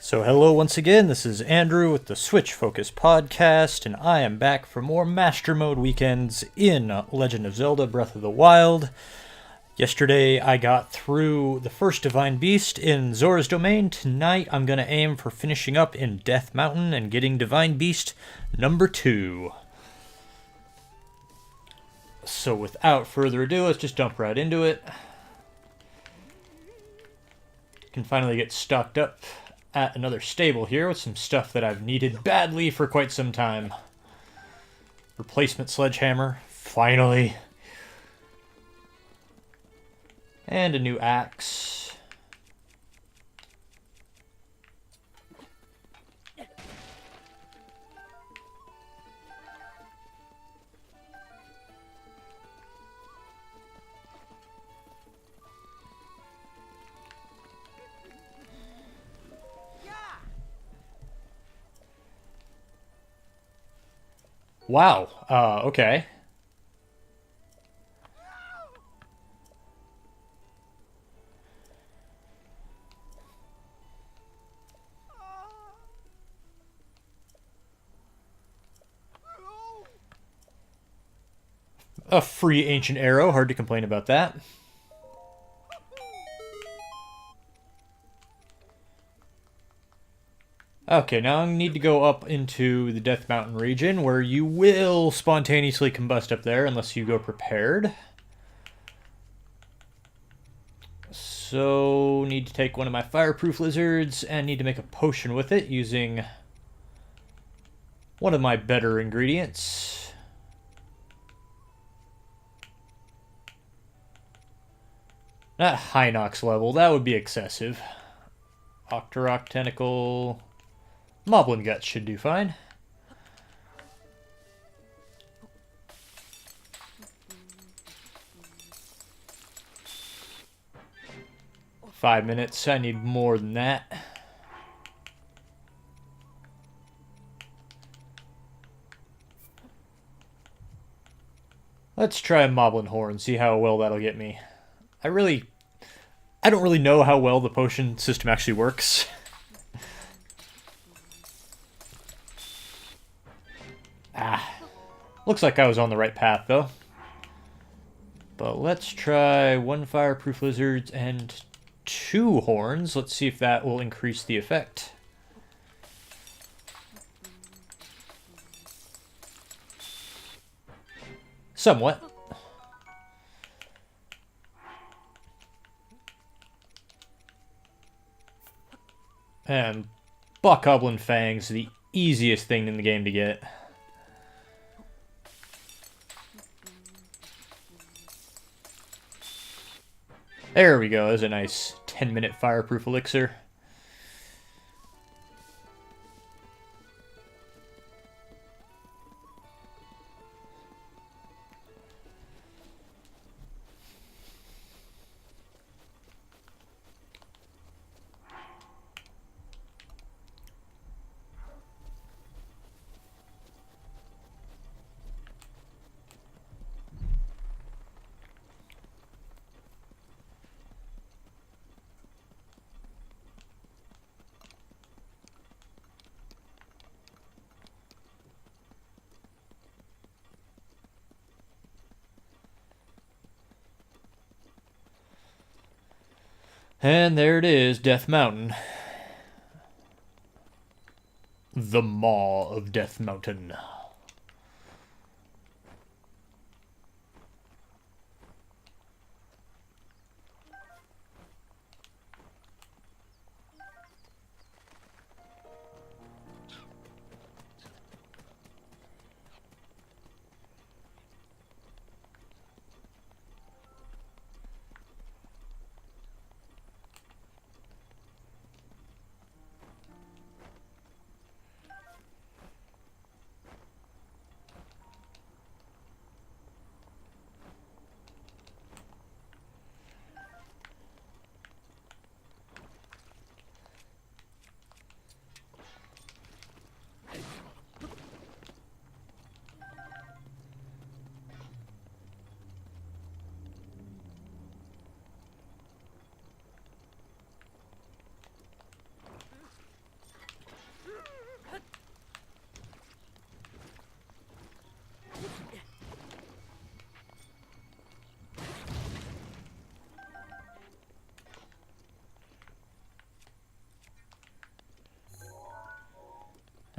So hello once again, this is Andrew with the Switch Focus Podcast, and I am back for more Master Mode weekends in Legend of Zelda Breath of the Wild. Yesterday I got through the first Divine Beast in Zora's Domain. Tonight I'm going to aim for finishing up in Death Mountain and getting Divine Beast number 2. So without further ado, let's just jump right into it. Can finally get stocked up at another stable here with some stuff that I've needed badly for quite some time. Replacement sledgehammer, finally. And a new axe. Wow, okay. A free ancient arrow, hard to complain about that. Okay, now I need to go up into the Death Mountain region, where you will spontaneously combust up there unless you go prepared. So, need to take one of my fireproof lizards and need to make a potion with it using one of my better ingredients. Not Hinox level, that would be excessive. Octorok Tentacle. Moblin Guts should do fine. Five minutes. I need more than that. Let's try a Moblin Horn, see how well that'll get me. I don't really know how well the potion system actually works. Looks like I was on the right path, though. But let's try one fireproof lizard and 2 horns. Let's see if that will increase the effect. Somewhat. And Bokoblin Fangs, the easiest thing in the game to get. There we go, there's a nice 10-minute fireproof elixir. And there it is, Death Mountain. The Maw of Death Mountain.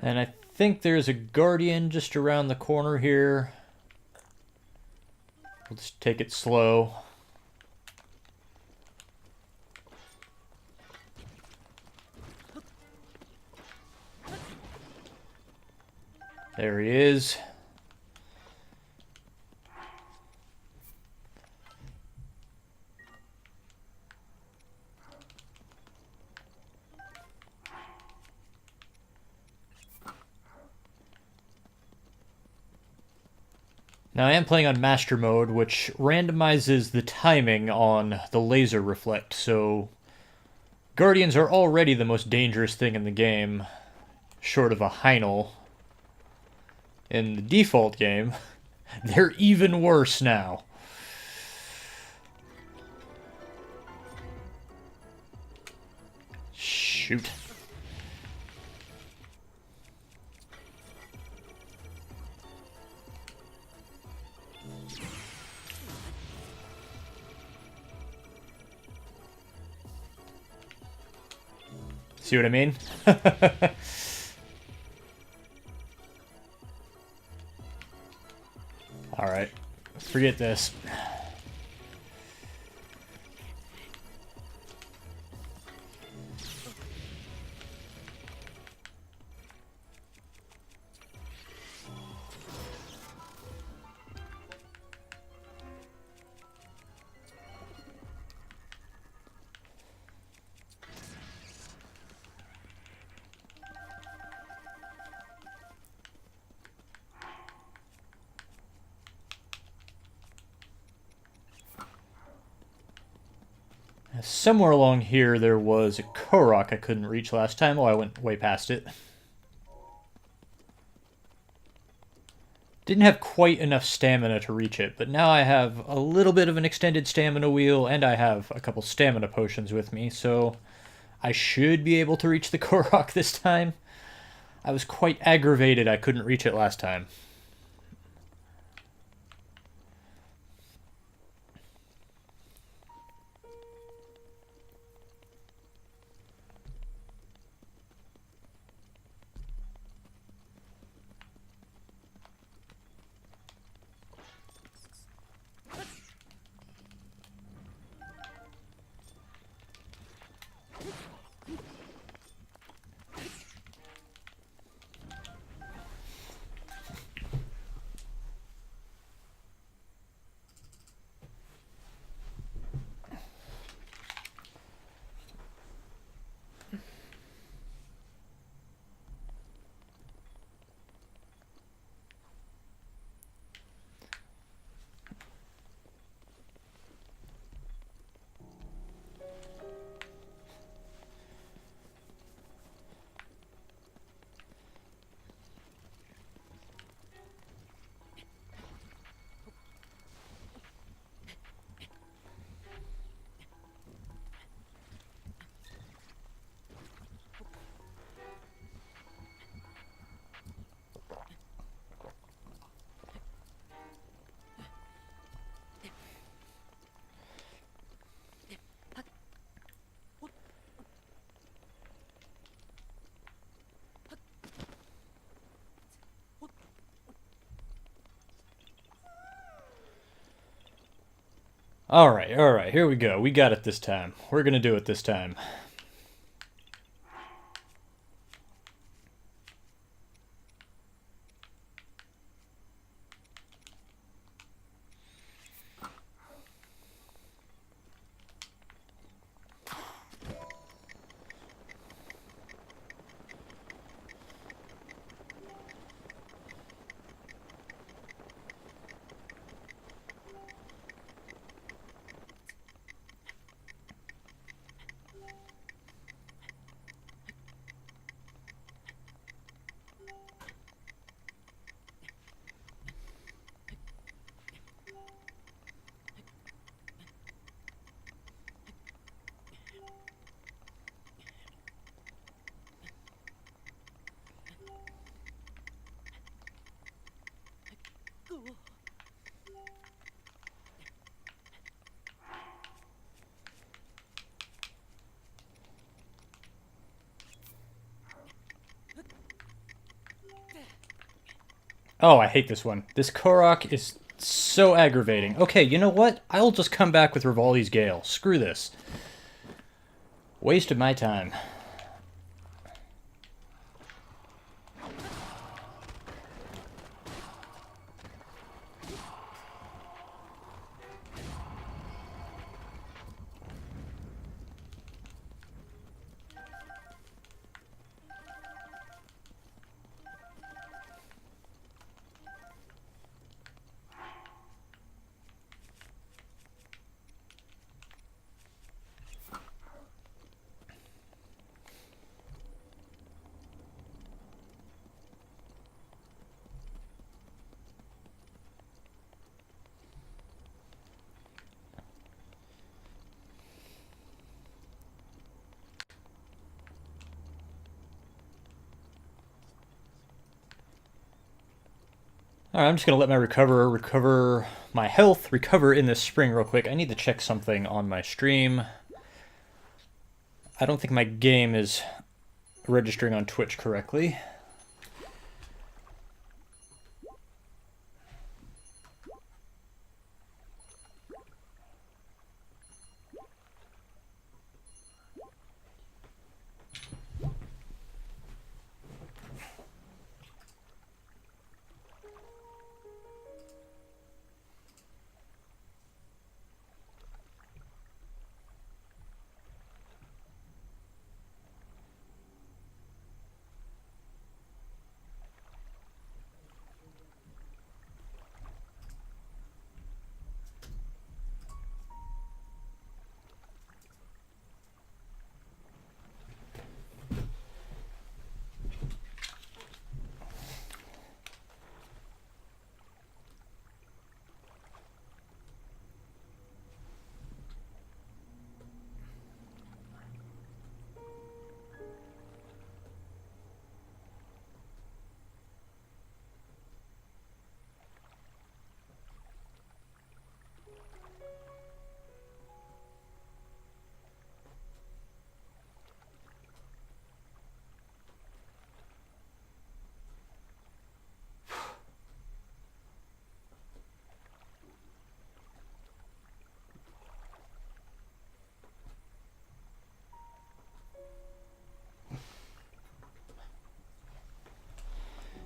And I think there's a guardian just around the corner here. We'll just take it slow. There he is. Now I am playing on Master Mode, which randomizes the timing on the laser reflect, so Guardians are already the most dangerous thing in the game, short of a Heinel. In the default game, they're even worse now. Shoot. See what I mean? Alright. Forget this. Somewhere along here there was a Korok I couldn't reach last time. Oh, I went way past it. Didn't have quite enough stamina to reach it, but now I have a little bit of an extended stamina wheel, and I have a couple stamina potions with me, so I should be able to reach the Korok this time. I was quite aggravated I couldn't reach it last time. Alright, here we go. We got it this time. We're gonna do it this time. Oh, I hate this one. This Korok is so aggravating. Okay, you know what? I'll just come back with Rivali's Gale. Screw this. Waste of my time. Alright, I'm just gonna let my my health recover in this spring real quick. I need to check something on my stream. I don't think my game is registering on Twitch correctly.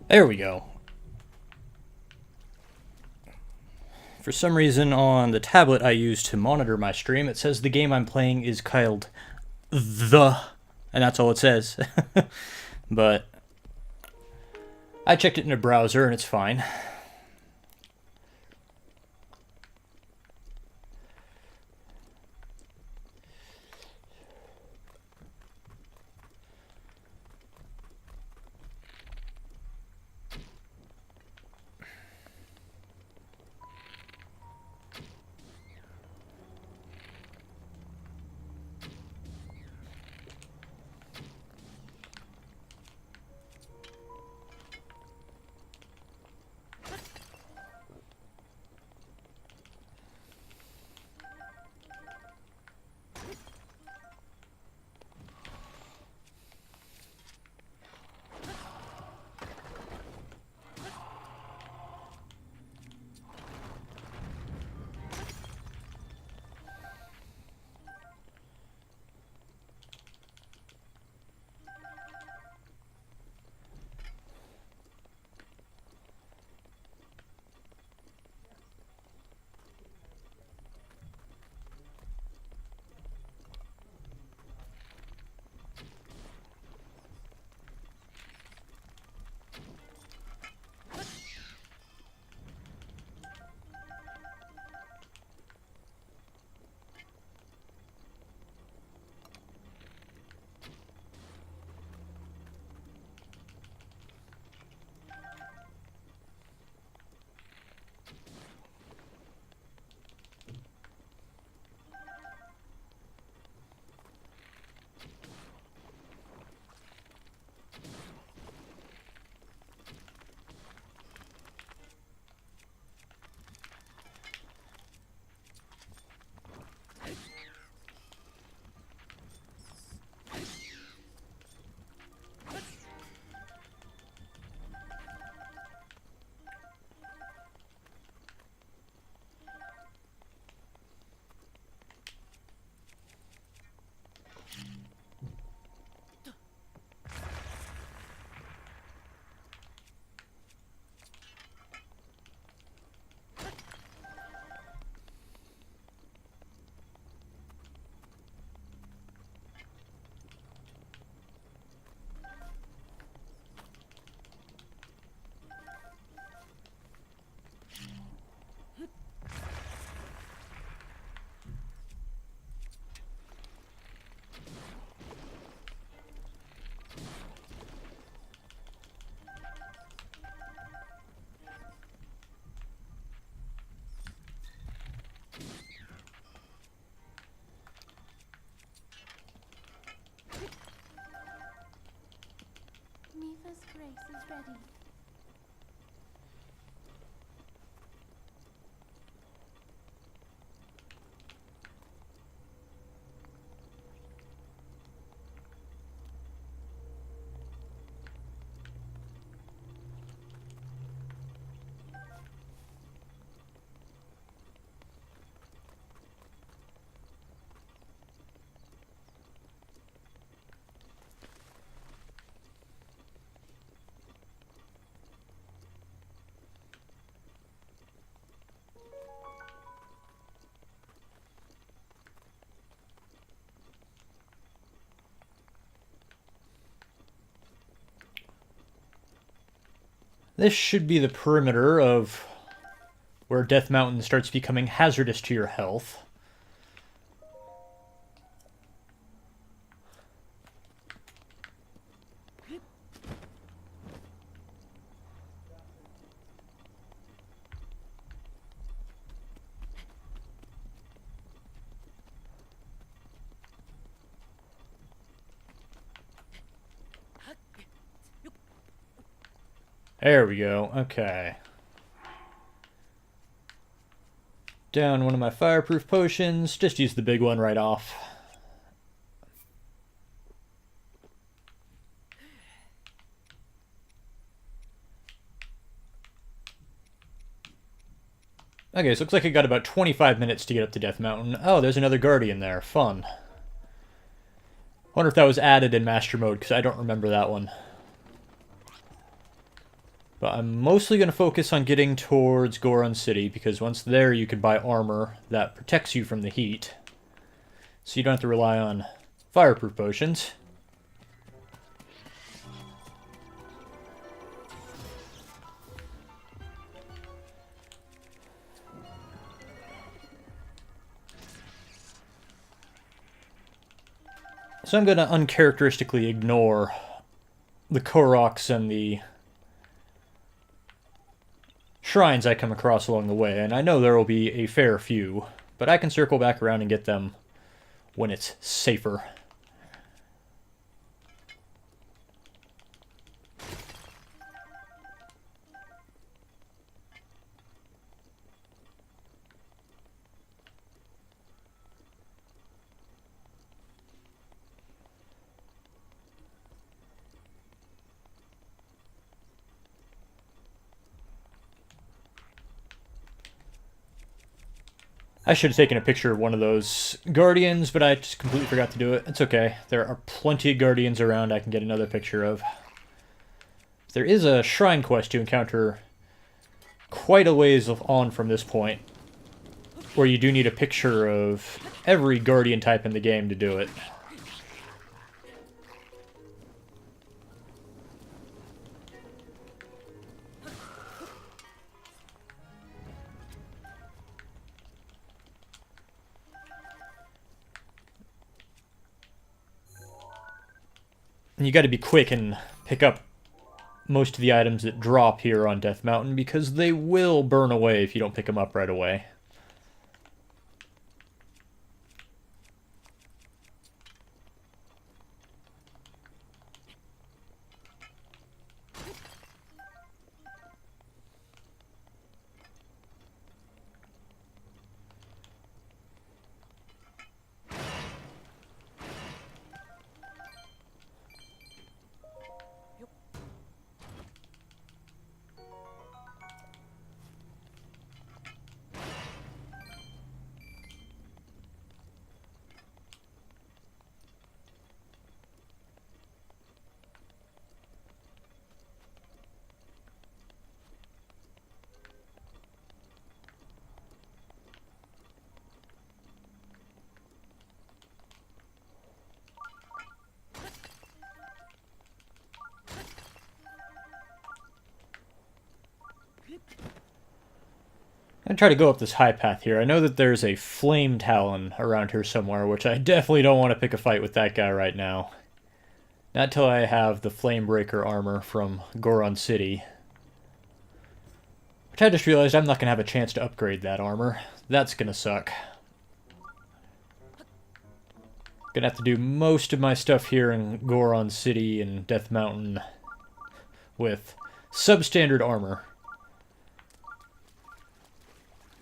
There we go. For some reason on the tablet I use to monitor my stream, it says the game I'm playing is called The, and that's all it says. But I checked it in a browser and it's fine. His grace is ready. This should be the perimeter of where Death Mountain starts becoming hazardous to your health. There we go. Okay. Down one of my fireproof potions. Just use the big one right off. Okay, so it looks like I got about 25 minutes to get up to Death Mountain. Oh, there's another Guardian there. Fun. Wonder if that was added in Master Mode, because I don't remember that one. But I'm mostly going to focus on getting towards Goron City, because once there you can buy armor that protects you from the heat. So you don't have to rely on fireproof potions. So I'm going to uncharacteristically ignore the Koroks and the shrines I come across along the way, and I know there will be a fair few, but I can circle back around and get them when it's safer. I should have taken a picture of one of those Guardians, but I just completely forgot to do it. It's okay. There are plenty of Guardians around I can get another picture of. There is a shrine quest to encounter quite a ways on from this point, where you do need a picture of every Guardian type in the game to do it. And you got to be quick and pick up most of the items that drop here on Death Mountain, because they will burn away if you don't pick them up right away. I'm going to try to go up this high path here. I know that there's a Flame Talon around here somewhere, which I definitely don't want to pick a fight with that guy right now. Not till I have the Flamebreaker armor from Goron City. Which I just realized I'm not going to have a chance to upgrade that armor. That's going to suck. Gonna have to do most of my stuff here in Goron City and Death Mountain with substandard armor.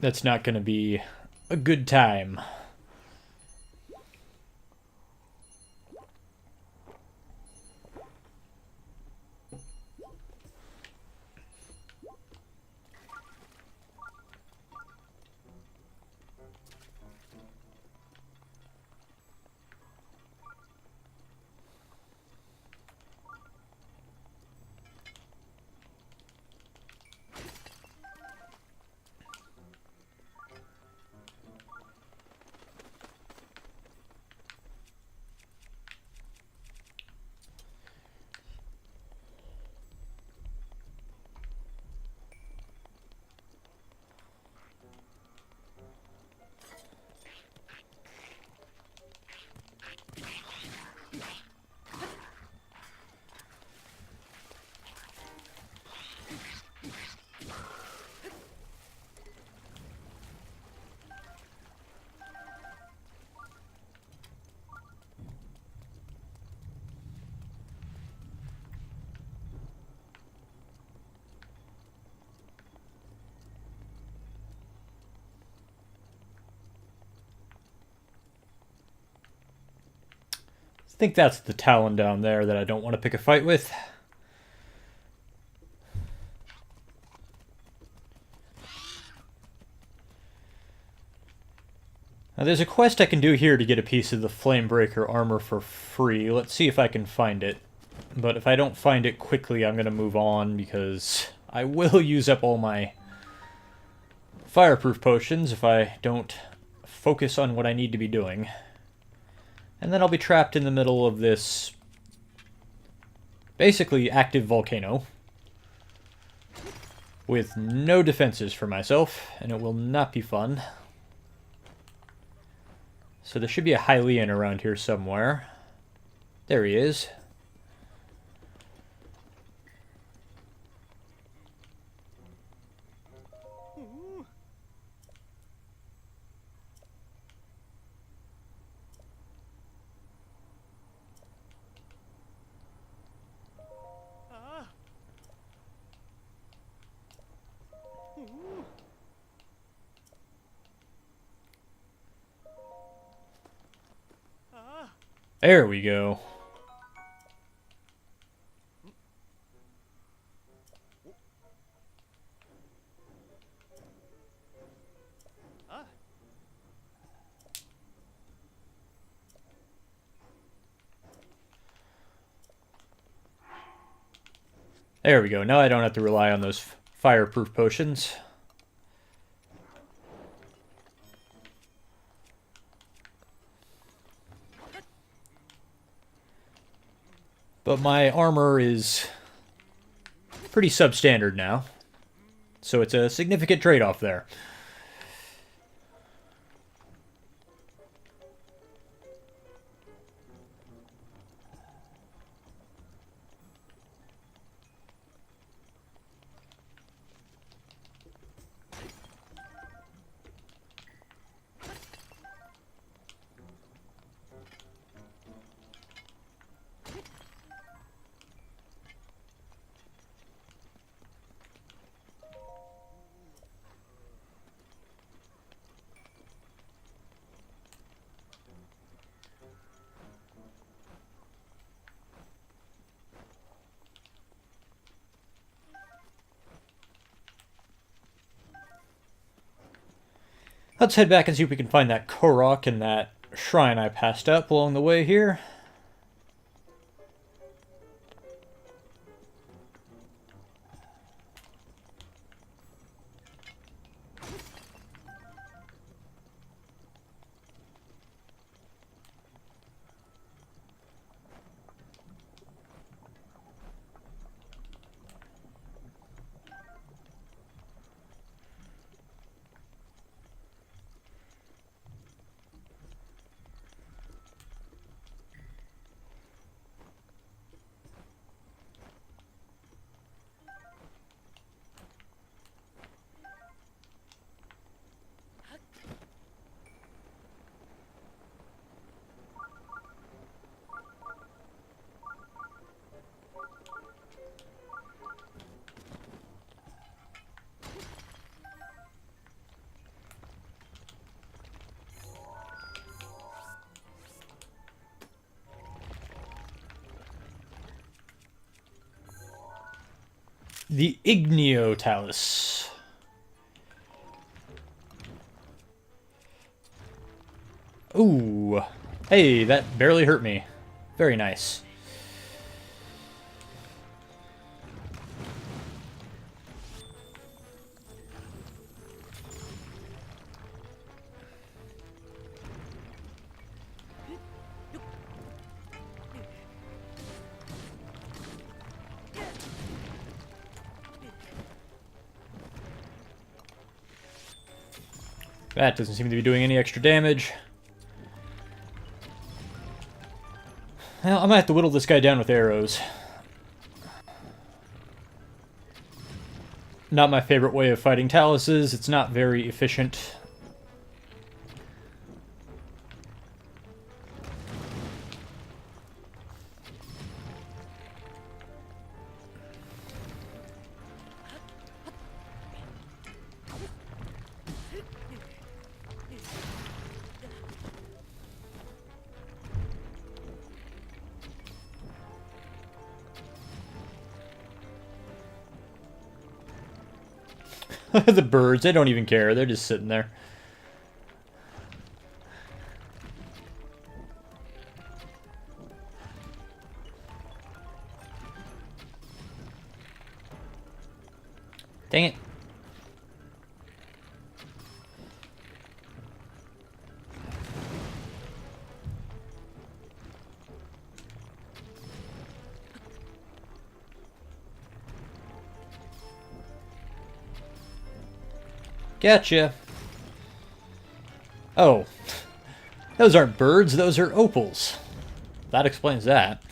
That's not going to be a good time. I think that's the Talon down there that I don't want to pick a fight with. Now, there's a quest I can do here to get a piece of the Flamebreaker armor for free. Let's see if I can find it. But if I don't find it quickly, I'm going to move on because I will use up all my fireproof potions if I don't focus on what I need to be doing. And then I'll be trapped in the middle of this basically active volcano with no defenses for myself, and it will not be fun. So there should be a Hylian around here somewhere. There he is. There we go. There we go. Now I don't have to rely on those fireproof potions. But my armor is pretty substandard now, so it's a significant trade-off there. Let's head back and see if we can find that Korok and that shrine I passed up along the way here. The Igneo Talus. Ooh. Hey, that barely hurt me. Very nice. That doesn't seem to be doing any extra damage. Well, I might have to whittle this guy down with arrows. Not my favorite way of fighting Taluses. It's not very efficient. The birds, they don't even care. They're just sitting there. Dang it. Gotcha. Oh. Those aren't birds, those are opals. That explains that.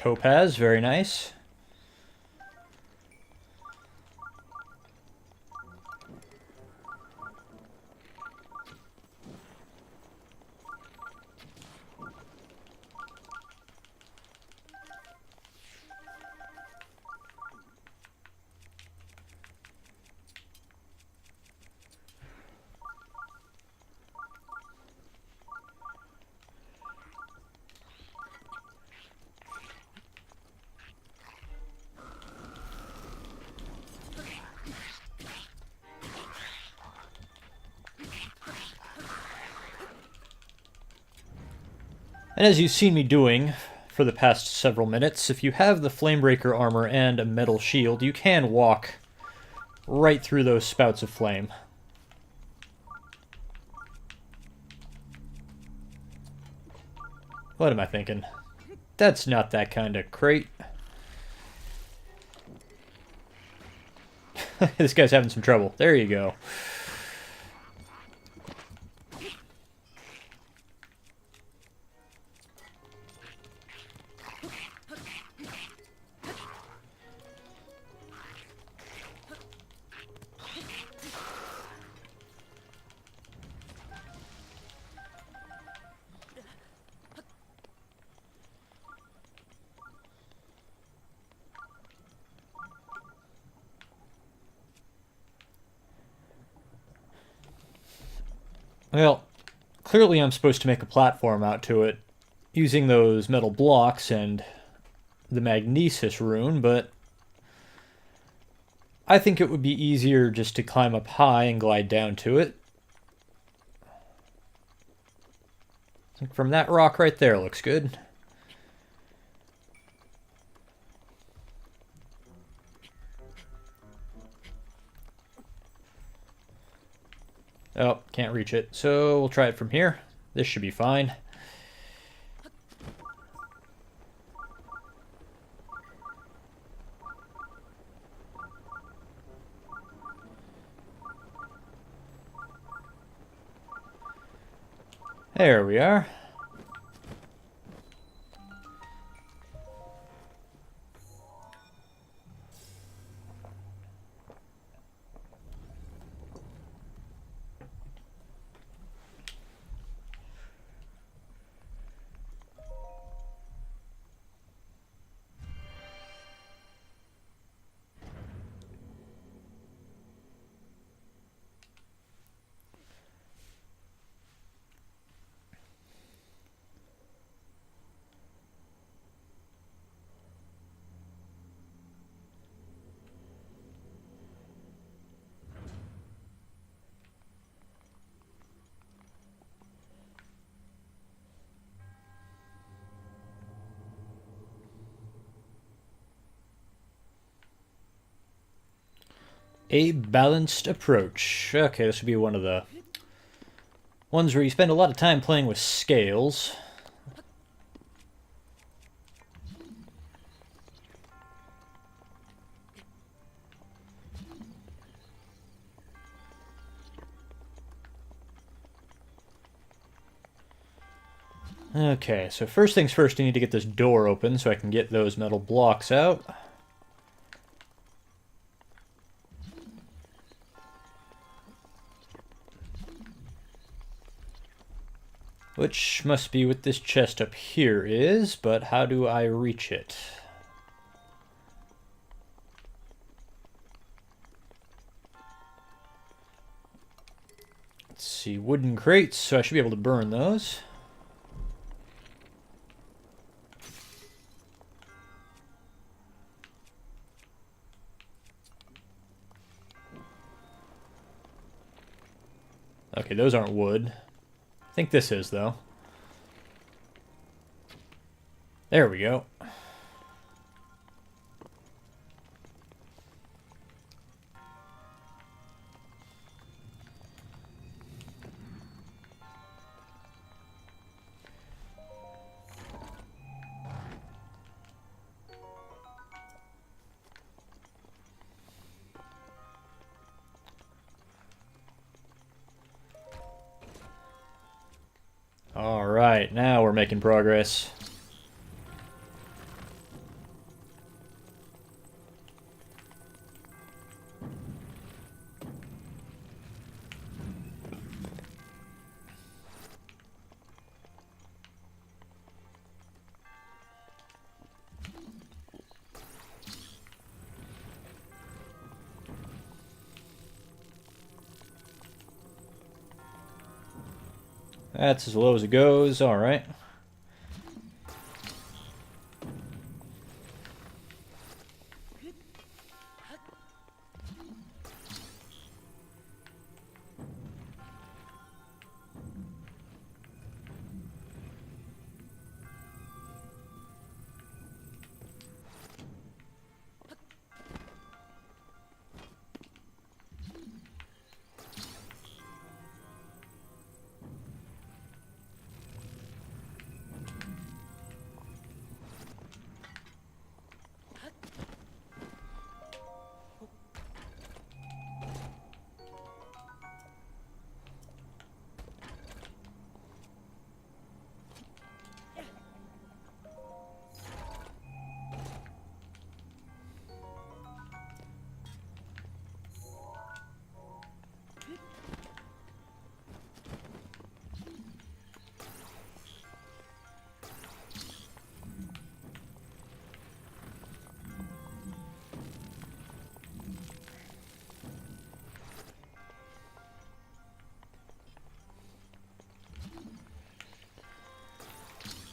Topaz, very nice. And as you've seen me doing for the past several minutes, if you have the Flamebreaker armor and a metal shield, you can walk right through those spouts of flame. What am I thinking? That's not that kind of crate. This guy's having some trouble. There you go. Well, clearly I'm supposed to make a platform out to it using those metal blocks and the magnesis rune, but I think it would be easier just to climb up high and glide down to it. I think from that rock right there looks good. Oh, can't reach it. So we'll try it from here. This should be fine. There we are. A balanced approach. Okay, this would be one of the ones where you spend a lot of time playing with scales. Okay, so first things first, I need to get this door open so I can get those metal blocks out. Which must be what this chest up here is, but how do I reach it? Let's see, wooden crates, so I should be able to burn those. Okay, those aren't wood. I think this is, though. There we go. Alright, now we're making progress. That's as low as it goes, alright.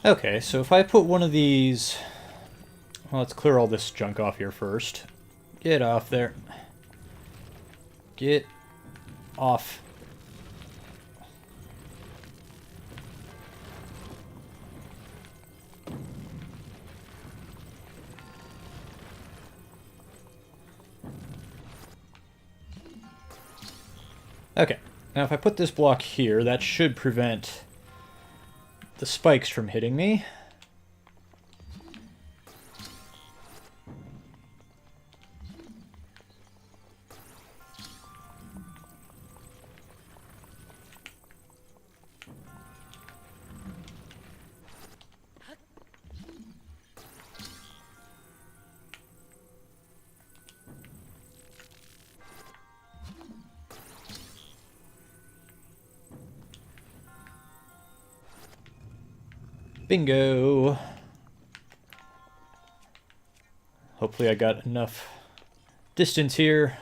Okay, so if I put one of these... Well, let's clear all this junk off here first. Get off there. Get off. Okay, now if I put this block here, that should prevent the spikes from hitting me. Bingo! Hopefully I got enough distance here.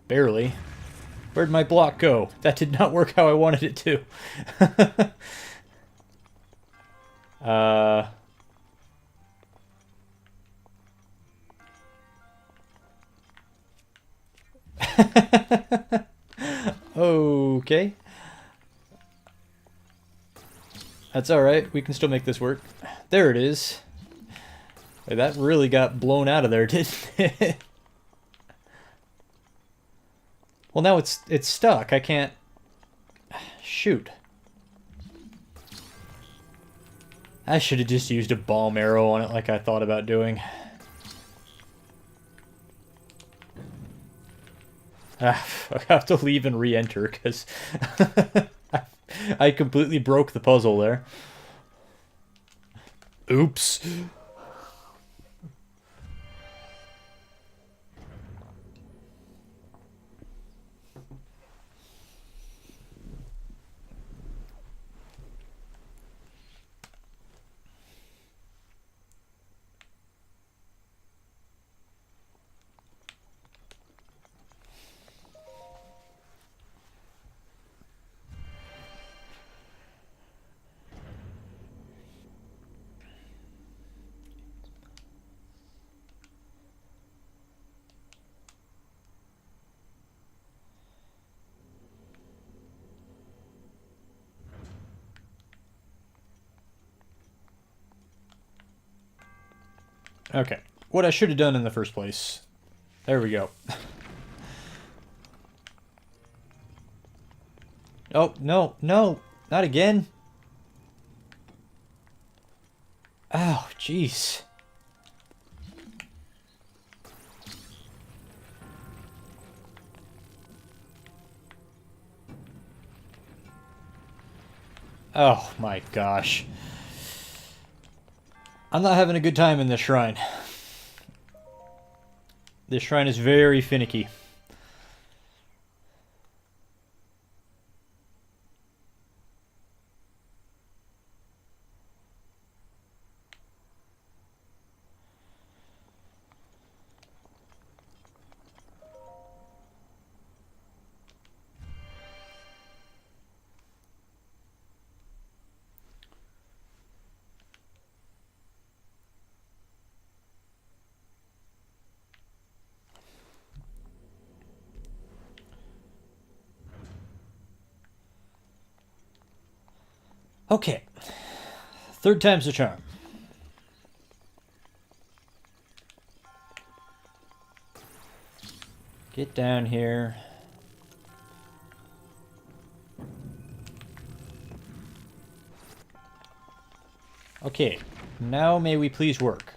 Barely. Where'd my block go? That did not work how I wanted it to. Okay. That's alright, we can still make this work. There it is. Wait, that really got blown out of there, didn't it? Well, now it's stuck. I can't... Shoot. I should have just used a bomb arrow on it like I thought about doing. I have to leave and re-enter because I completely broke the puzzle there. Oops. Okay. What I should have done in the first place. There we go. Oh, no, no, not again. Oh, jeez. Oh my gosh. I'm not having a good time in this shrine. This shrine is very finicky. Okay. Third time's the charm. Get down here. Okay. Now may we please work.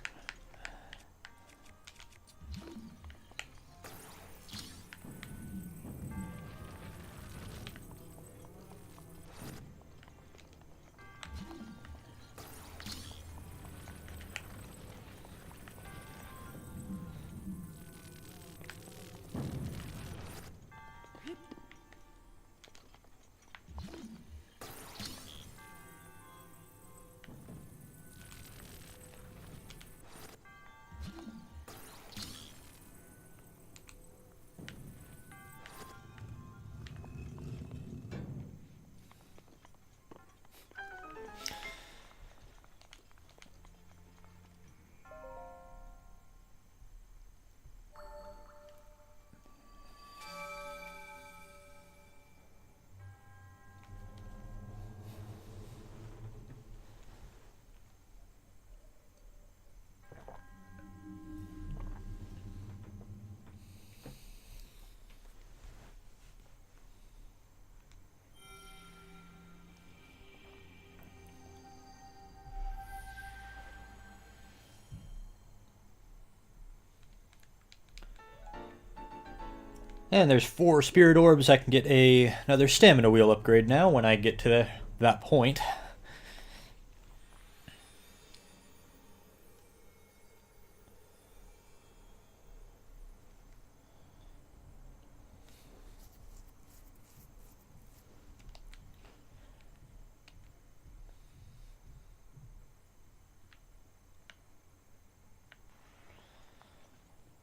And there's 4 spirit orbs. I can get another stamina wheel upgrade now when I get to that point.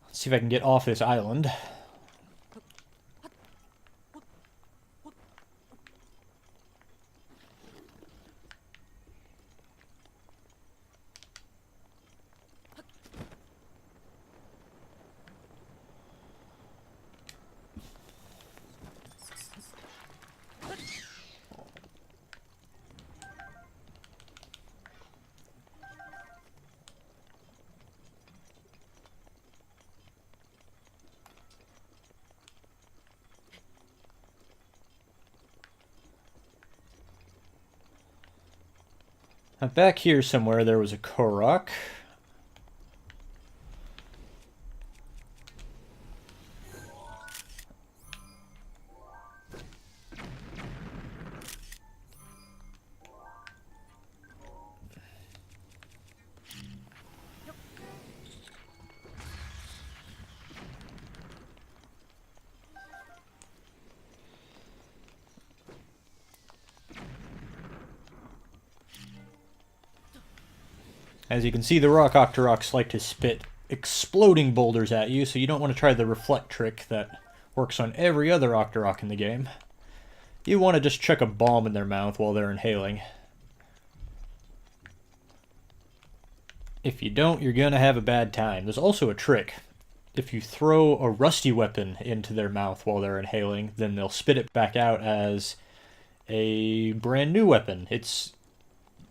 Let's see if I can get off this island. Back here somewhere there was a Korok. As you can see, the Rock Octoroks like to spit exploding boulders at you, so you don't want to try the reflect trick that works on every other Octorok in the game. You want to just chuck a bomb in their mouth while they're inhaling. If you don't, you're going to have a bad time. There's also a trick. If you throw a rusty weapon into their mouth while they're inhaling, then they'll spit it back out as a brand new weapon. It's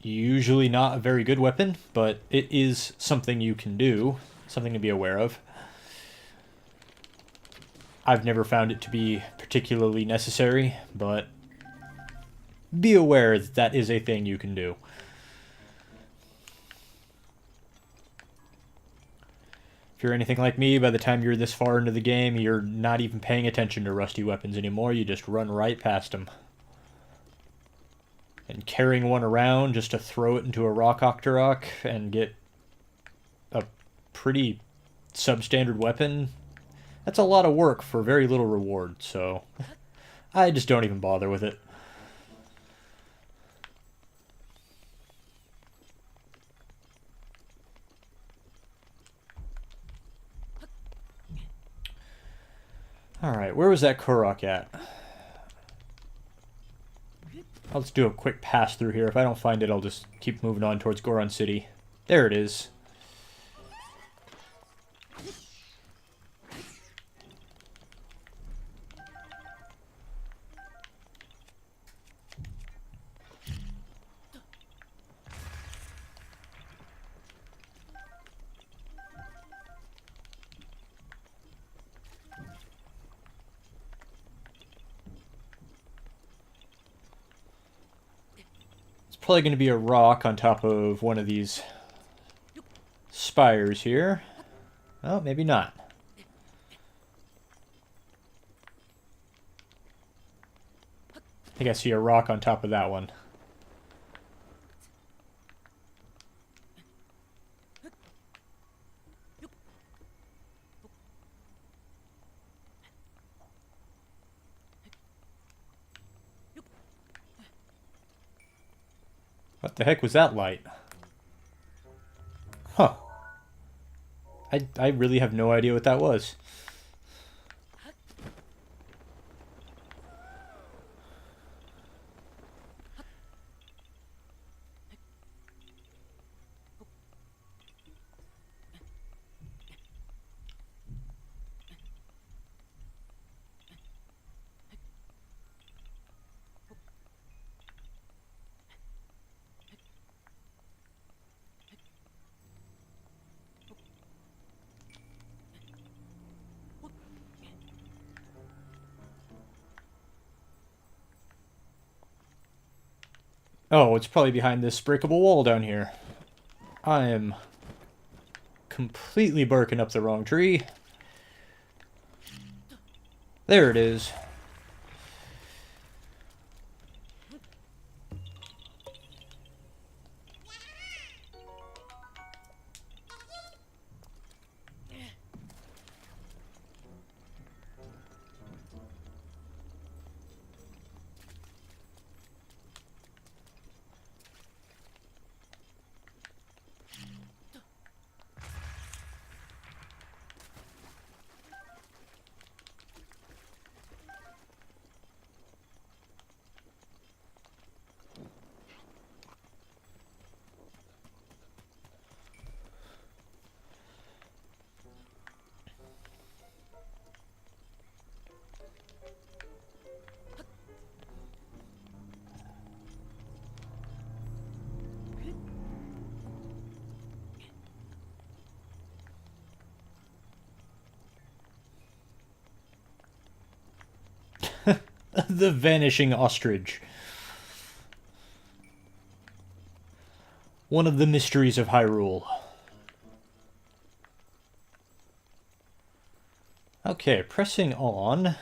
usually not a very good weapon, but it is something you can do, something to be aware of. I've never found it to be particularly necessary, but be aware that that is a thing you can do. If you're anything like me, by the time you're this far into the game, you're not even paying attention to rusty weapons anymore. You just run right past them. And carrying one around just to throw it into a Rock Octorok and get a pretty substandard weapon, that's a lot of work for very little reward, so I just don't even bother with it. Alright, where was that Korok at? I'll just do a quick pass through here. If I don't find it, I'll just keep moving on towards Goron City. There it is. Probably going to be a rock on top of one of these spires here. Oh, maybe not. I think I see a rock on top of that one. What the heck was that light? Huh. I really have no idea what that was. Oh, it's probably behind this breakable wall down here. I am completely barking up the wrong tree. There it is. The vanishing ostrich. One of the mysteries of Hyrule. Okay, pressing on.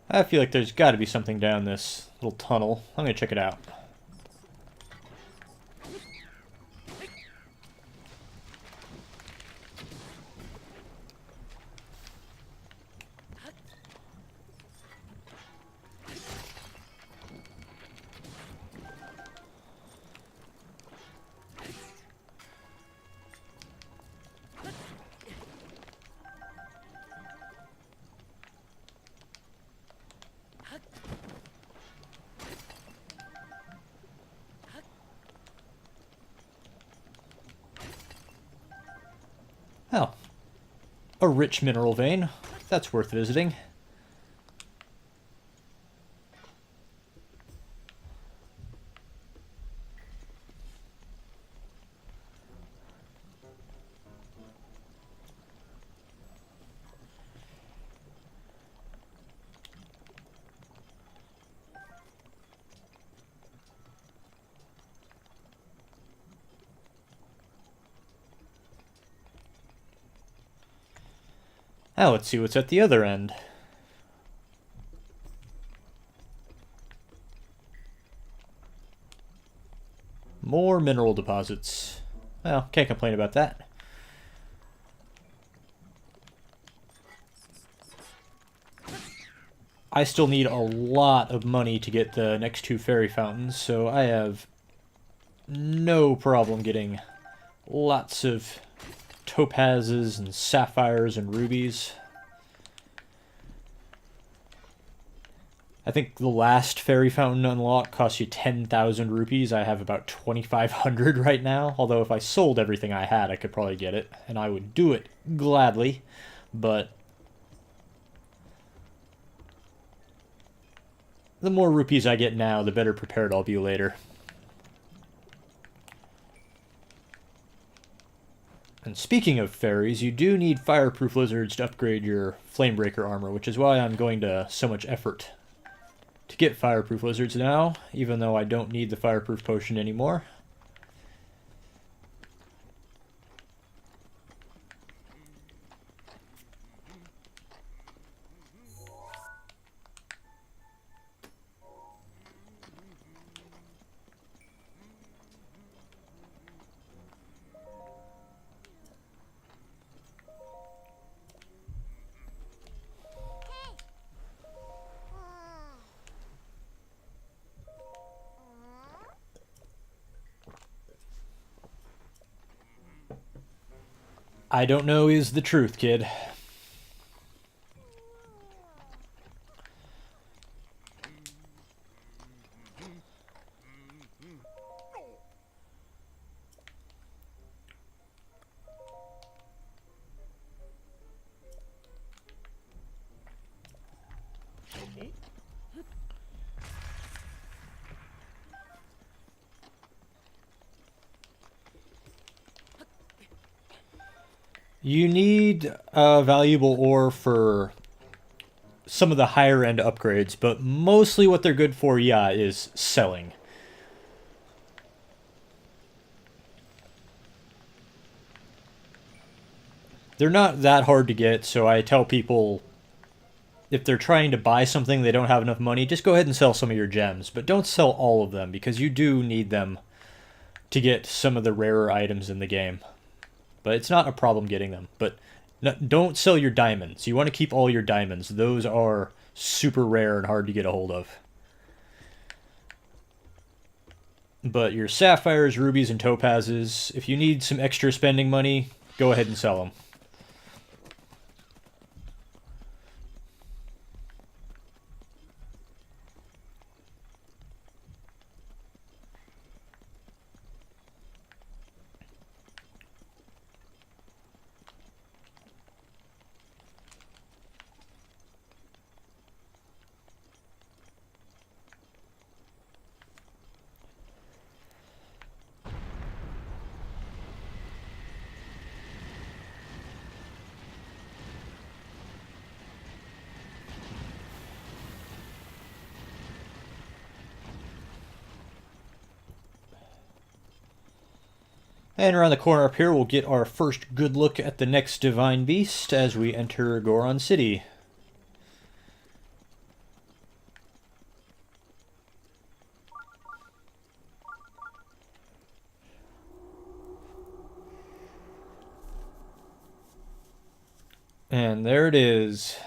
I feel like there's got to be something down this little tunnel. I'm going to check it out. Oh. A rich mineral vein. That's worth visiting. Now let's see what's at the other end. More mineral deposits. Well, can't complain about that. I still need a lot of money to get the next 2 fairy fountains, so I have no problem getting lots of topazes and sapphires and rubies. I think the last fairy fountain unlock cost you 10,000 rupees. I have about 2,500 right now, although if I sold everything I had, I could probably get it, and I would do it gladly, but the more rupees I get now, the better prepared I'll be later. And speaking of fairies, you do need fireproof lizards to upgrade your flamebreaker armor, which is why I'm going to so much effort to get fireproof lizards now, even though I don't need the fireproof potion anymore. I don't know is the truth, kid. You need valuable ore for some of the higher end upgrades, but mostly what they're good for, yeah, is selling. They're not that hard to get, so I tell people if they're trying to buy something they don't have enough money, just go ahead and sell some of your gems, but don't sell all of them because you do need them to get some of the rarer items in the game. But it's not a problem getting them. But don't sell your diamonds. You want to keep all your diamonds. Those are super rare and hard to get a hold of. But your sapphires, rubies, and topazes, if you need some extra spending money, go ahead and sell them. And around the corner up here, we'll get our first good look at the next Divine Beast as we enter Goron City. And there it is.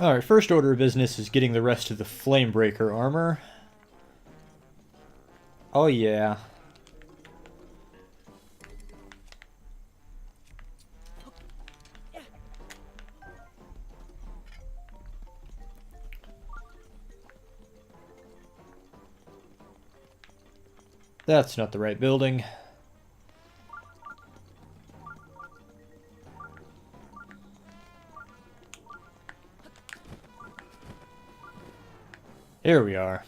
Alright, first order of business is getting the rest of the Flamebreaker armor. Oh yeah. That's not the right building. Here we are.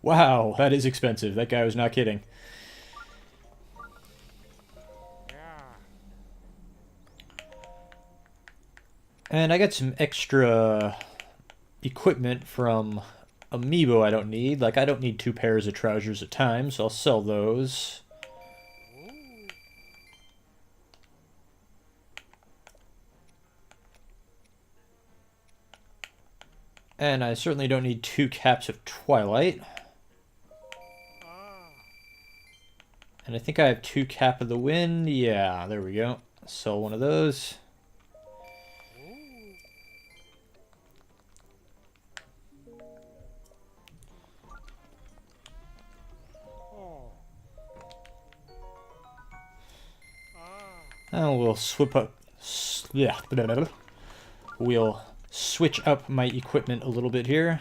Wow, that is expensive. That guy was not kidding. And I got some extra equipment from Amiibo I don't need. Like, I don't need 2 pairs of trousers at a time, so I'll sell those. And I certainly don't need 2 caps of Twilight. And I think I have 2 Cap of the Wind. Yeah, there we go. Sell one of those. And we'll we'll switch up my equipment a little bit here.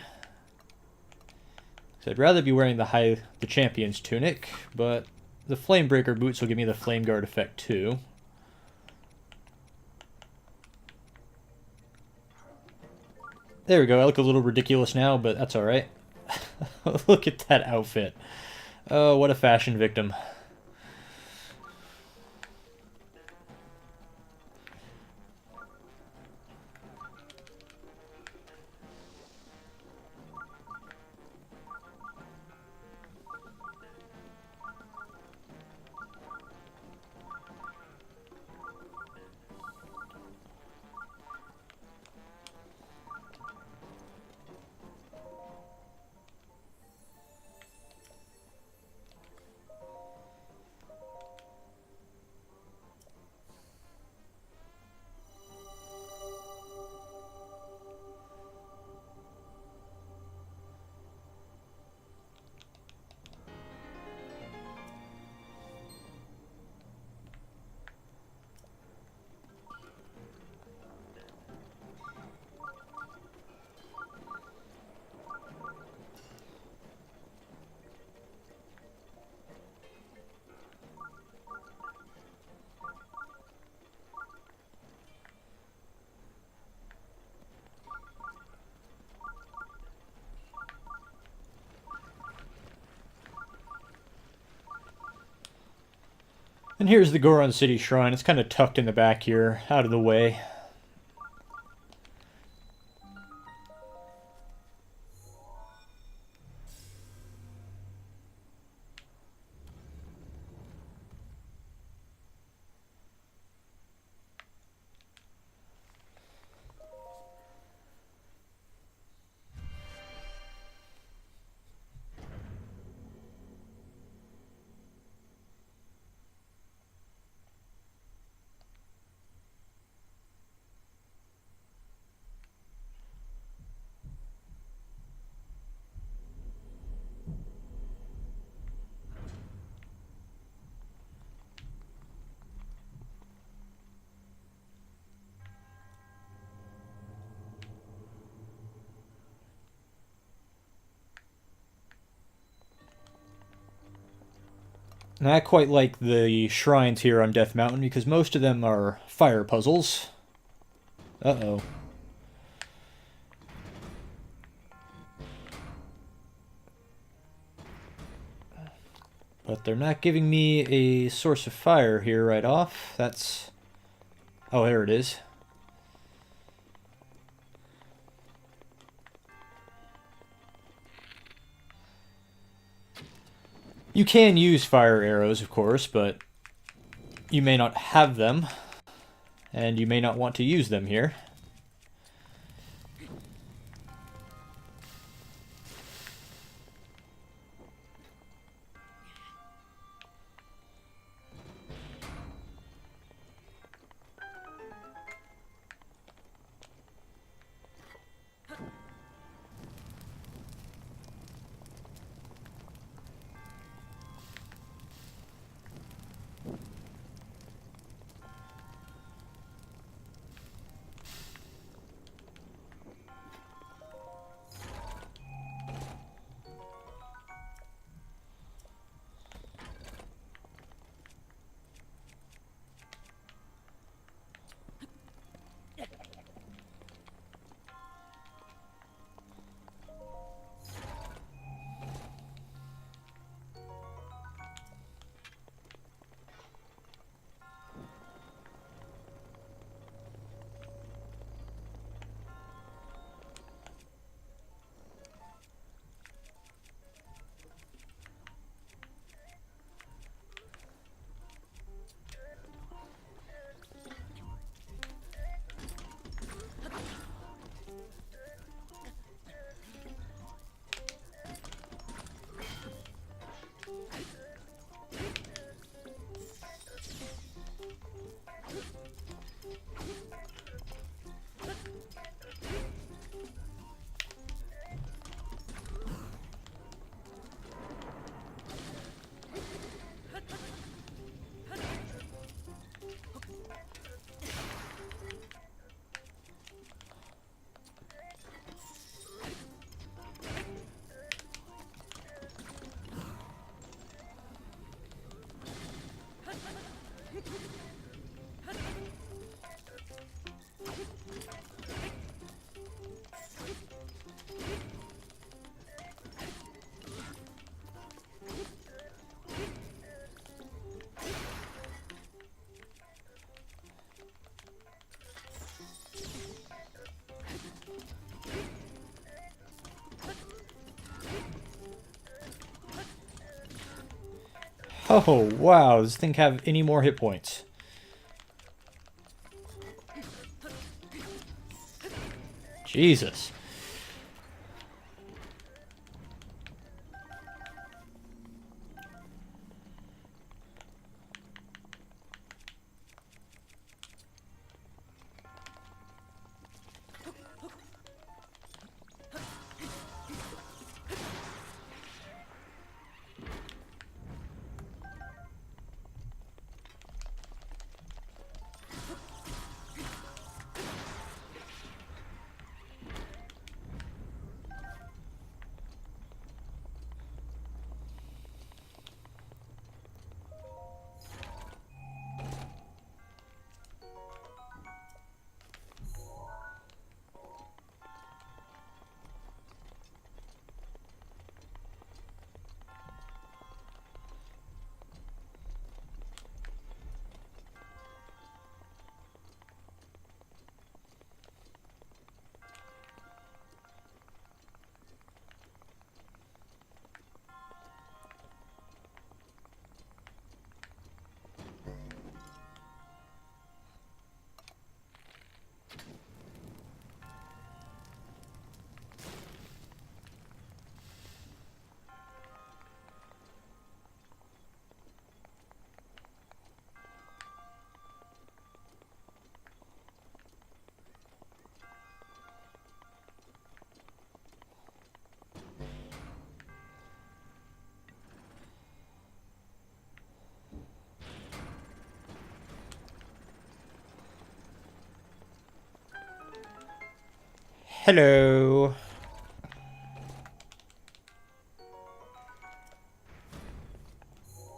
So I'd rather be wearing the champion's tunic, but the Flamebreaker boots will give me the Flame Guard effect too. There we go. I look a little ridiculous now, but that's alright. Look at that outfit. Oh, what a fashion victim. And here's the Goron City Shrine. It's kind of tucked in the back here, out of the way. And I quite like the shrines here on Death Mountain because most of them are fire puzzles. Uh-oh. But they're not giving me a source of fire here right off. That's... Oh, there it is. You can use fire arrows, of course, but you may not have them, and you may not want to use them here. Oh, wow, does this thing have any more hit points? Jesus. Hello.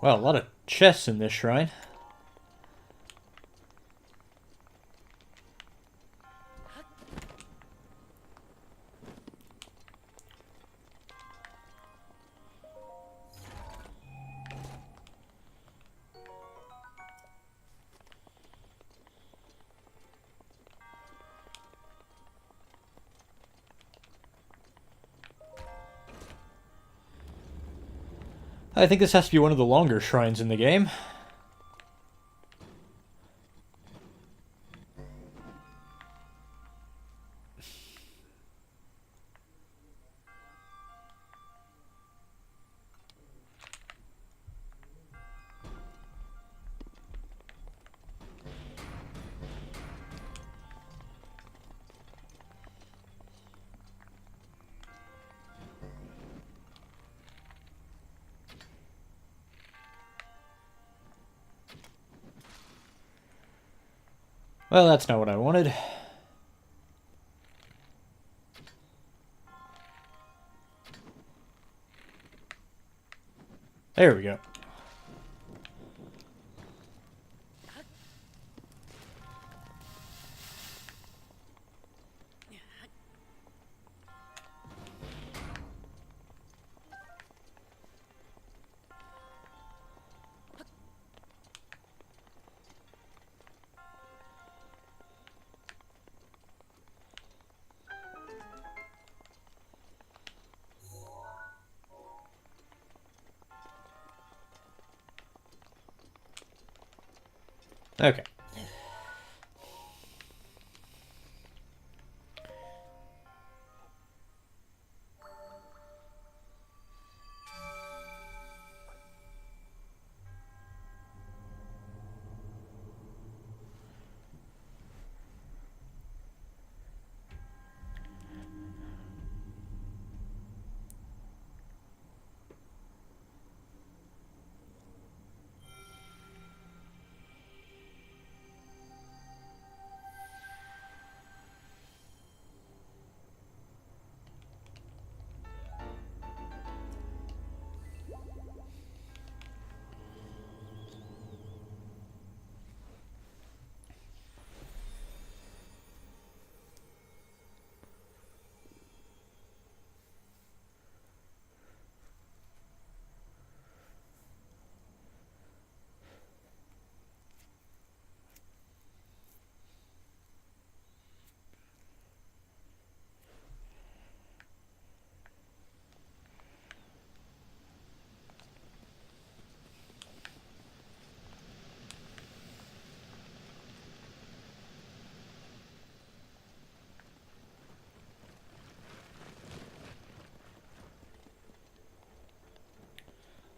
Well, a lot of chests in this shrine. I think this has to be one of the longer shrines in the game. Well, that's not what I wanted. There we go. Okay.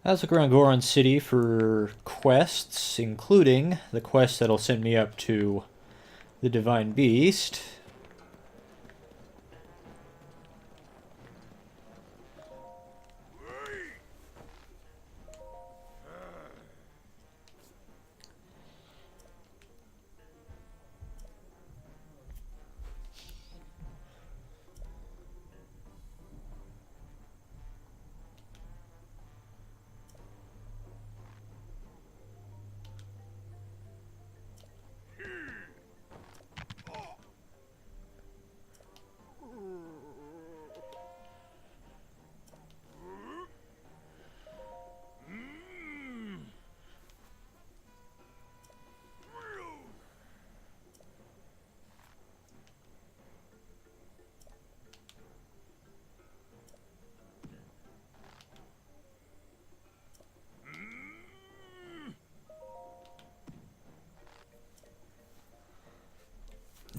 Let's look around Goron City for quests, including the quest that'll send me up to the Divine Beast.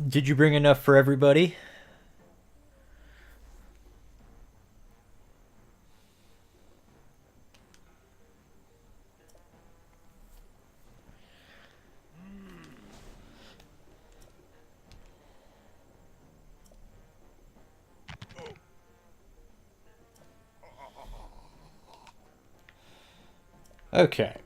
Did you bring enough for everybody? Okay.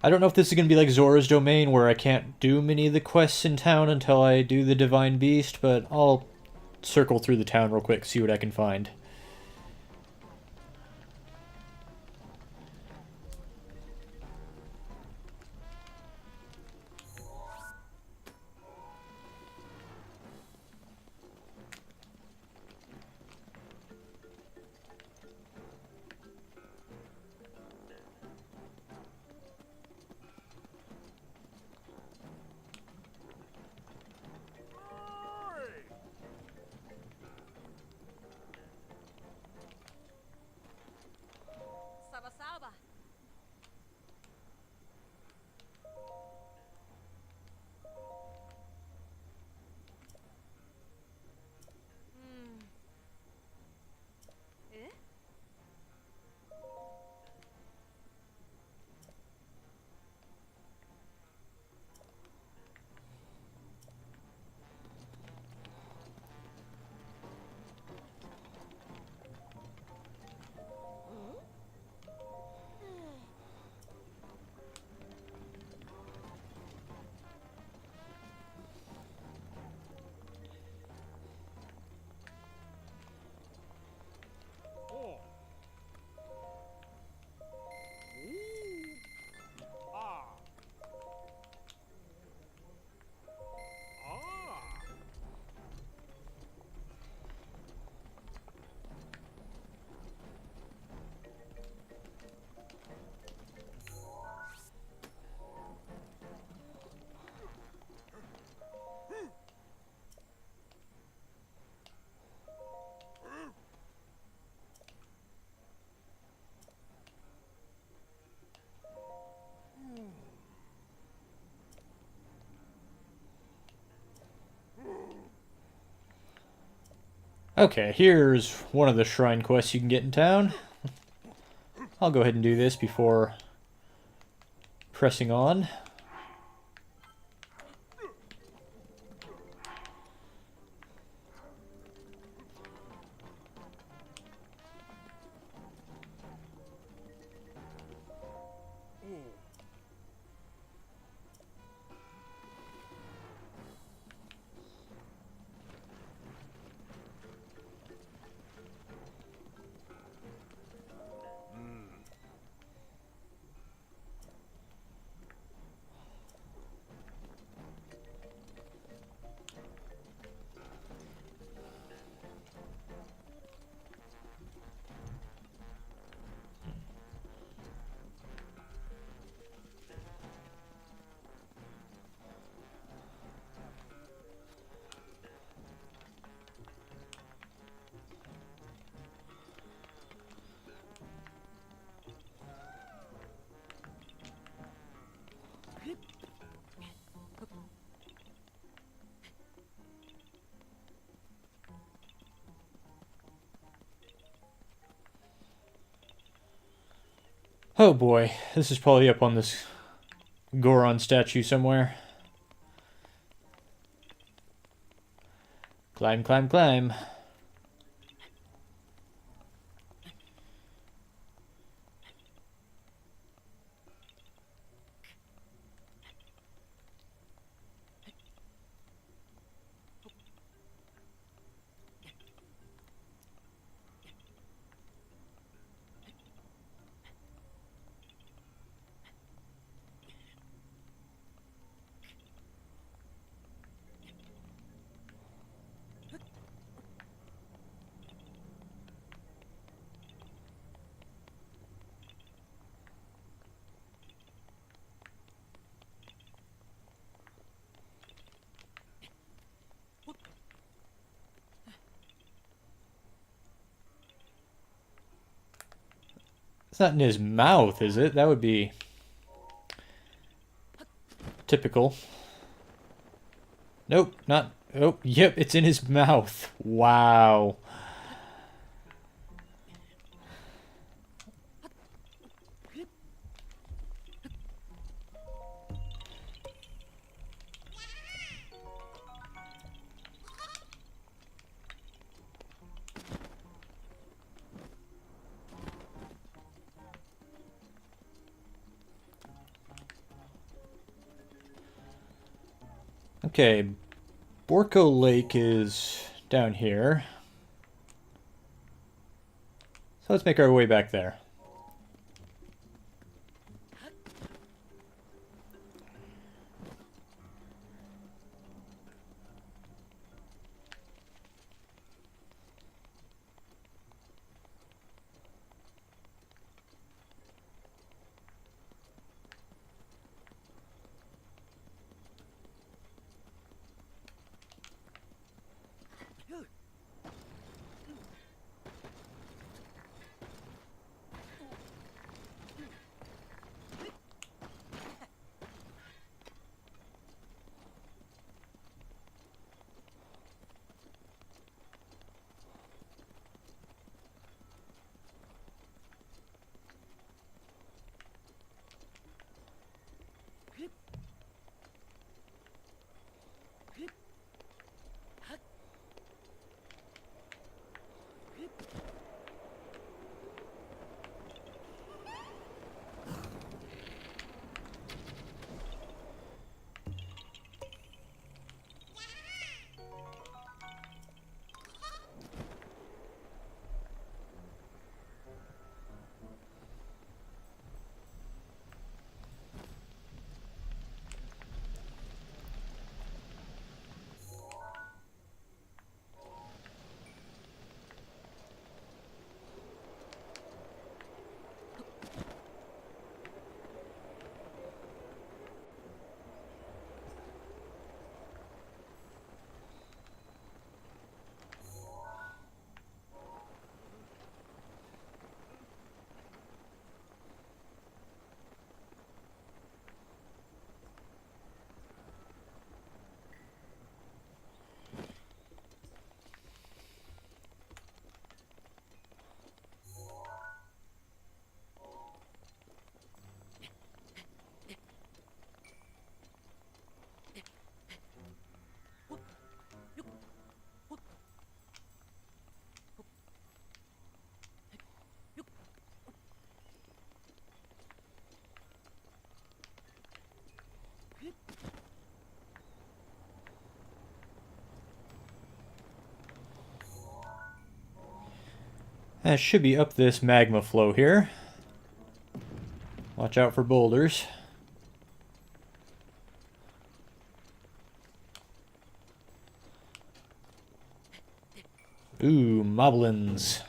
I don't know if this is going to be like Zora's Domain, where I can't do many of the quests in town until I do the Divine Beast, but I'll circle through the town real quick, see what I can find. Okay, here's one of the shrine quests you can get in town. I'll go ahead and do this before pressing on. Oh boy, this is probably up on this Goron statue somewhere. Climb, climb, climb. It's not in his mouth, is it? That would be typical. Nope, not... Oh, yep, it's in his mouth. Wow. Okay, Borko Lake is down here. So let's make our way back there. That should be up this magma flow here. Watch out for boulders. Ooh, moblins.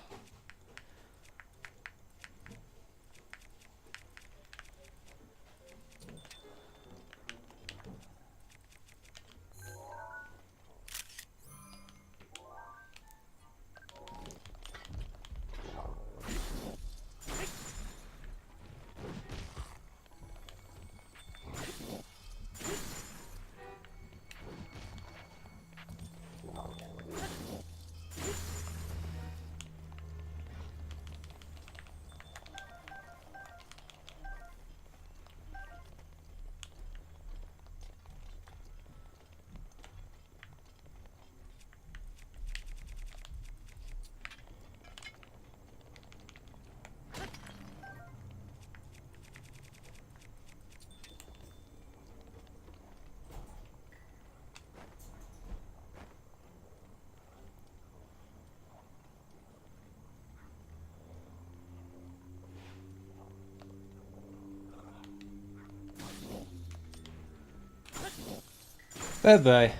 Bye-bye.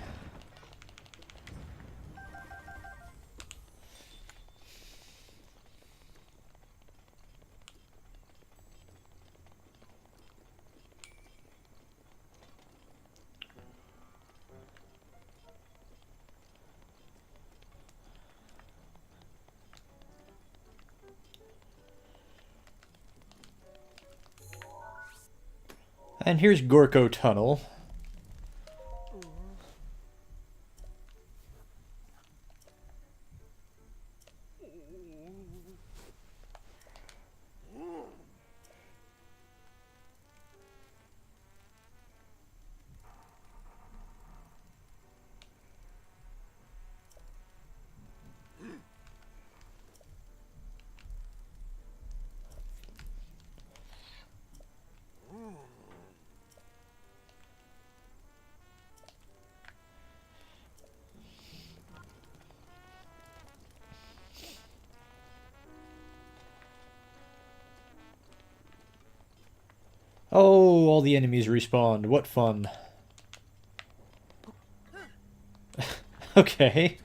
And here's Gorko Tunnel. Oh, all the enemies respawned. What fun. Okay.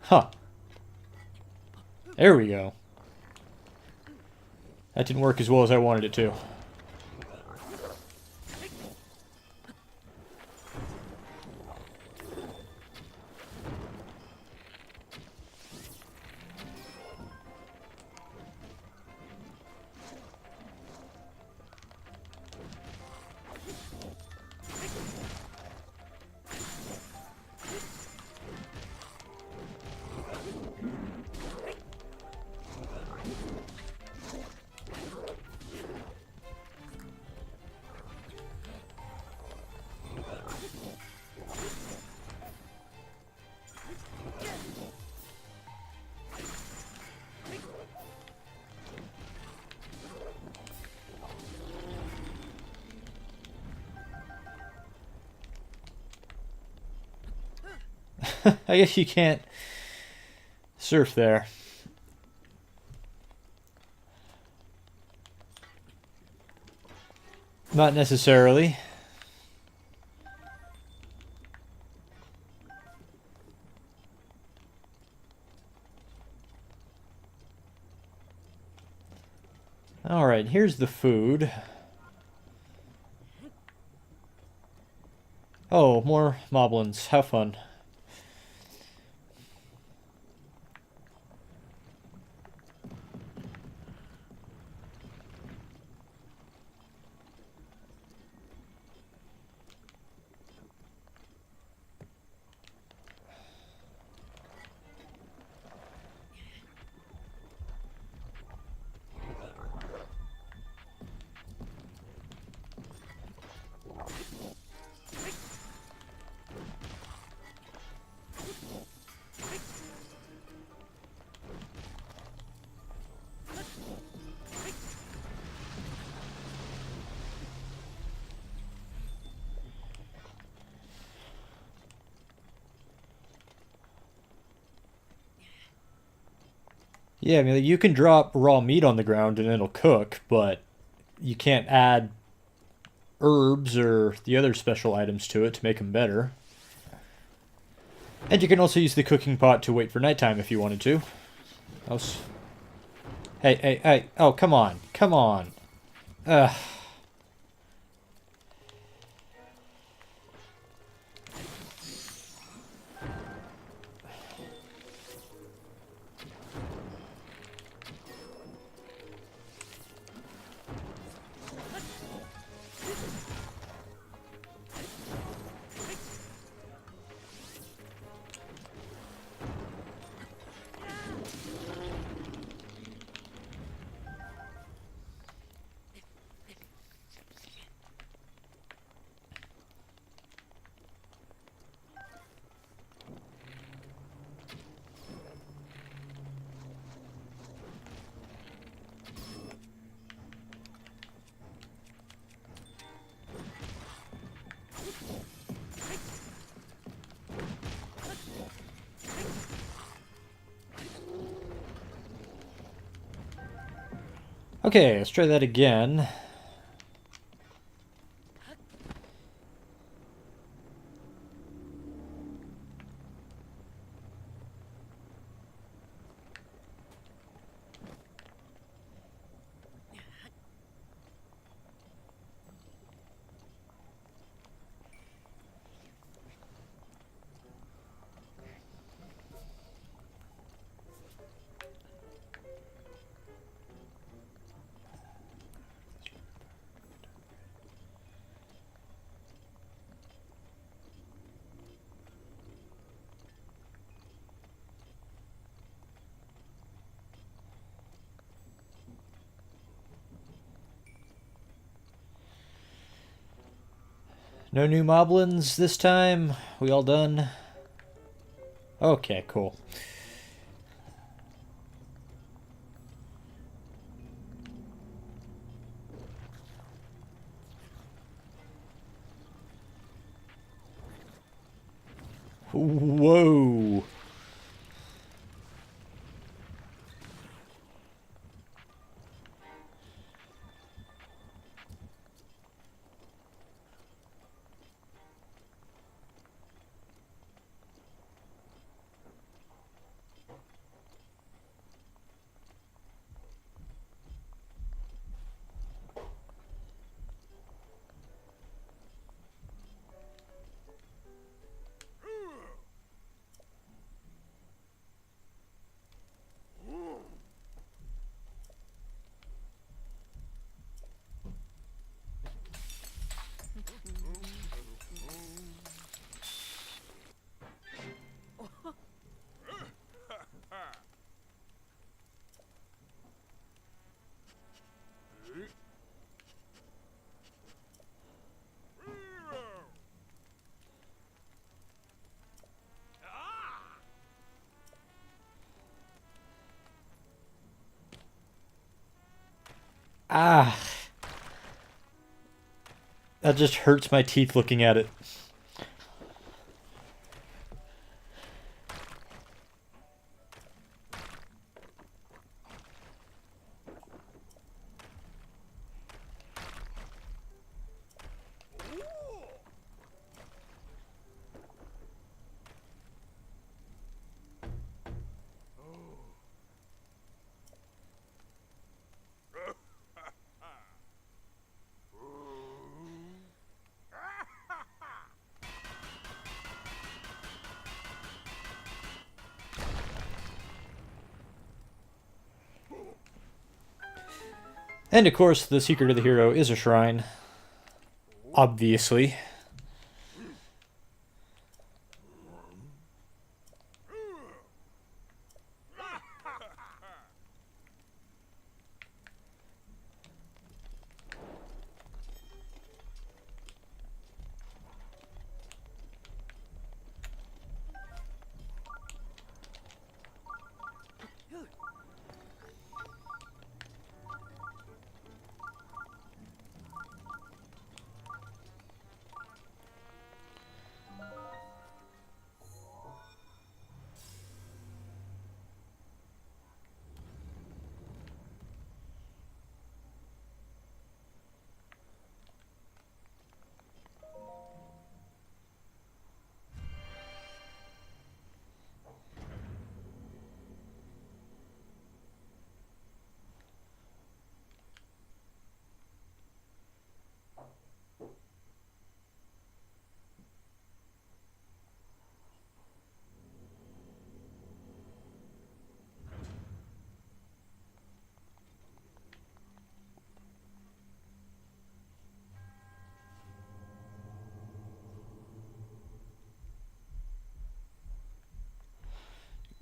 Huh. There we go. That didn't work as well as I wanted it to. I guess you can't surf there. Not necessarily. Alright, here's the food. Oh, more moblins. How fun. Yeah, I mean, you can drop raw meat on the ground and it'll cook, but you can't add herbs or the other special items to it to make them better. And you can also use the cooking pot to wait for nighttime if you wanted to. Hey, hey, hey. Oh, come on. Come on. Ugh. Okay, let's try that again. No new moblins this time? We all done? Okay, cool. Whoa. Ah, that just hurts my teeth looking at it. And of course, the secret of the hero is a shrine. Obviously.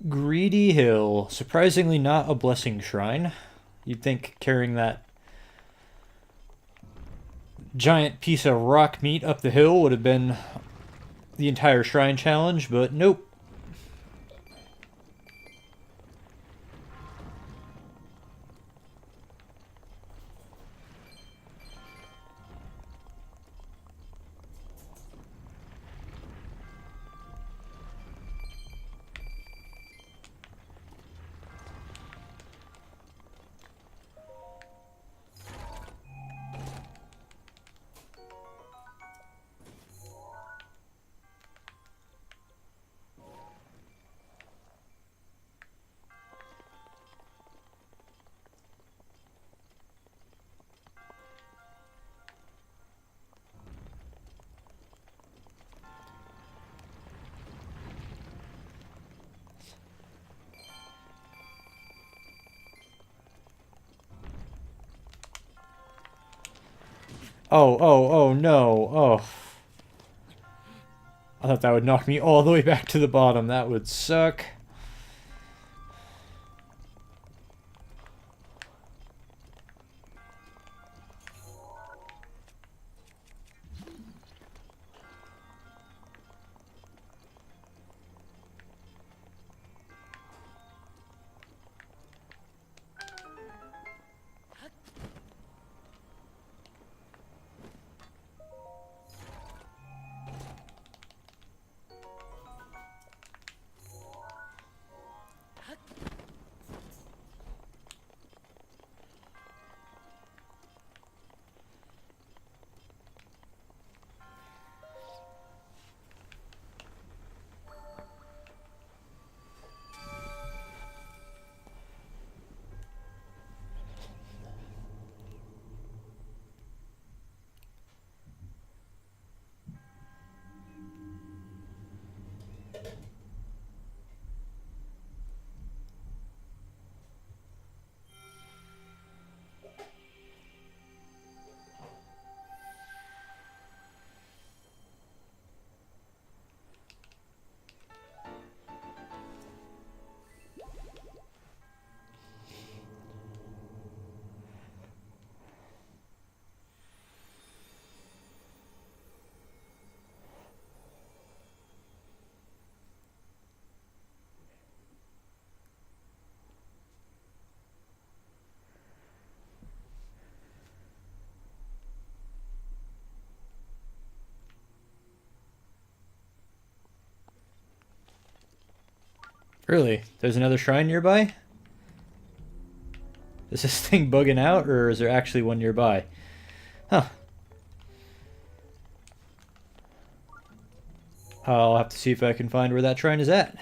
Greedy Hill. Surprisingly not a blessing shrine. You'd think carrying that giant piece of rock meat up the hill would have been the entire shrine challenge, but nope. Oh, no. Oh. I thought that would knock me all the way back to the bottom. That would suck. Really? There's another shrine nearby? Is this thing bugging out, or is there actually one nearby? Huh. I'll have to see if I can find where that shrine is at.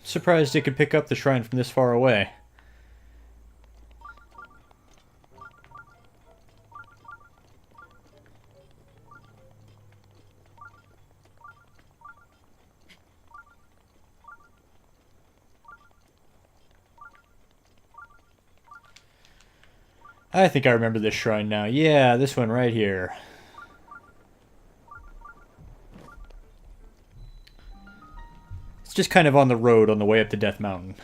Surprised it could pick up the shrine from this far away. I think I remember this shrine now. Yeah, this one right here. It's just kind of on the road on the way up to Death Mountain.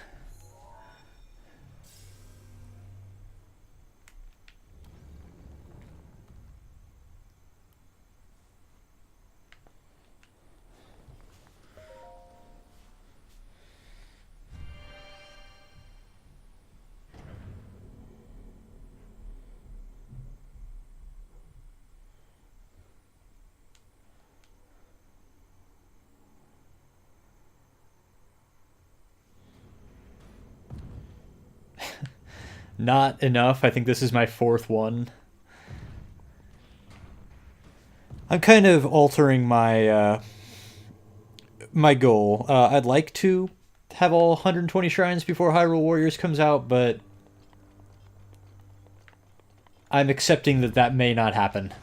Not enough. I think this is my fourth one. I'm kind of altering my my goal. I'd like to have all 120 shrines before Hyrule Warriors comes out, but I'm accepting that that may not happen.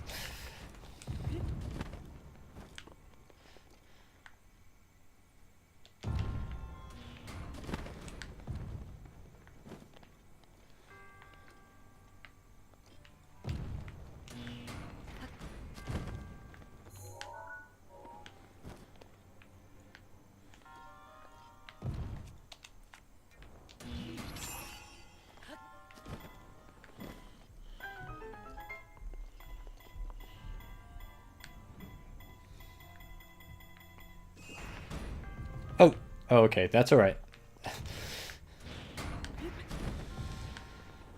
Oh, okay, that's alright.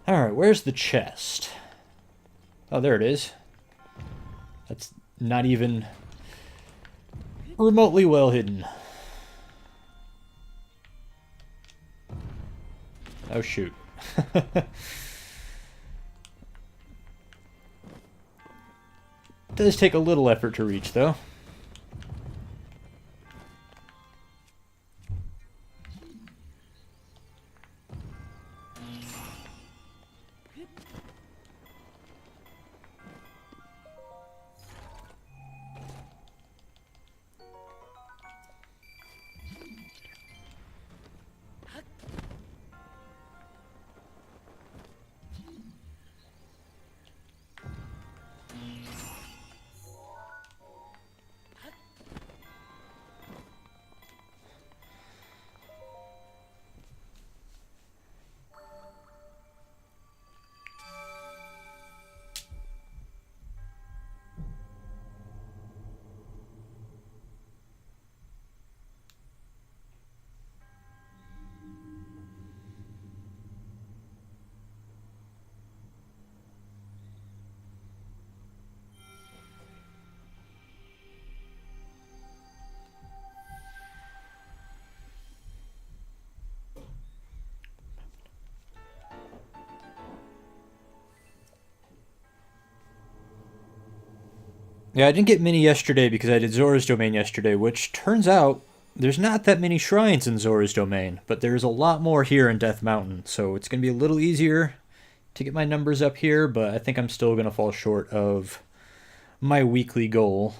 Alright, where's the chest? Oh, there it is. That's not even remotely well hidden. Oh, shoot. Does take a little effort to reach, though. Yeah, I didn't get many yesterday because I did Zora's Domain yesterday, which turns out there's not that many shrines in Zora's Domain, but there's a lot more here in Death Mountain, so it's going to be a little easier to get my numbers up here, but I think I'm still going to fall short of my weekly goal.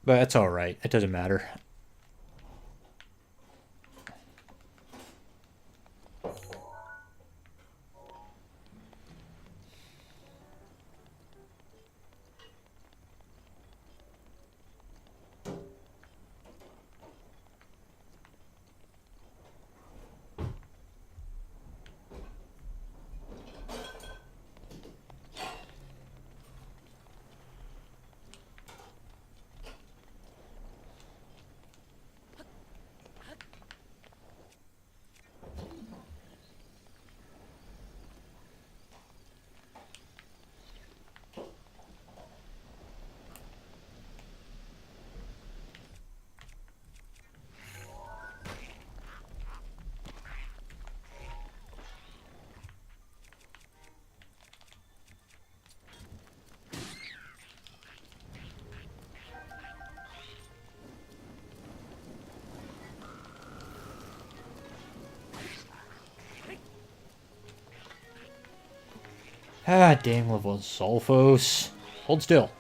But that's alright, it doesn't matter. Ah, damn level Sulfos. Hold still.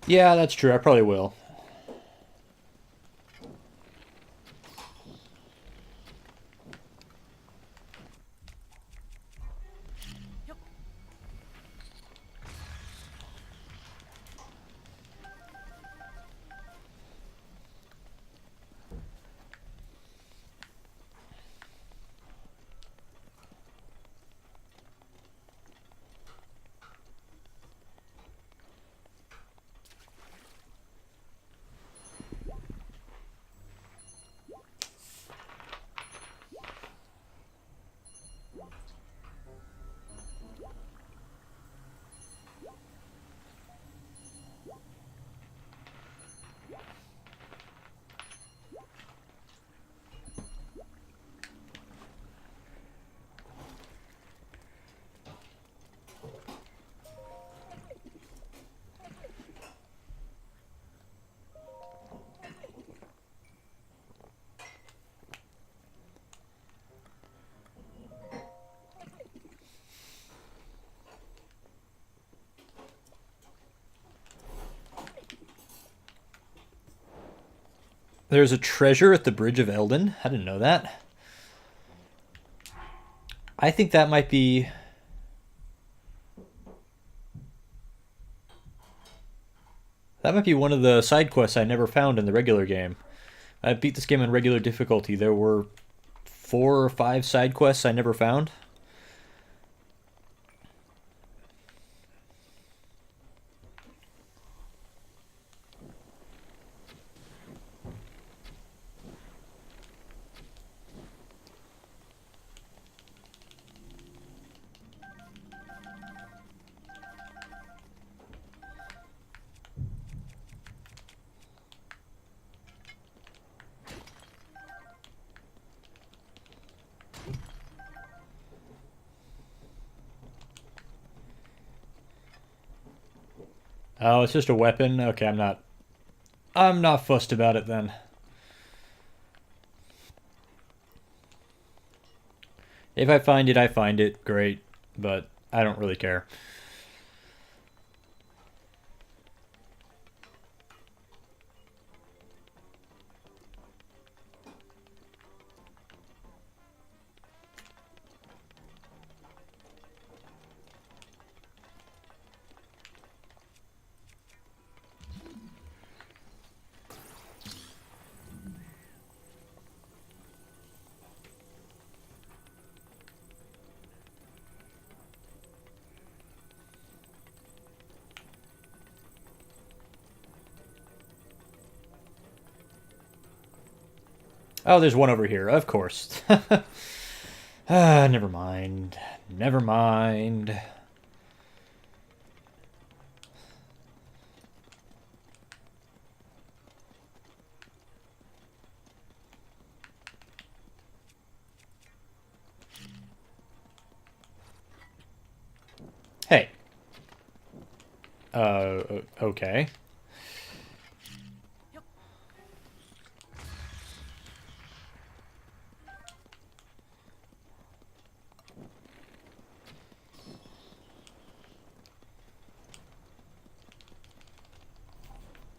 Yeah, that's true. I probably will. There's a treasure at the Bridge of Eldon. I didn't know that. I think that might be... That might be one of the side quests I never found in the regular game. I beat this game on regular difficulty. There were 4 or 5 side quests I never found. Oh, it's just a weapon? Okay, I'm not fussed about it then. If I find it, I find it. Great. But I don't really care. Oh, there's one over here, of course. Never mind. Never mind. Hey. Okay.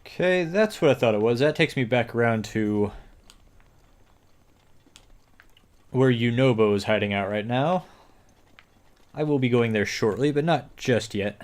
Okay, that's what I thought it was. That takes me back around to where Yunobo is hiding out right now. I will be going there shortly, but not just yet.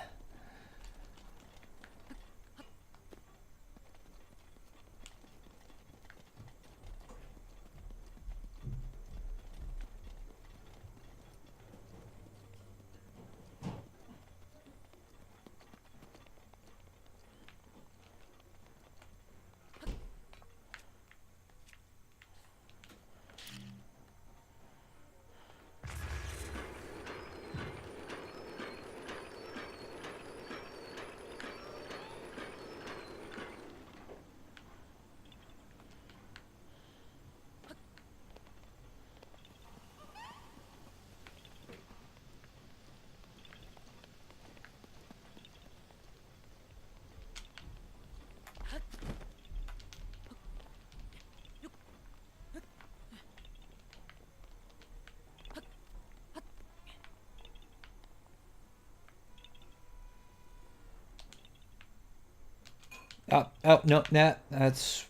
Oh, no, that's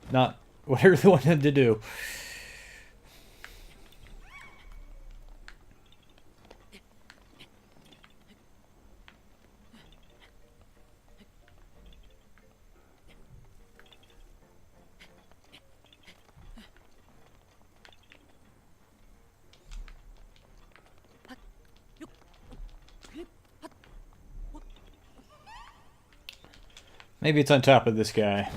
not what I really wanted to do. Maybe it's on top of this guy.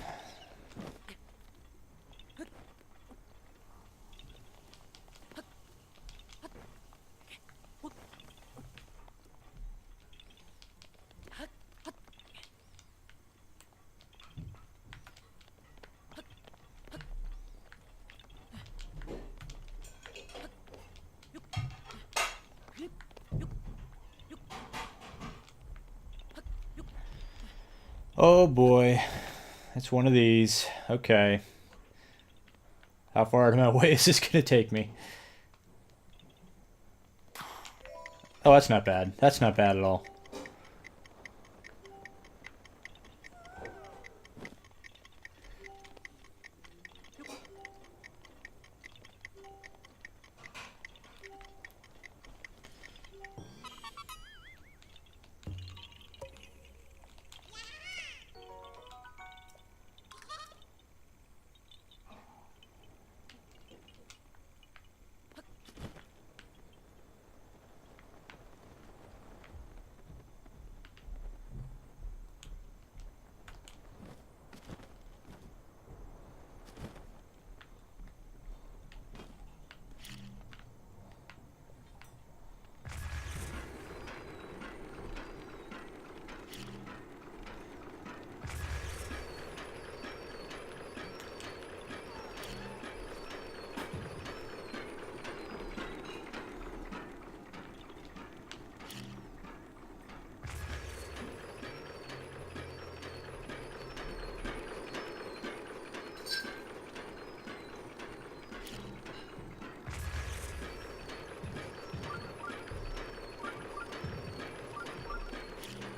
Oh boy. It's one of these. Okay. How far out of my way is this going to take me? Oh, that's not bad. That's not bad at all.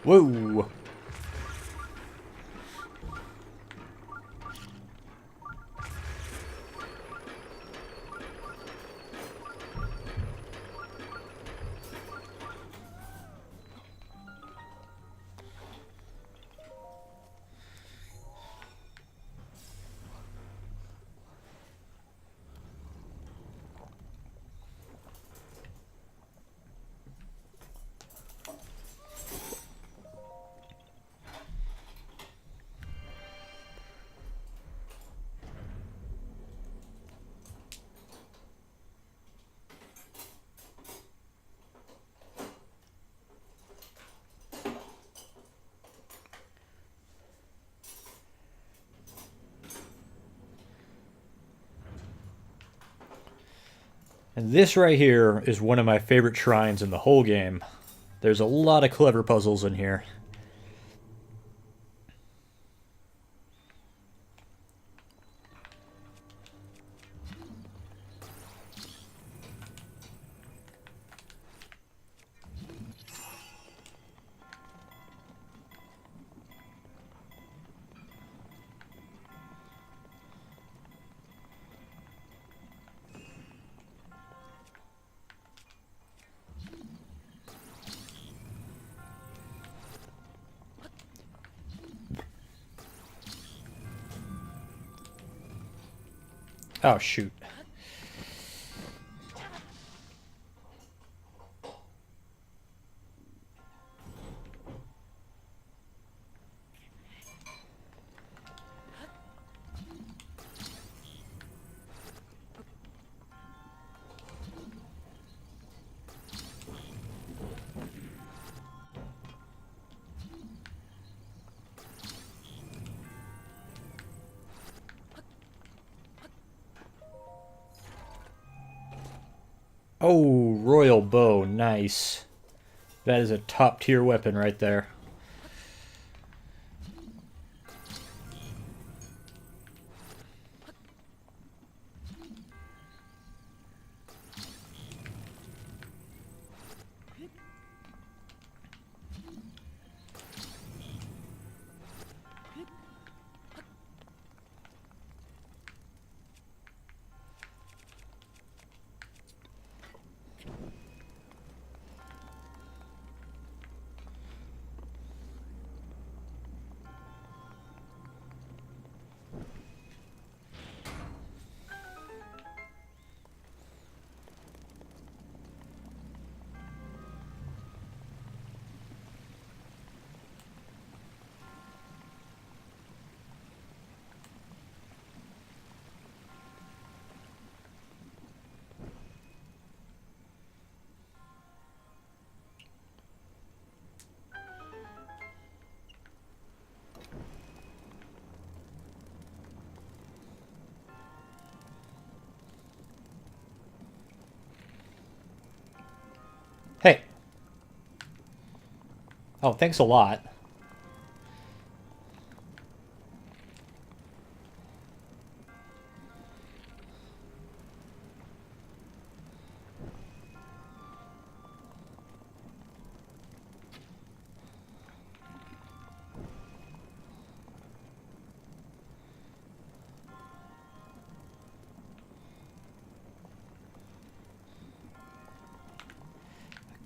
Whoa! And this right here is one of my favorite shrines in the whole game. There's a lot of clever puzzles in here. Oh, shoot. Oh, royal bow. Nice. That is a top tier weapon right there. Hey. Oh, thanks a lot.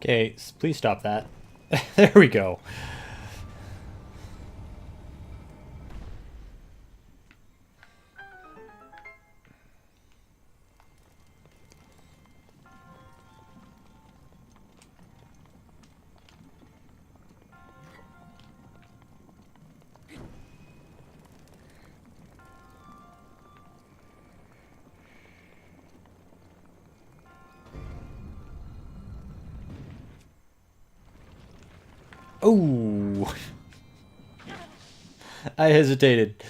Okay, please stop that. There we go. Oh, I hesitated.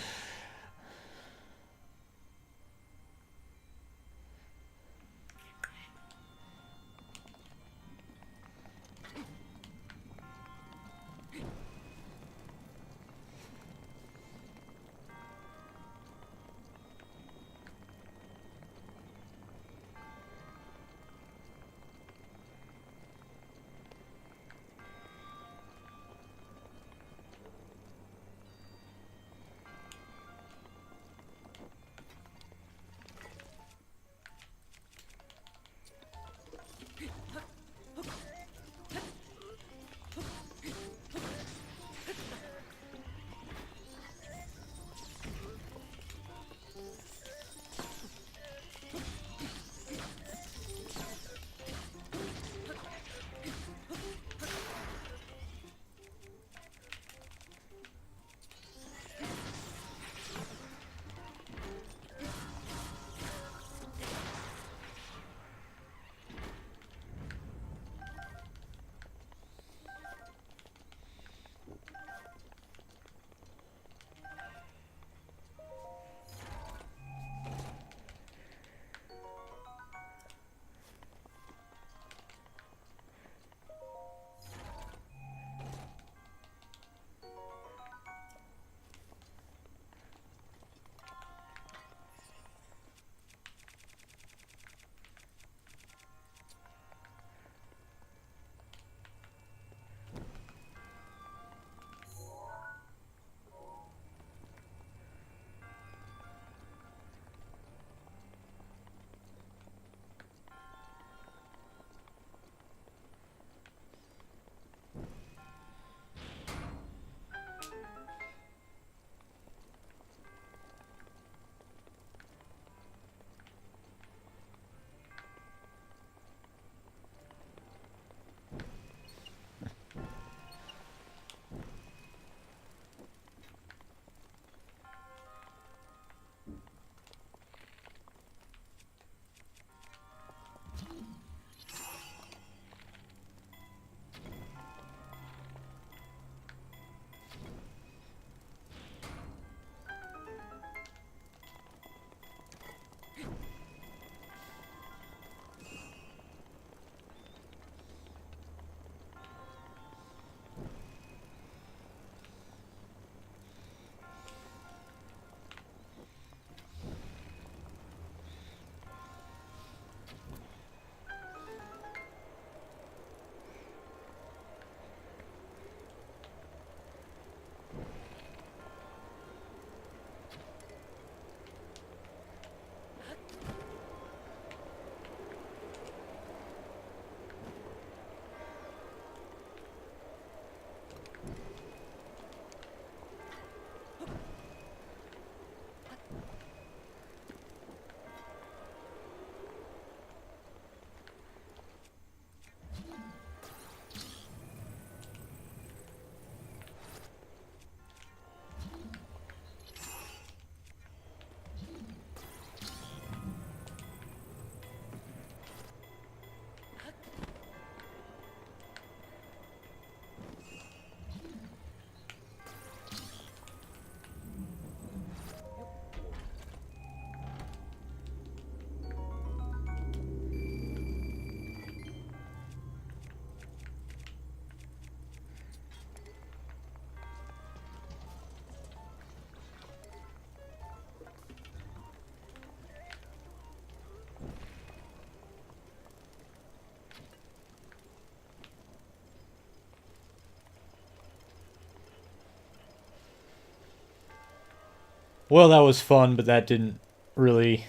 Well, that was fun, but that didn't really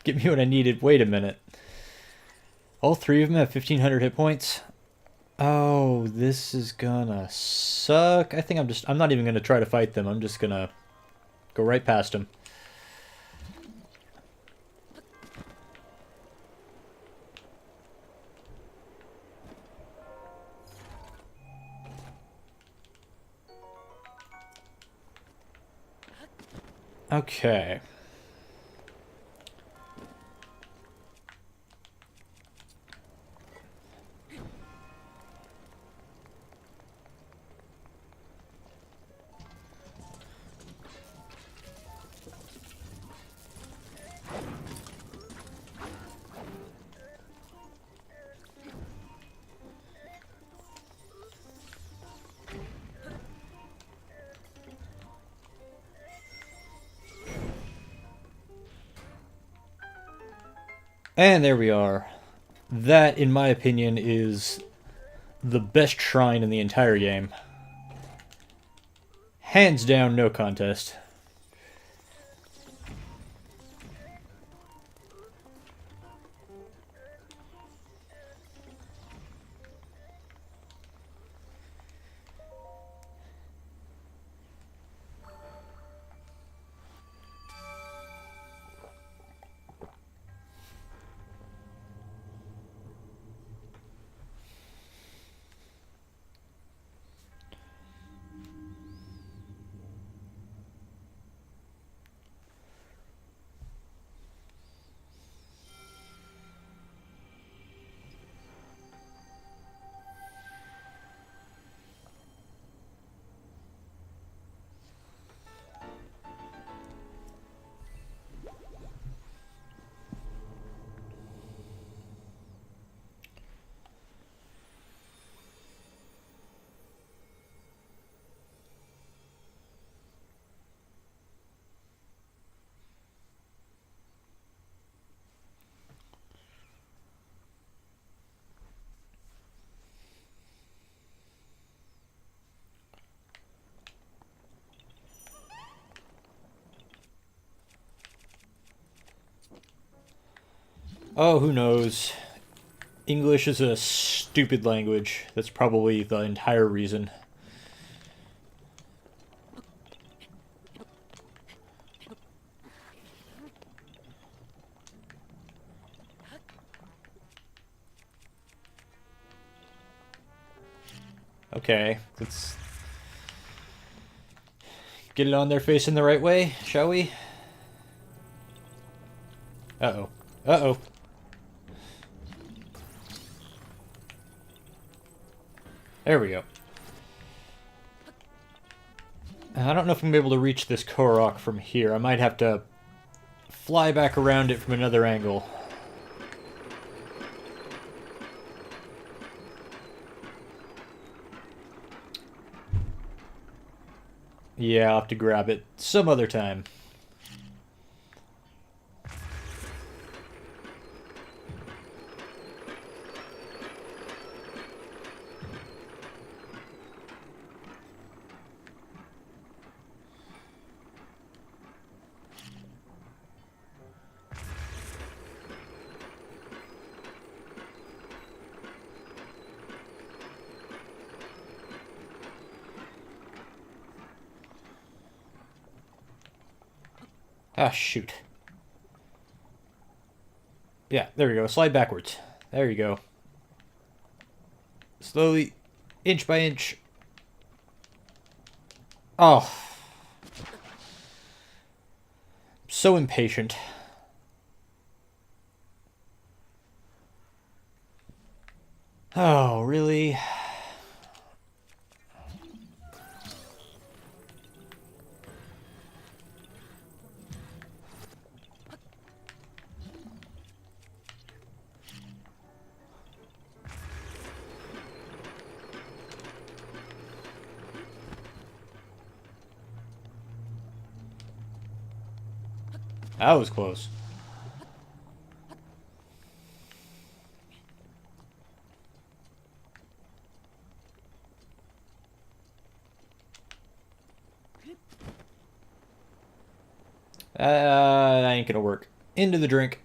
get me what I needed. Wait a minute. All three of them have 1,500 hit points? Oh, this is gonna suck. I think I'm not even gonna try to fight them. I'm just gonna go right past them. Okay. And there we are. That, in my opinion, is the best shrine in the entire game. Hands down, no contest. Oh, who knows? English is a stupid language. That's probably the entire reason. Okay, let's get it on their face in the right way, shall we? Uh-oh. Uh-oh. There we go. I don't know if I'm able to reach this Korok from here. I might have to fly back around it from another angle. Yeah, I'll have to grab it some other time. Ah, shoot. Yeah, there we go. Slide backwards. There you go. Slowly, inch by inch. Oh. So impatient. Oh, really? That was close. That ain't gonna work. Into the drink.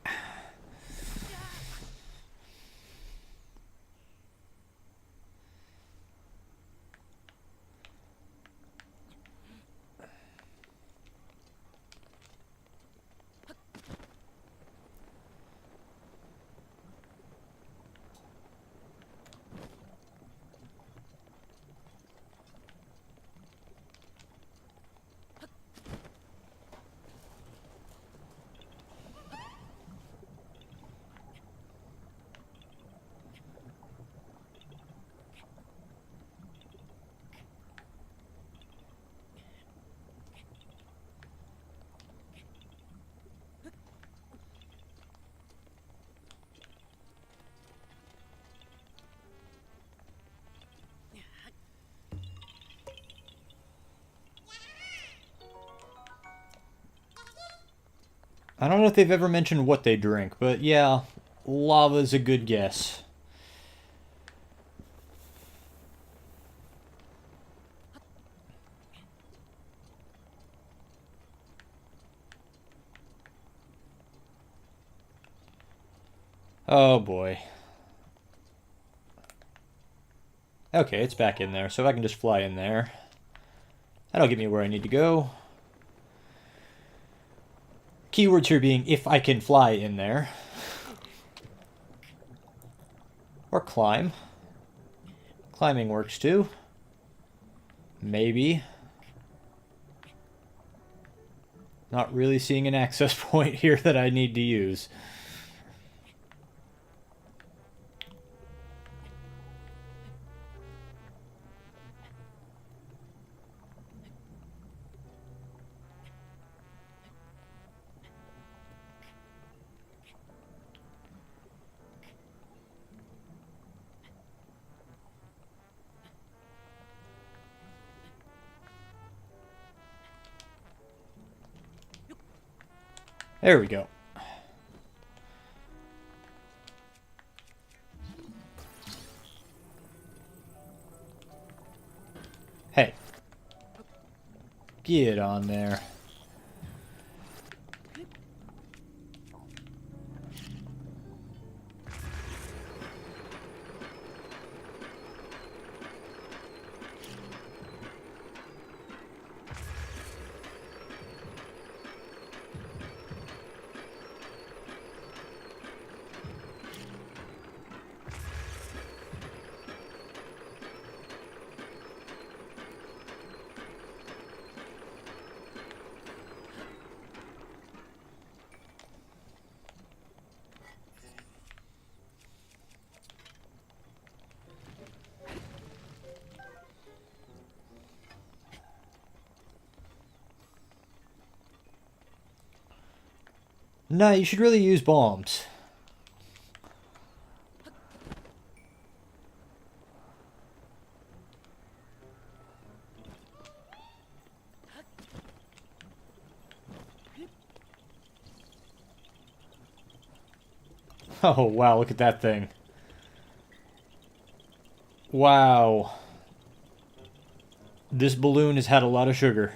I don't know if they've ever mentioned what they drink, but yeah, lava's a good guess. Oh boy. Okay, it's back in there, so if I can just fly in there, that'll get me where I need to go. Keywords here being if I can fly in there. Or climb. Climbing works too. Maybe. Not really seeing an access point here that I need to use. There we go. Hey. Get on there. No, you should really use bombs. Oh, wow, look at that thing. Wow. This balloon has had a lot of sugar.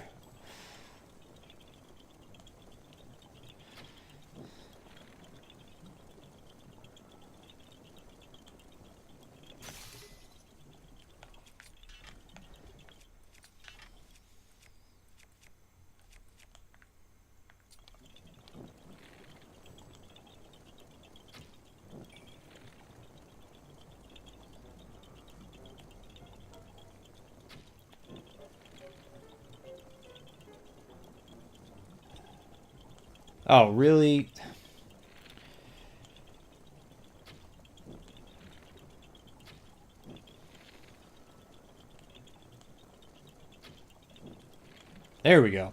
Oh, really? There we go.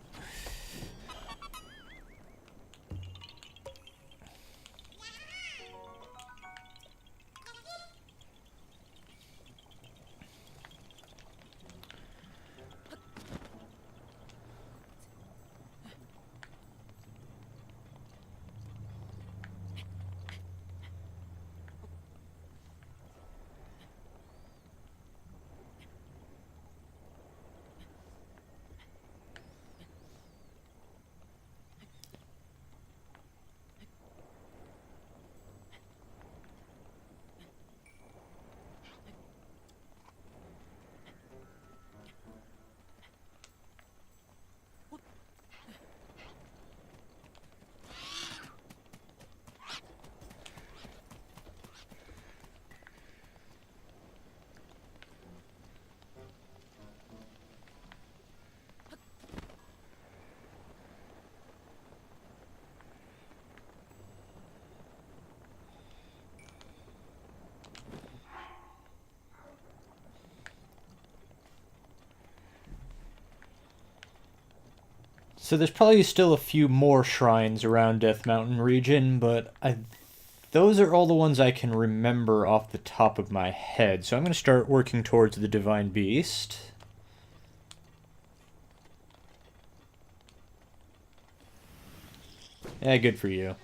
So there's probably still a few more shrines around Death Mountain region, but those are all the ones I can remember off the top of my head. So I'm going to start working towards the Divine Beast. Yeah, good for you.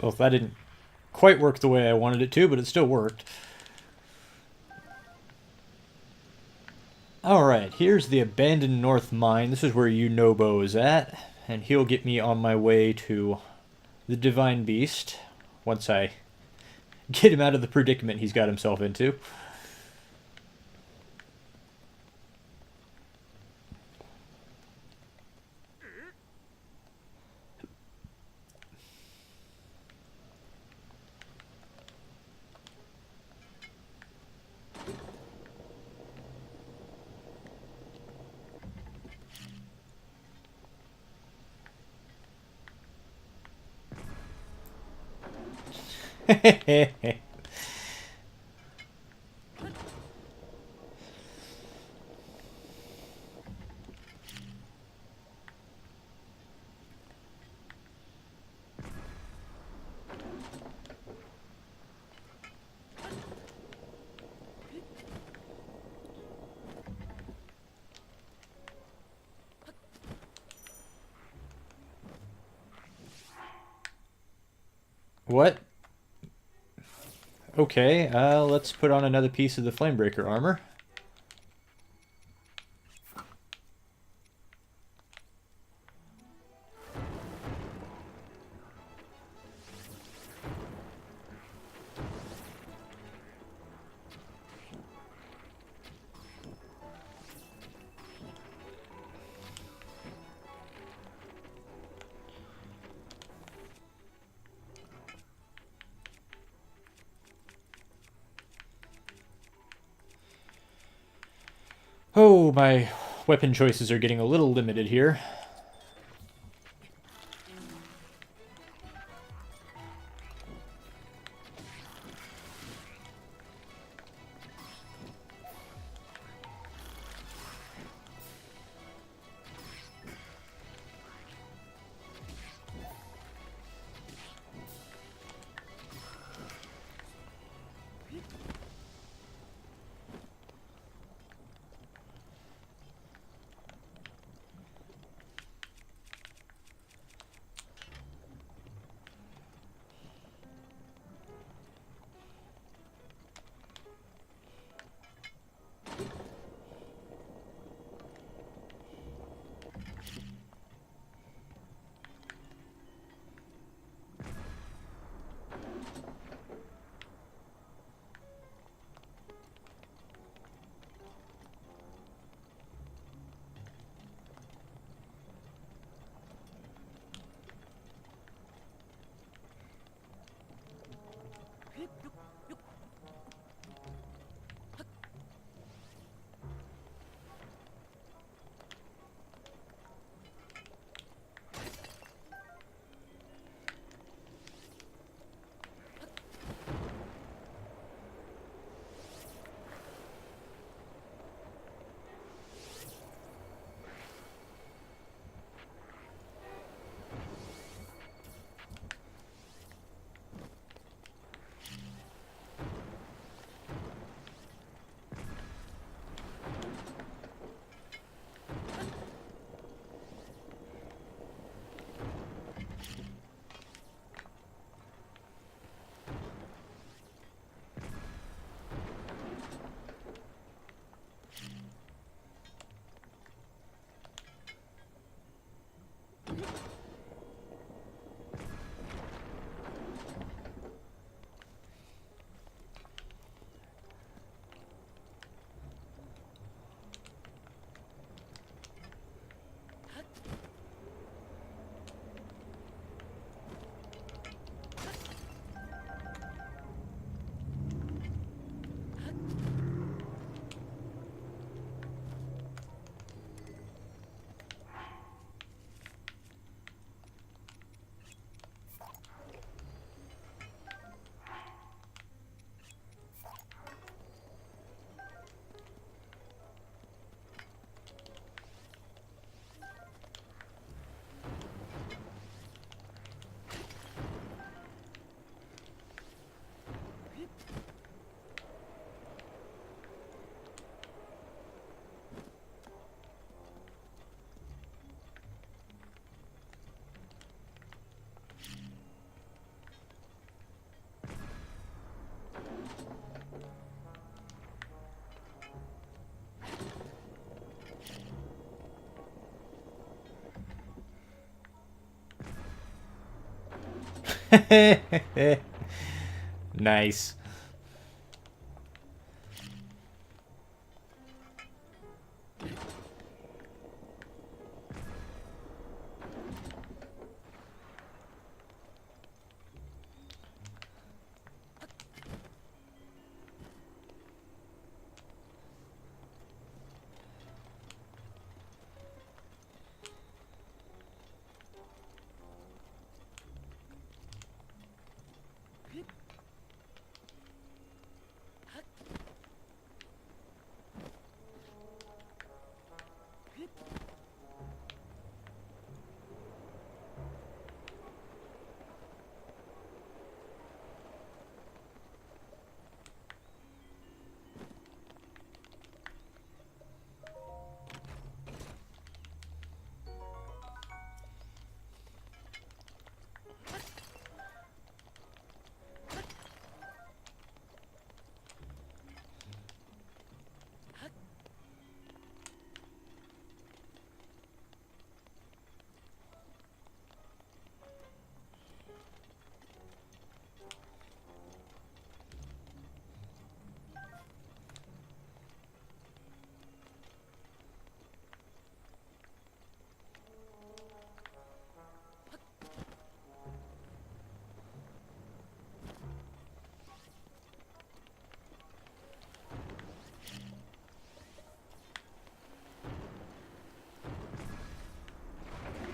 Well, that didn't quite work the way I wanted it to, but it still worked. Alright, here's the abandoned North Mine. This is where Yunobo is at, and he'll get me on my way to the Divine Beast once I get him out of the predicament he's got himself into. What? Okay, let's put on another piece of the Flamebreaker armor. Oh, my weapon choices are getting a little limited here. Nice.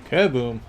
Kaboom.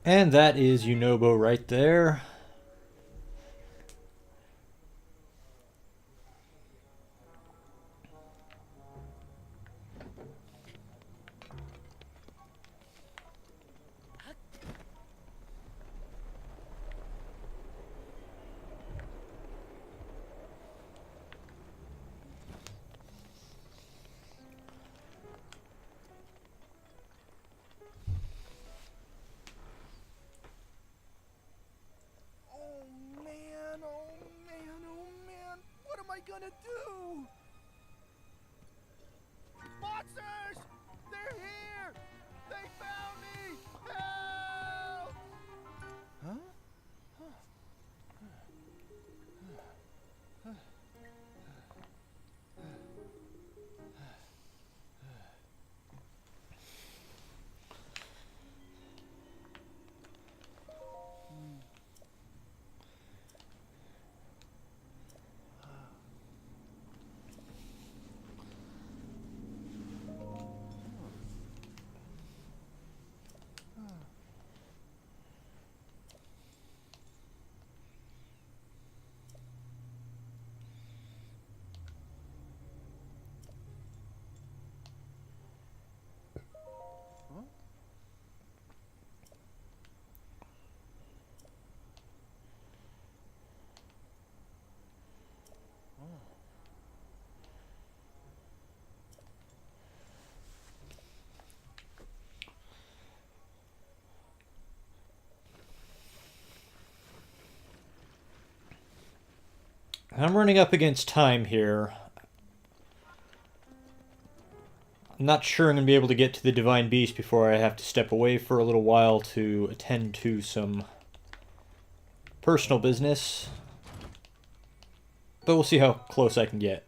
And that is Unobo right there. Gonna do? Monsters! They're here! They found me! Help! Huh? I'm running up against time here. I'm not sure I'm going to be able to get to the Divine Beast before I have to step away for a little while to attend to some personal business. But we'll see how close I can get.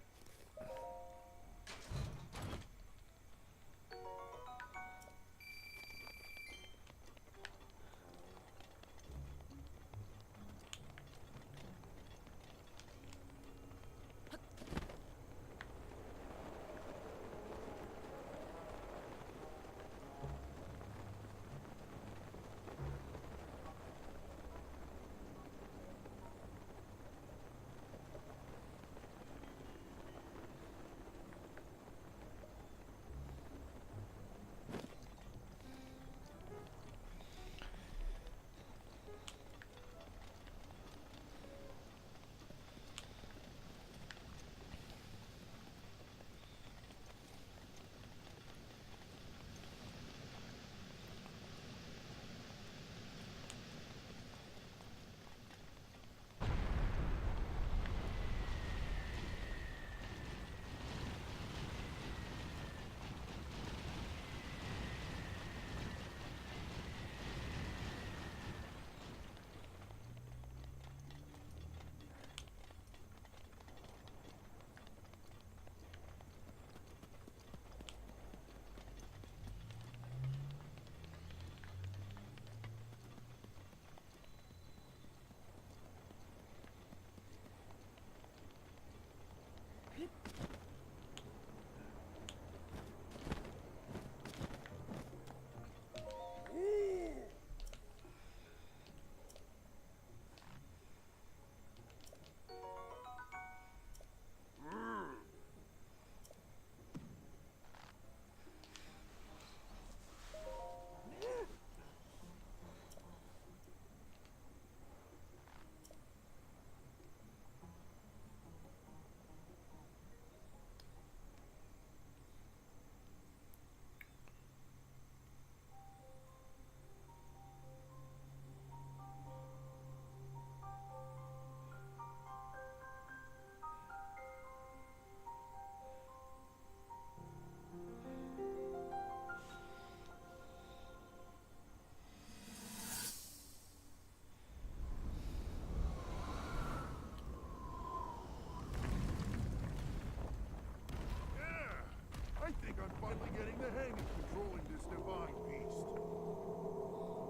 I think I'm finally getting the hang of controlling this divine beast.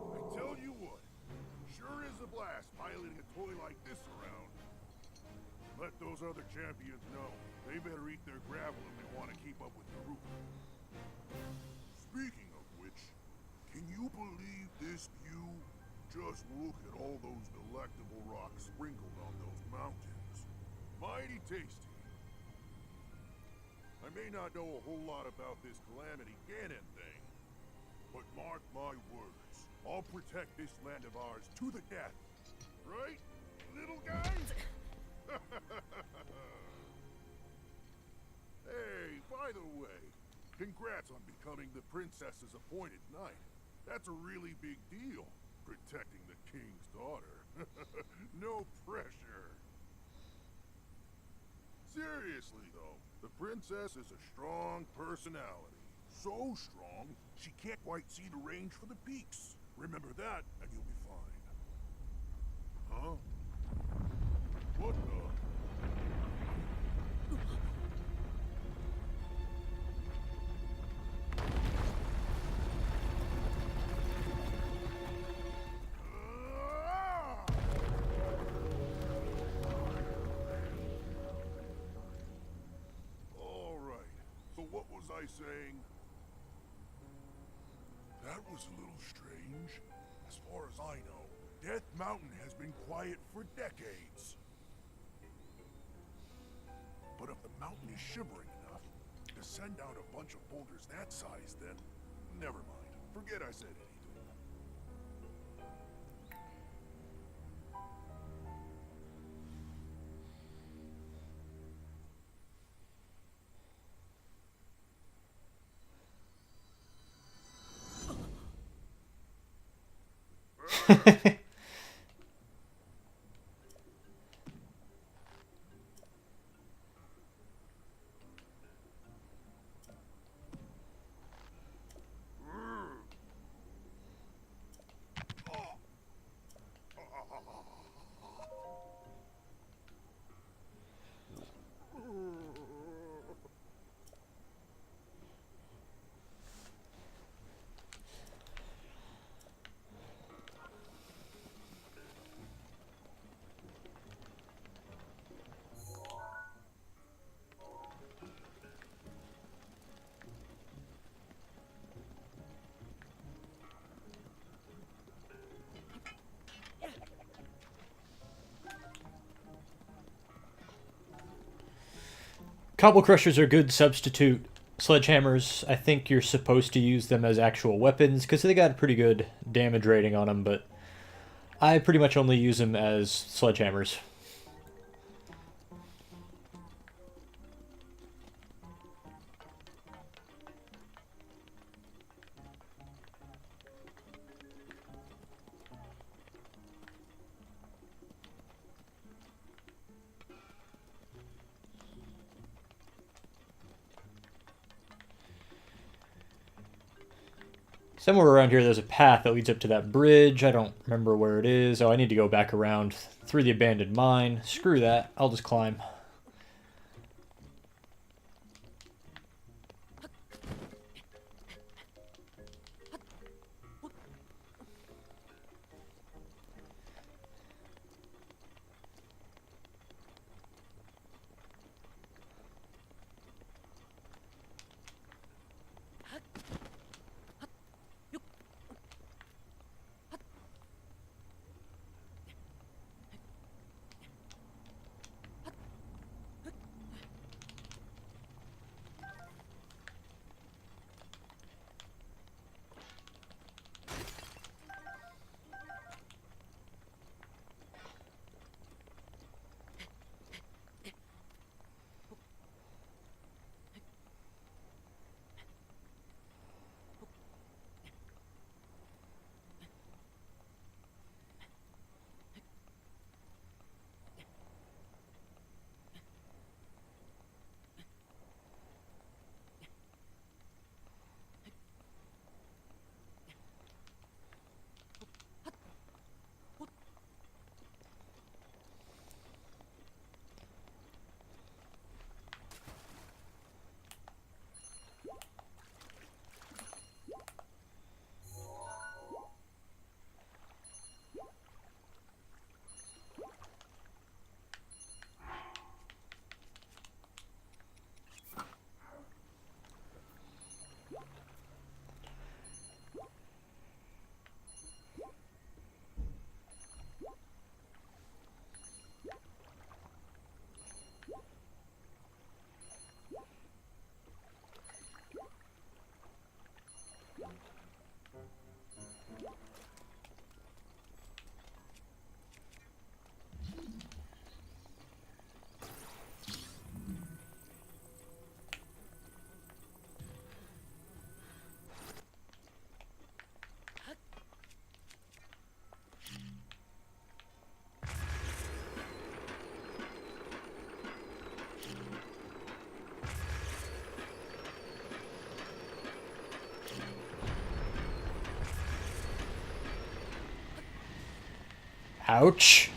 I tell you what, sure is a blast piloting a toy like this around. Let those other champions know. They better eat their gravel if they want to keep up with the group. Speaking of which, can you believe this view? Just look at all those delectable rocks sprinkled on those mountains. Mighty tasty. I may not know a whole lot about this Calamity Ganon thing, but mark my words, I'll protect this land of ours to the death. Right, little guys? Hey, by the way, congrats on becoming the princess's appointed knight. That's a really big deal, protecting the king's daughter. No pressure. Seriously, though, the princess is a strong personality. So strong, she can't quite see the range for the peaks. Remember that, and you'll be fine. Huh? What the? What was I saying? That was a little strange. As far as I know, Death Mountain has been quiet for decades. But if the mountain is shivering enough to send out a bunch of boulders that size, then never mind. Forget I said anything. Cobble crushers are good substitute sledgehammers. I think you're supposed to use them as actual weapons because they got a pretty good damage rating on them, but I pretty much only use them as sledgehammers. Somewhere around here there's a path that leads up to that bridge. I don't remember where it is. Oh, I need to go back around through the abandoned mine. Screw that. I'll just climb. Ouch.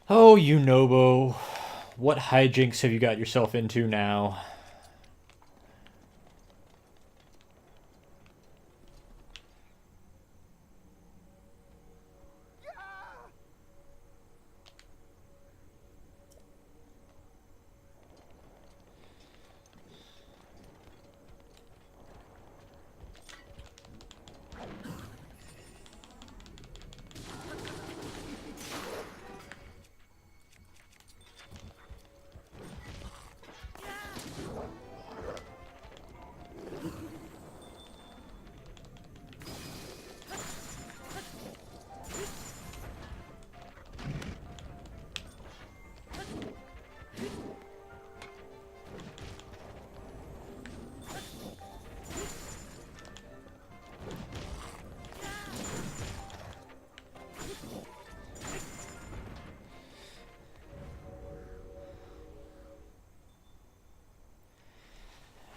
Oh, you Nobo. What hijinks have you got yourself into now?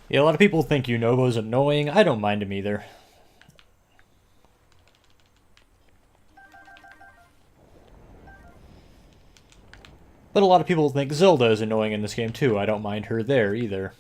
Yeah, a lot of people think Unobo's annoying. I don't mind him either. But a lot of people think Zelda is annoying in this game too. I don't mind her there either.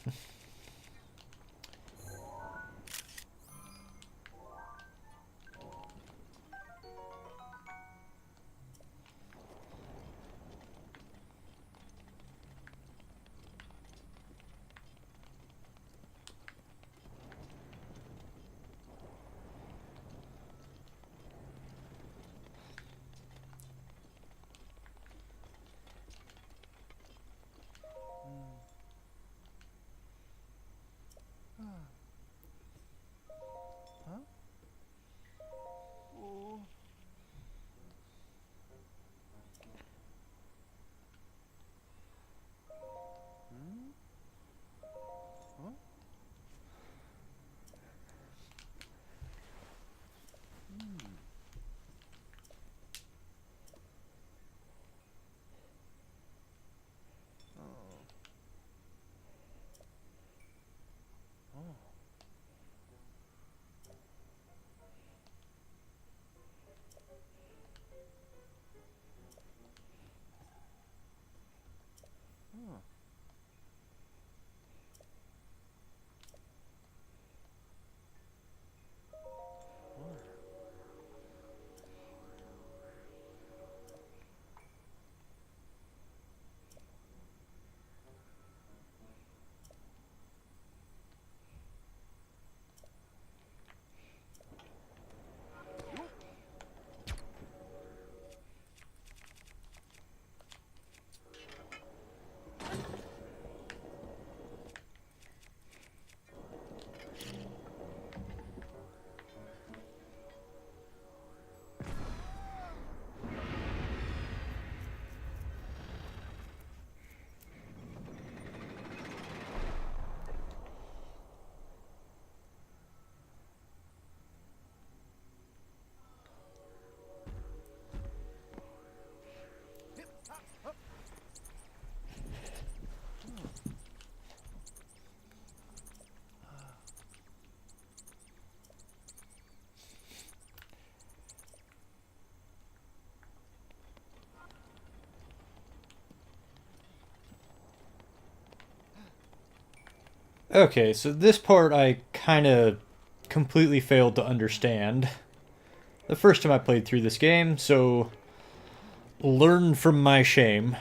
Okay, so this part I kind of completely failed to understand the first time I played through this game, so learn from my shame.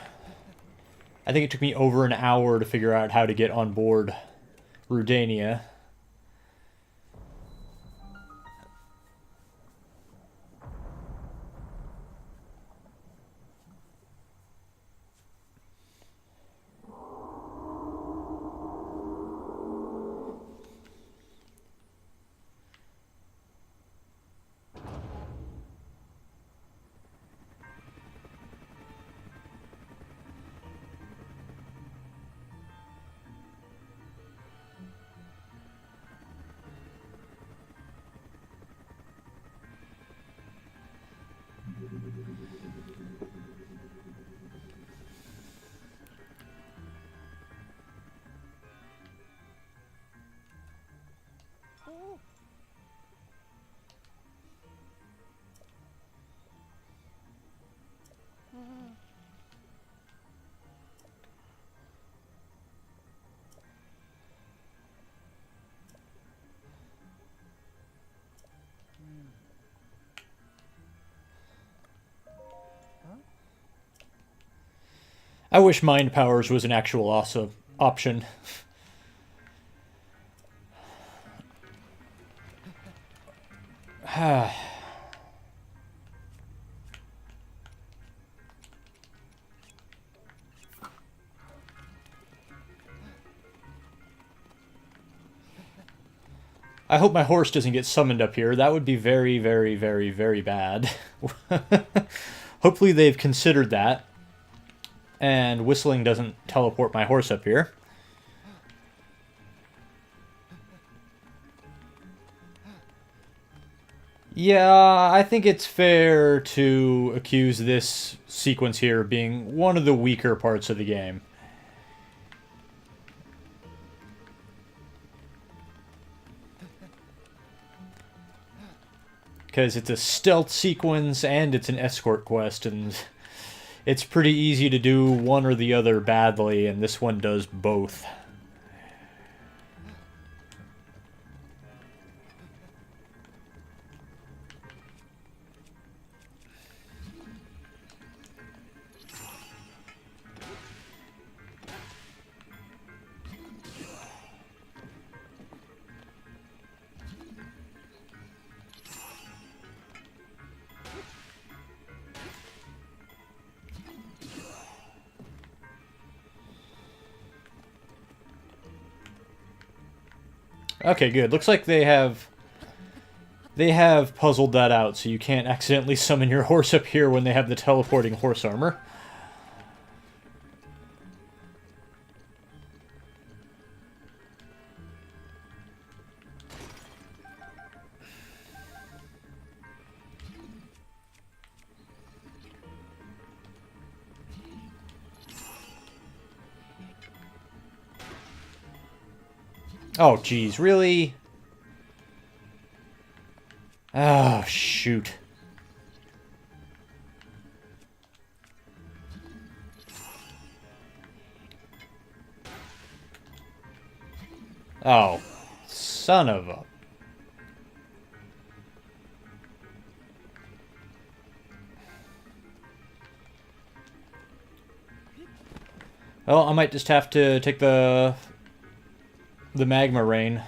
I think it took me over an hour to figure out how to get on board Rudania. I wish mind powers was an actual awesome option. I hope my horse doesn't get summoned up here. That would be very, very, very, very bad. Hopefully they've considered that. And whistling doesn't teleport my horse up here. Yeah, I think it's fair to accuse this sequence here of being one of the weaker parts of the game. Because it's a stealth sequence and it's an escort quest, and it's pretty easy to do one or the other badly, and this one does both. Okay, good. Looks like they have puzzled that out, so you can't accidentally summon your horse up here when they have the teleporting horse armor. Oh, geez, really? Oh, shoot. Oh, son of a... Well, I might just have to take the magma rain.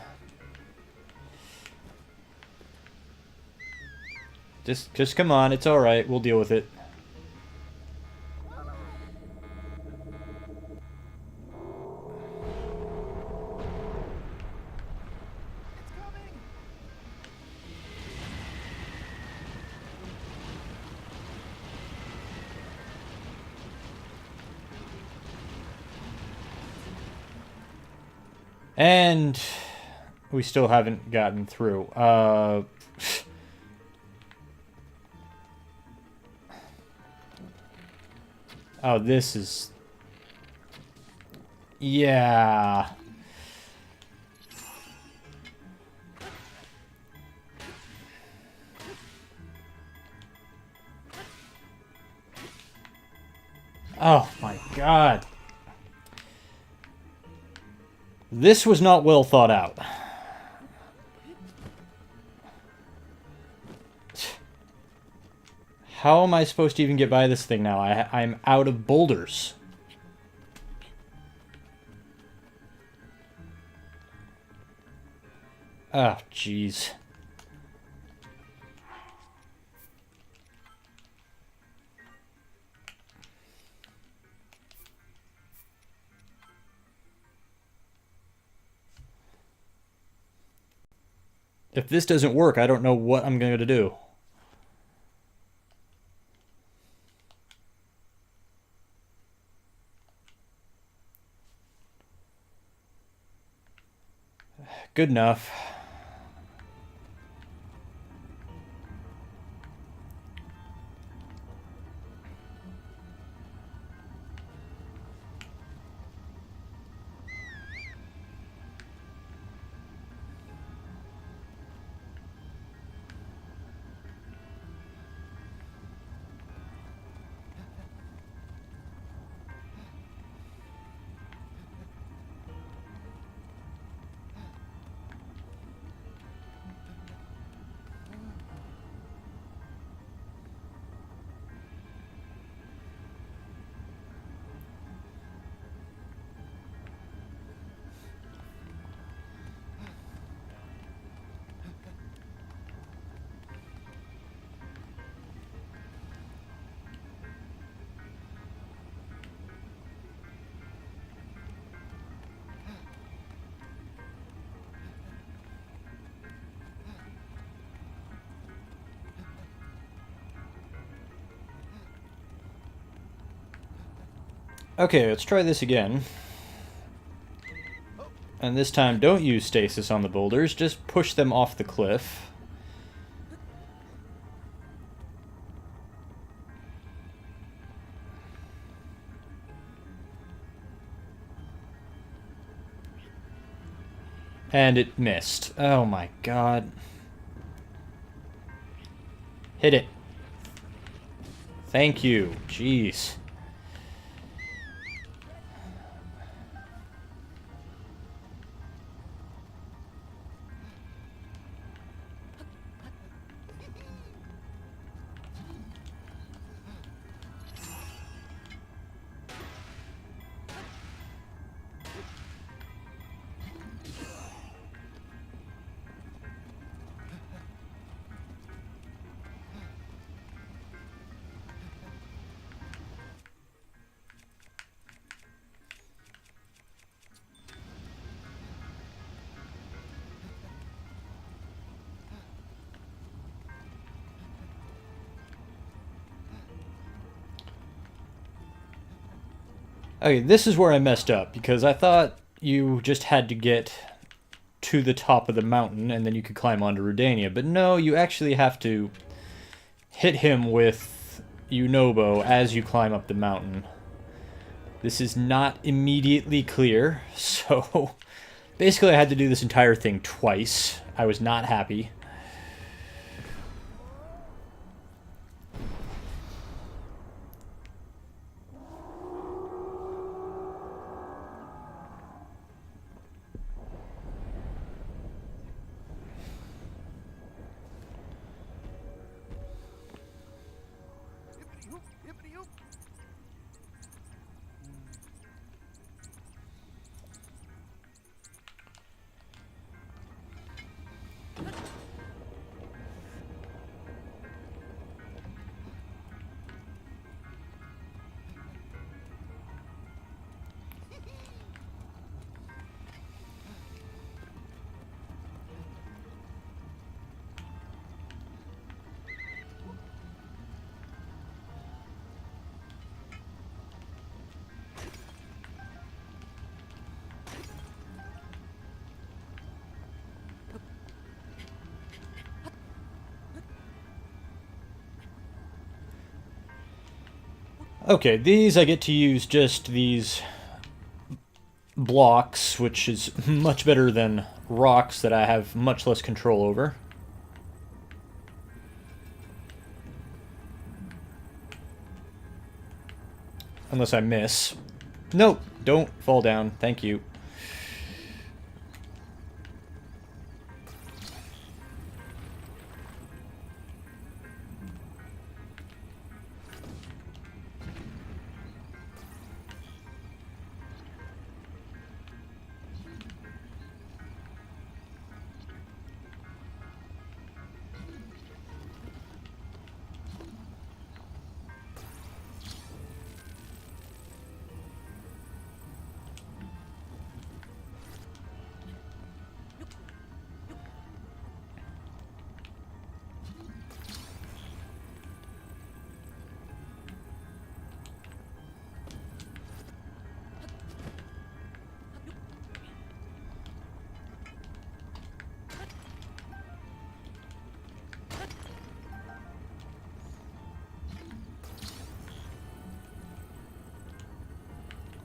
Just come on, it's all right. We'll deal with it. And we still haven't gotten through. Oh, this is... Yeah. Oh, my God. This was not well thought out. How am I supposed to even get by this thing now? I'm out of boulders. Oh, jeez. If this doesn't work, I don't know what I'm going to do. Good enough. Okay, let's try this again. And this time, don't use stasis on the boulders, just push them off the cliff. And it missed. Oh my god. Hit it. Thank you. Jeez. Okay, this is where I messed up, because I thought you just had to get to the top of the mountain and then you could climb onto Rudania, but no, you actually have to hit him with Unobo as you climb up the mountain. This is not immediately clear, so basically I had to do this entire thing twice. I was not happy. Okay, these I get to use just these blocks, which is much better than rocks that I have much less control over. Unless I miss. Nope, don't fall down. Thank you.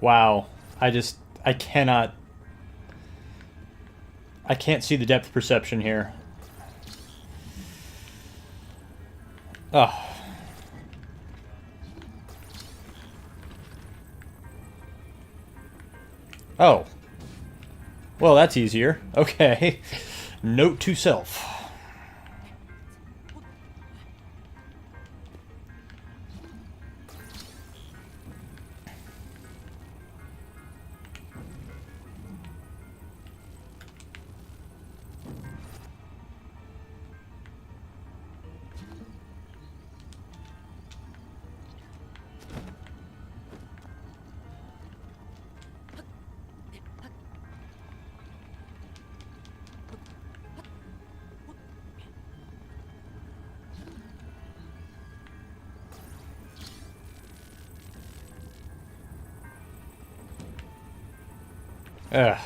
Wow. I cannot... I can't see the depth perception here. Oh. Oh. Well, that's easier. Okay. Note to self. Ugh.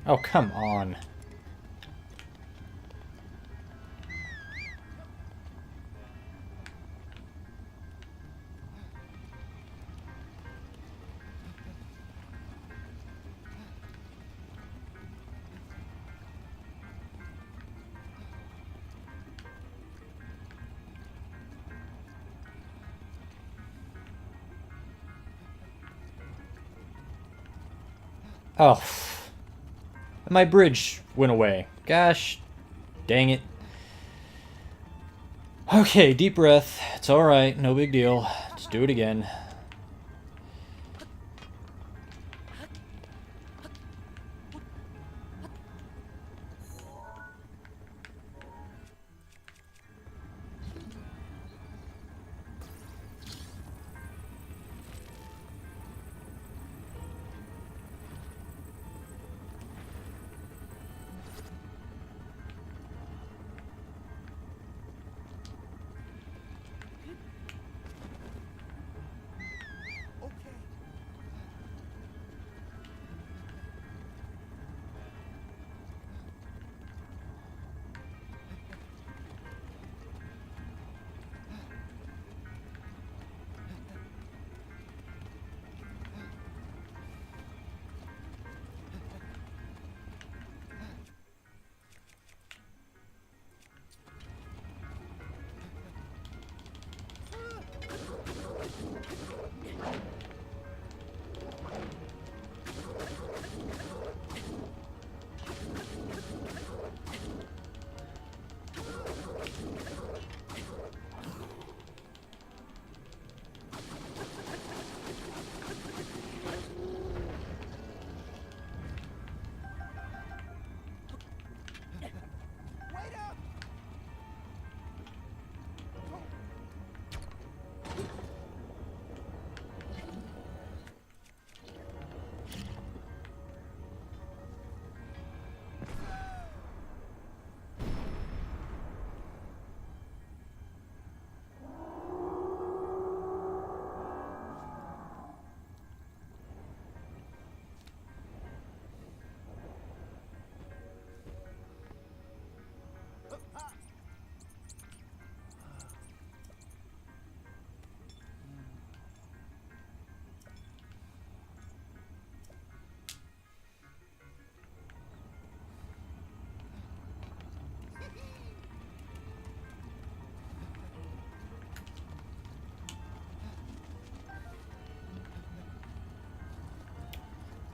Oh, come on. Oh. My bridge went away. Gosh. Dang it. Okay, deep breath. It's alright. No big deal. Let's do it again.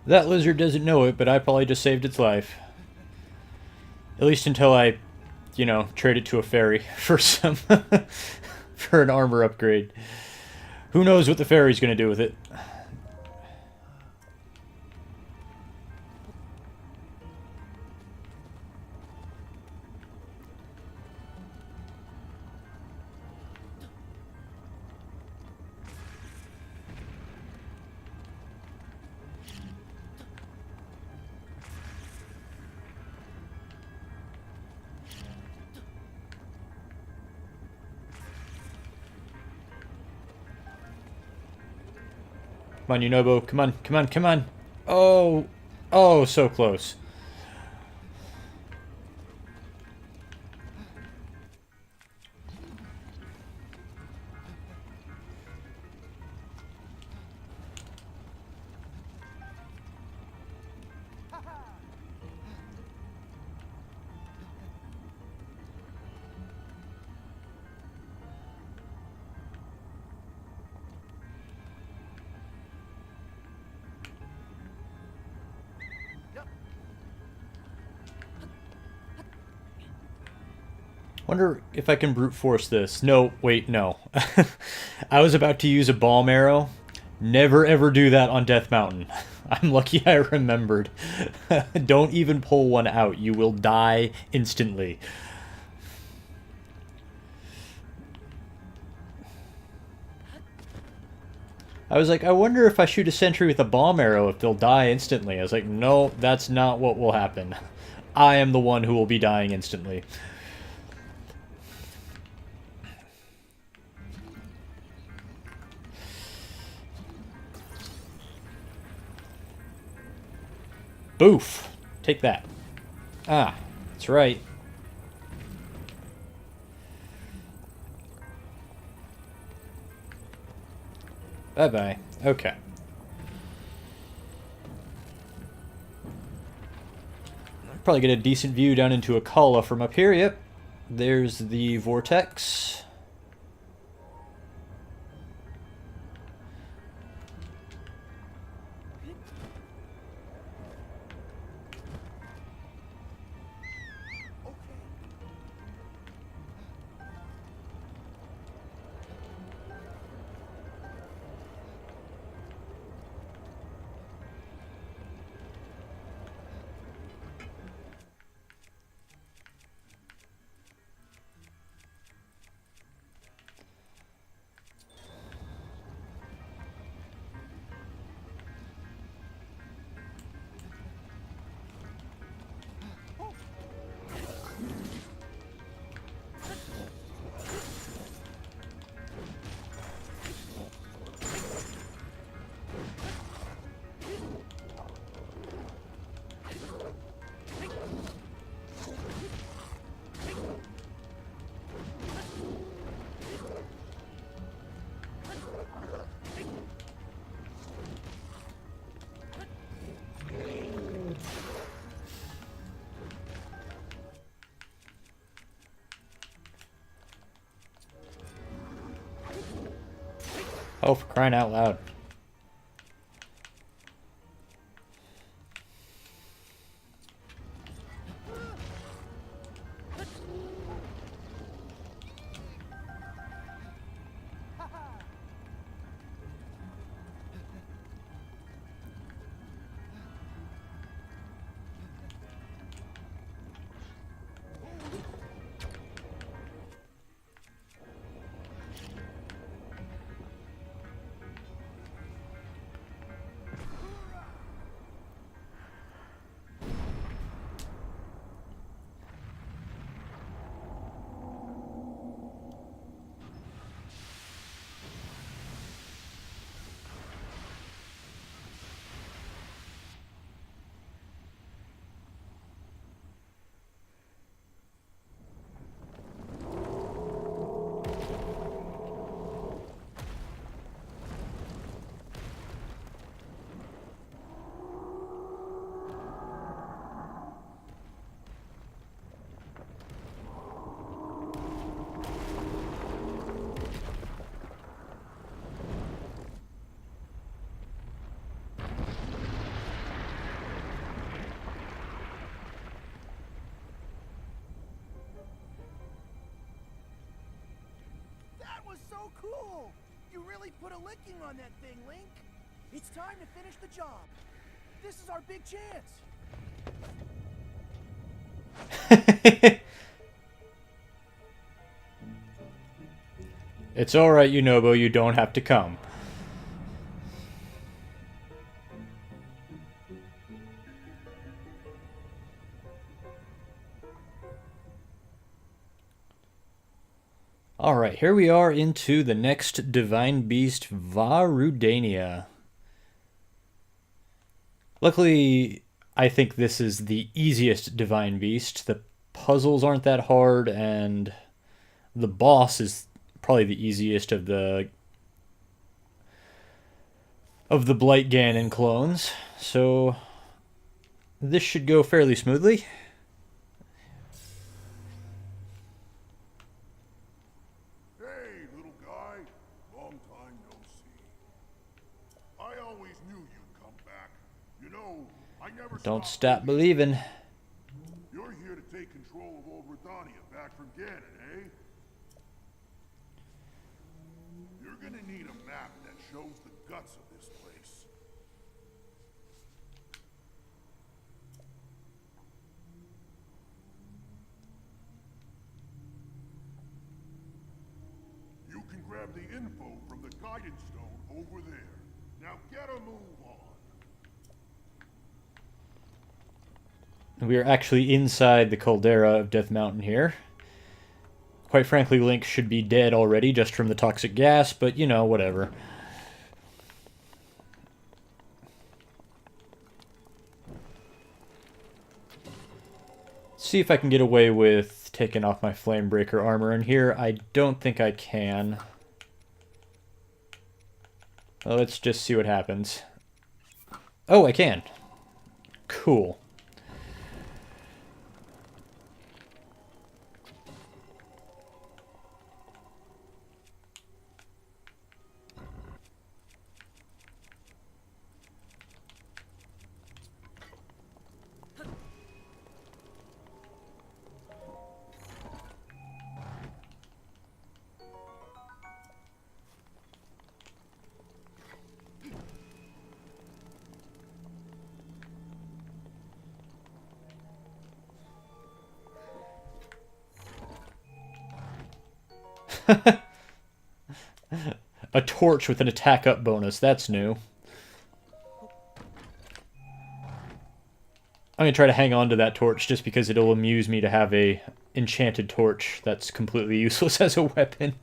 That lizard doesn't know it, but I probably just saved its life. At least until I, you know, trade it to a fairy for some for an armor upgrade. Who knows what the fairy's gonna do with it? Come on, Yunobo. Come on, come on, come on. Oh, oh, so close. Wonder if I can brute force this. No, wait, no. I was about to use a bomb arrow. Never ever do that on Death Mountain. I'm lucky I remembered. Don't even pull one out. You will die instantly. I was like, I wonder if I shoot a sentry with a bomb arrow if they'll die instantly. I was like, no, that's not what will happen. I am the one who will be dying instantly. Boof! Take that. Ah, that's right. Bye-bye. Okay. Probably get a decent view down into Akala from up here. Yep. There's the vortex. Oh, for crying out loud. Cool! You really put a licking on that thing, Link. It's time to finish the job. This is our big chance. It's alright, Yunobo, you don't have to come. Alright, here we are into the next Divine Beast, Vah Rudania. Luckily, I think this is the easiest Divine Beast. The puzzles aren't that hard, and the boss is probably the easiest of the Blight Ganon clones. So this should go fairly smoothly. Hey, little guy. Long time no see. I always knew you'd come back. You know, I never Don't stopped stop believing. You're here to take control of old Rudania back from Ganon, eh? You're gonna need a map that shows the guts of this place. You can grab the info from the guidance stone over there. Now get a move on. We are actually inside the caldera of Death Mountain here. Quite frankly, Link should be dead already just from the toxic gas, but you know, whatever. See if I can get away with taking off my Flamebreaker armor in here. I don't think I can. Well, let's just see what happens. Oh, I can. Cool. A torch with an attack up bonus. That's new. I'm going to try to hang on to that torch just because it'll amuse me to have a enchanted torch that's completely useless as a weapon.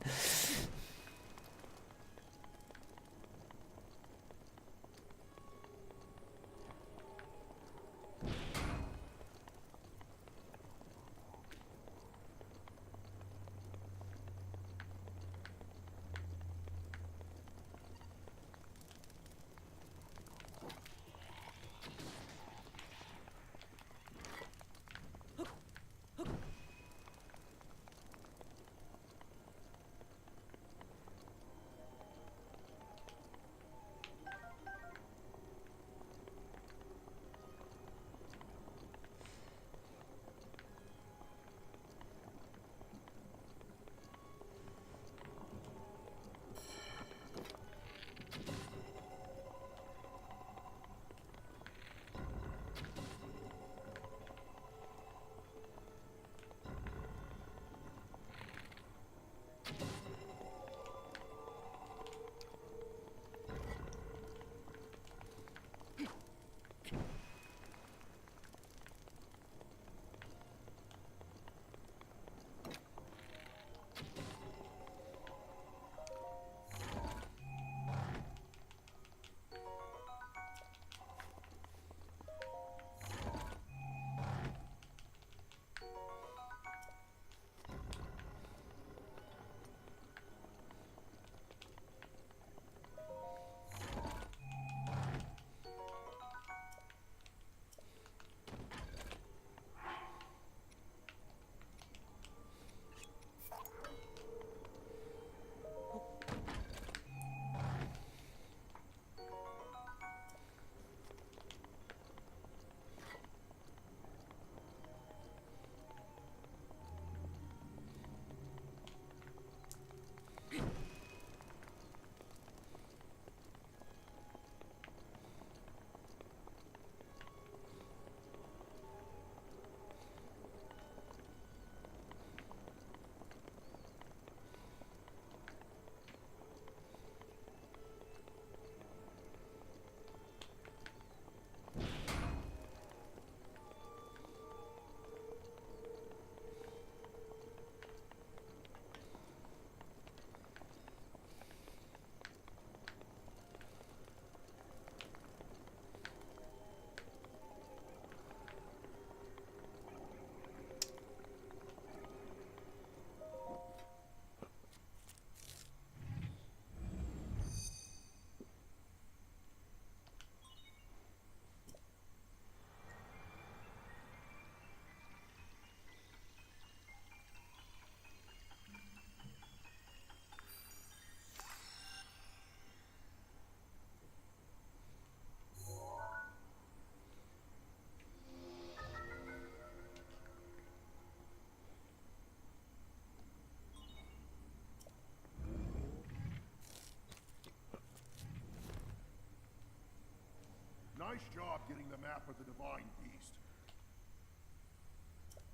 Nice job getting the map of the Divine Beast.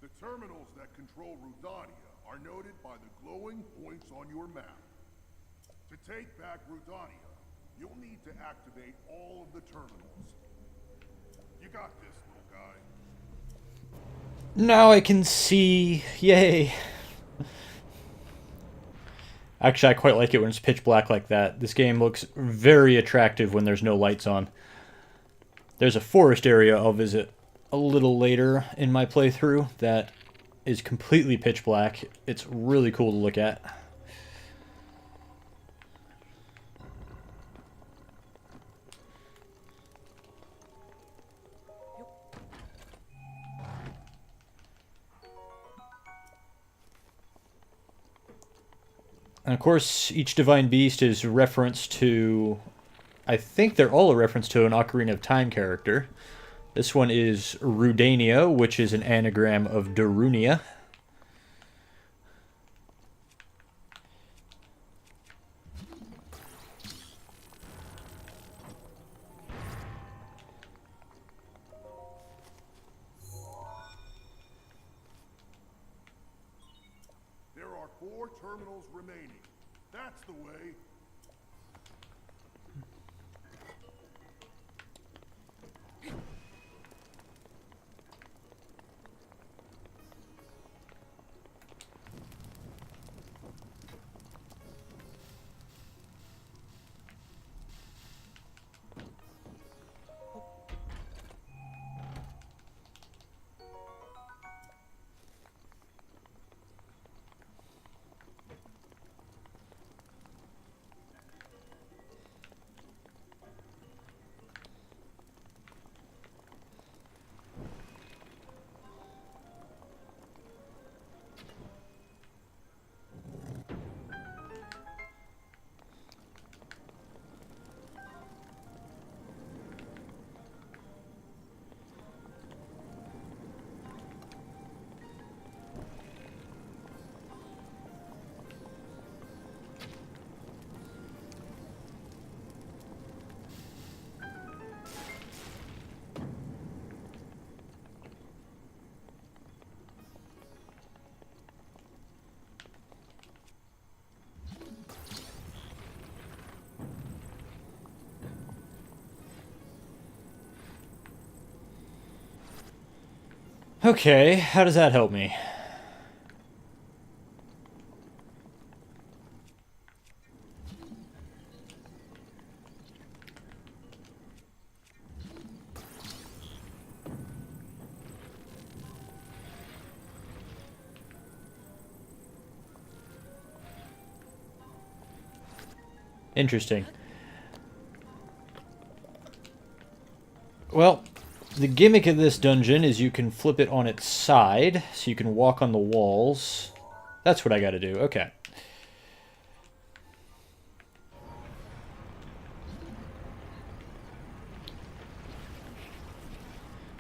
The terminals that control Rudania are noted by the glowing points on your map. To take back Rudania, you'll need to activate all of the terminals. You got this, little guy. Now I can see. Yay. Actually, I quite like it when it's pitch black like that. This game looks very attractive when there's no lights on. There's a forest area I'll visit a little later in my playthrough that is completely pitch black. It's really cool to look at. And of course, each Divine Beast is a reference to... I think they're all a reference to an Ocarina of Time character. This one is Rudania, which is an anagram of Darunia. There are 4 terminals remaining. That's the way. Okay, how does that help me? Interesting. Well, the gimmick of this dungeon is you can flip it on its side, so you can walk on the walls. That's what I gotta do, okay.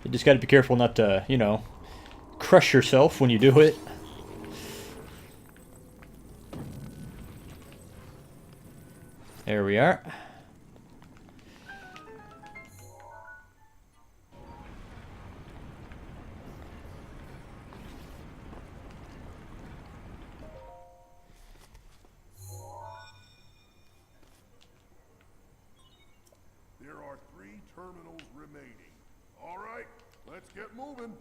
You just gotta be careful not to, you know, crush yourself when you do it. There we are. There are 3 terminals remaining. All right, let's get moving.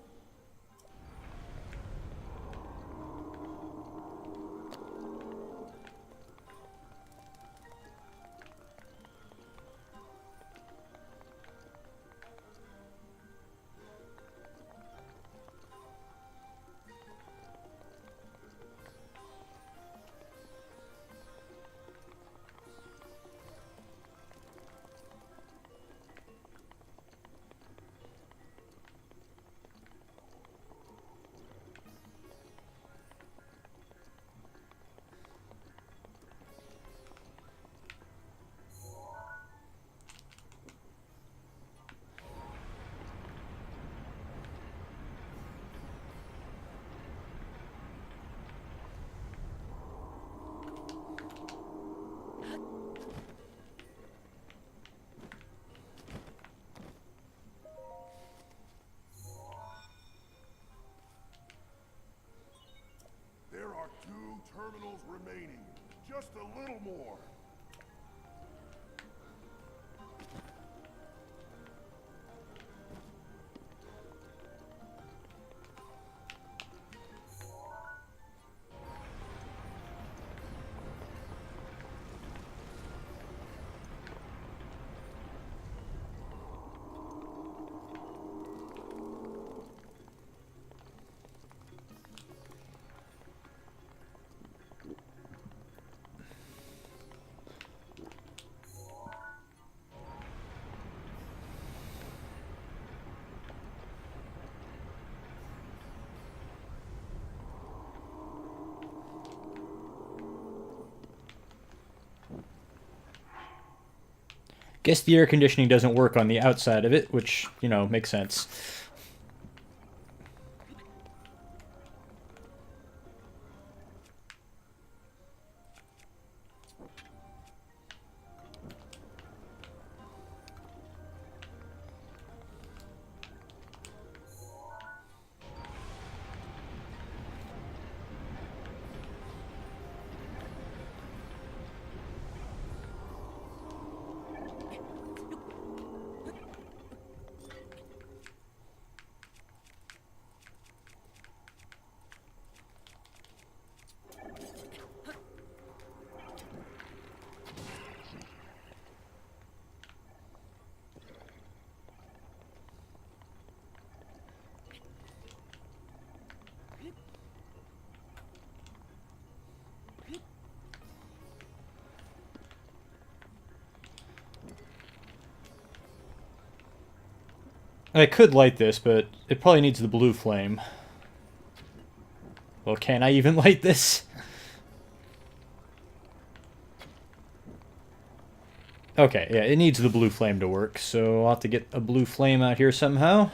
Guess the air conditioning doesn't work on the outside of it, which, you know, makes sense. I could light this, but it probably needs the blue flame. Well, can I even light this? Okay, yeah, it needs the blue flame to work, so I'll have to get a blue flame out here somehow.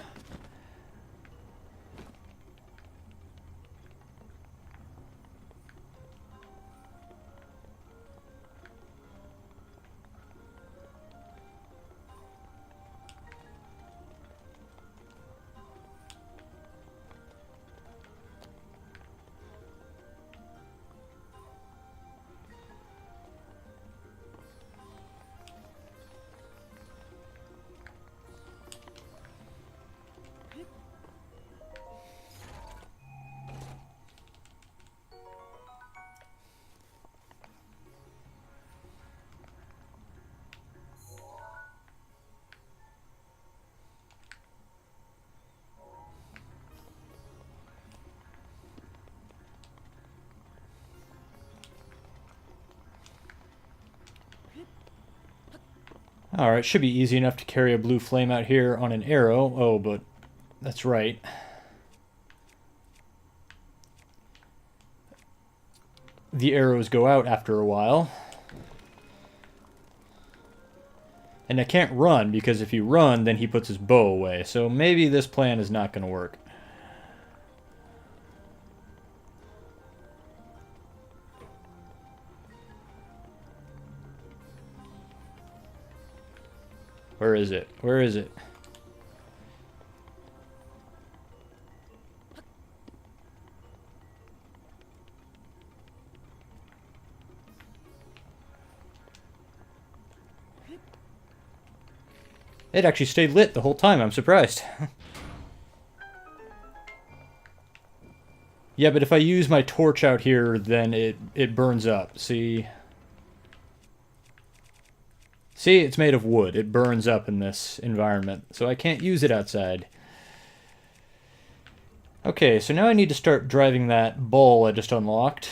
Alright, should be easy enough to carry a blue flame out here on an arrow. Oh, but that's right. The arrows go out after a while. And I can't run, because if you run, then he puts his bow away. So maybe this plan is not going to work. Where is it? Where is it? It actually stayed lit the whole time. I'm surprised. Yeah, but if I use my torch out here, then it burns up. See? See, it's made of wood. It burns up in this environment, so I can't use it outside. Okay, so now I need to start driving that ball I just unlocked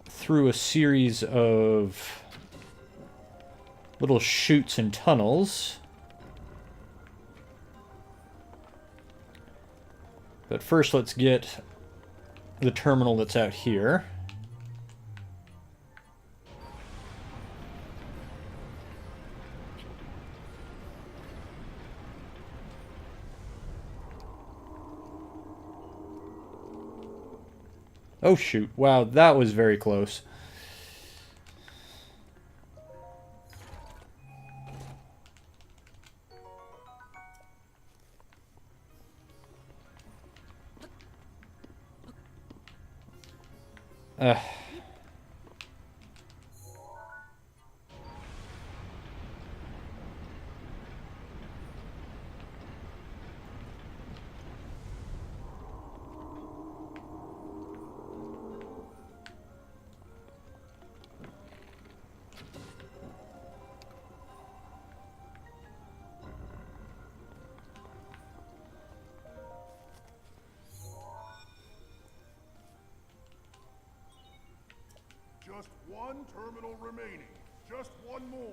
through a series of little chutes and tunnels. But first, let's get the terminal that's out here. Oh shoot, wow, that was very close. Ugh. Just one terminal remaining. Just one more.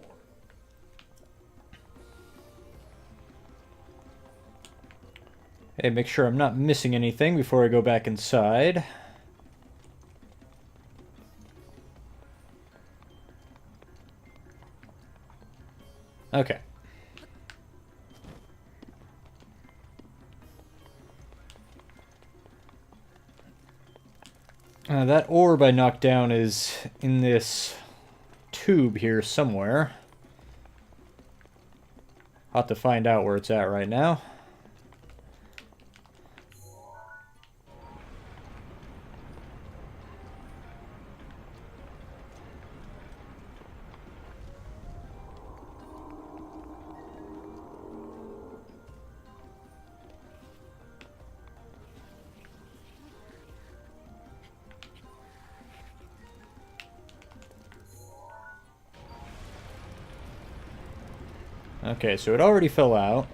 Hey, make sure I'm not missing anything before I go back inside. Okay. That orb I knocked down is in this tube here somewhere. I'll have to find out where it's at right now. Okay, so it already fell out.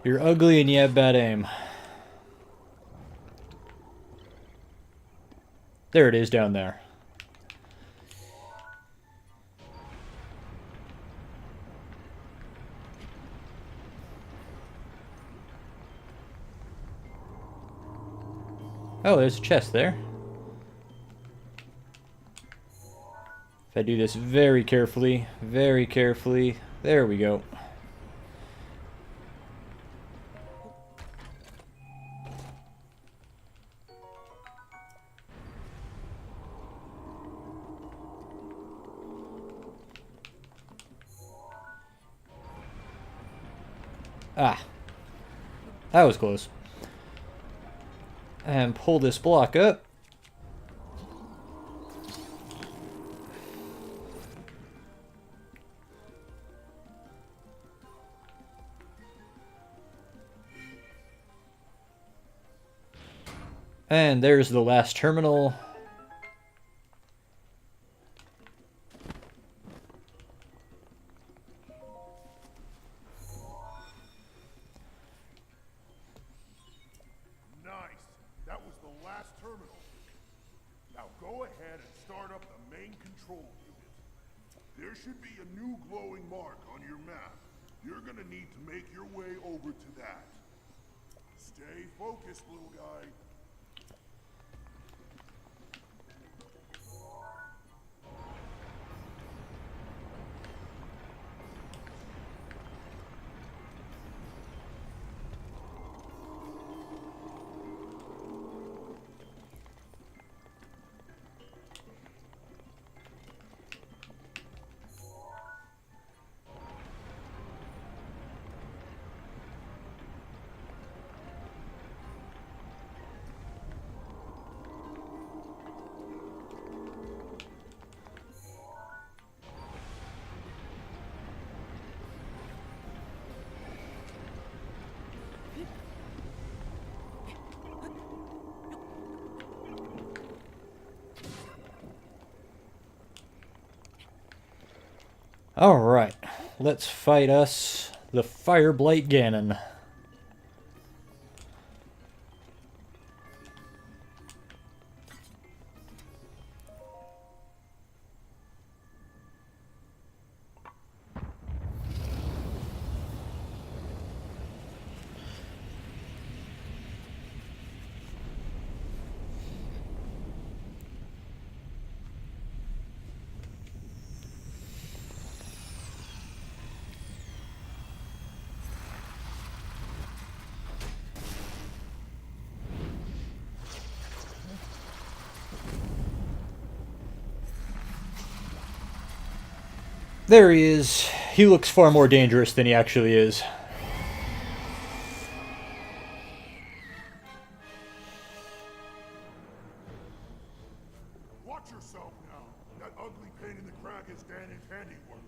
You're ugly and you have bad aim. There it is down there. Oh, there's a chest there. If I do this very carefully, there we go. Ah, that was close. And pull this block up. And there's the last terminal. Nice. That was the last terminal. Now go ahead and start up the main control unit. There should be a new glowing mark on your map. You're gonna need to make your way over to that. Stay focused, little guy. Alright, let's fight us the Fireblight Ganon. There he is. He looks far more dangerous than he actually is. Watch yourself now. That ugly pain in the crack is Ganon's handiwork.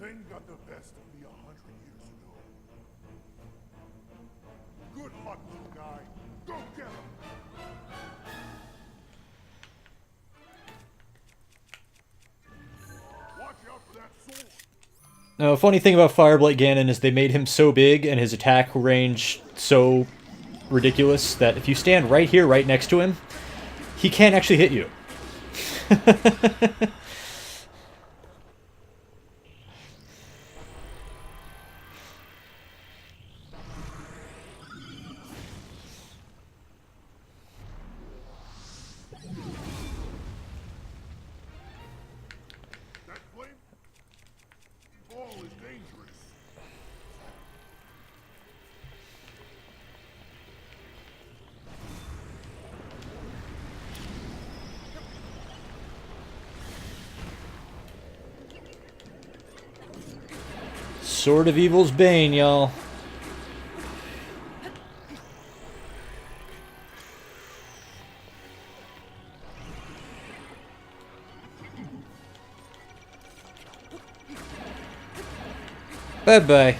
Thing got the best of me 100 years ago. Good luck, little guy. Go get him! Watch out for that sword! Now, a funny thing about Fireblight Ganon is they made him so big and his attack range so ridiculous that if you stand right here, right next to him, he can't actually hit you. Sword of Evil's Bane, y'all. Bye-bye.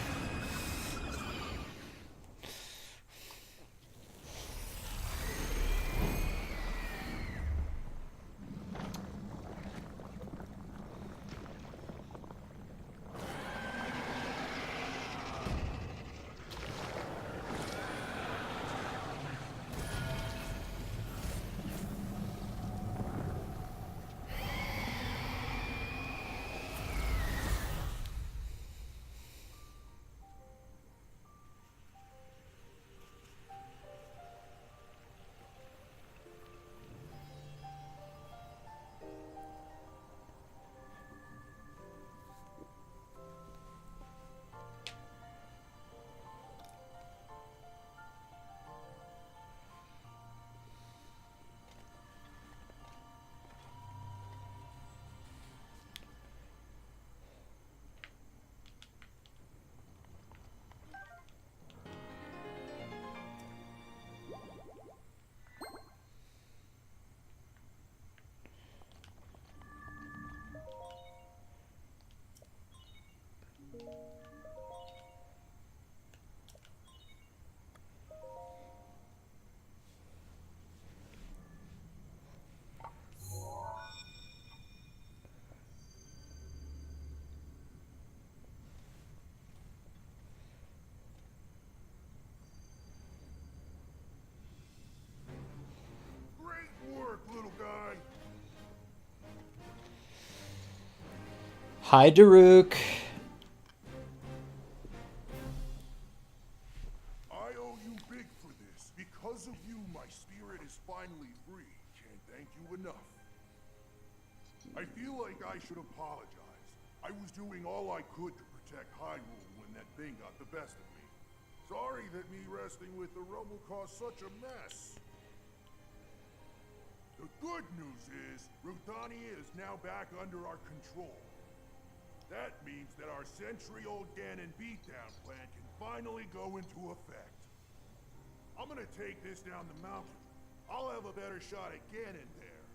Great work, little guy. Hi, Daruk. I owe you big for this. Because of you, my spirit is finally free. Can't thank you enough. I feel like I should apologize. I was doing all I could to protect Hyrule when that thing got the best of me. Sorry that me wrestling with the rubble caused such a mess. The good news is, Rudania is now back under our control. That means that our century-old Ganon beatdown plan can finally go into effect. I'm gonna take this down the mountain. I'll have a better shot at Ganon there.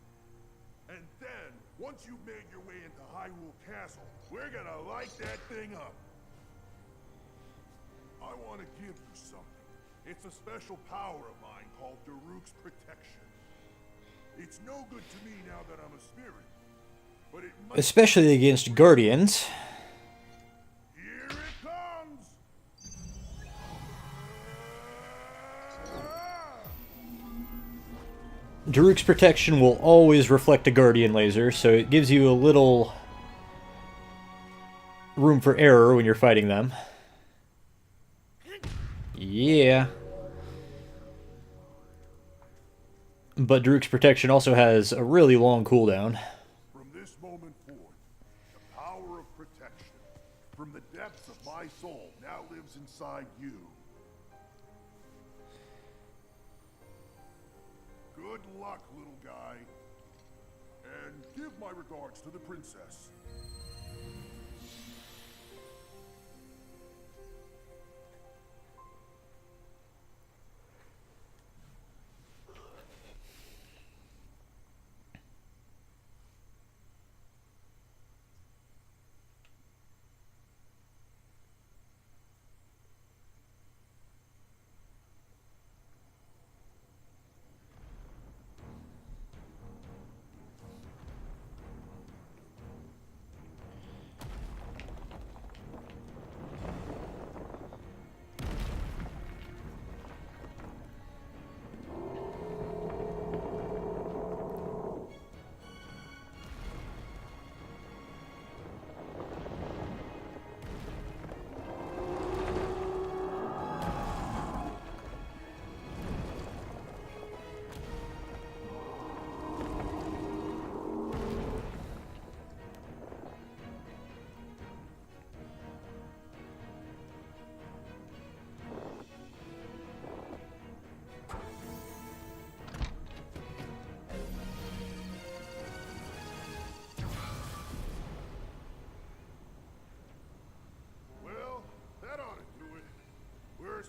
And then, once you've made your way into Hyrule Castle, we're gonna light that thing up. I want to give you something. It's a special power of mine called Daruk's Protection. It's no good to me now that I'm a spirit, but it might... Especially against Guardians. Here it comes! Daruk's protection will always reflect a Guardian laser, so it gives you a little room for error when you're fighting them. Yeah. But Daruk's protection also has a really long cooldown. From this moment forth, the power of protection from the depths of my soul now lives inside you. Good luck, little guy. And give my regards to the princess.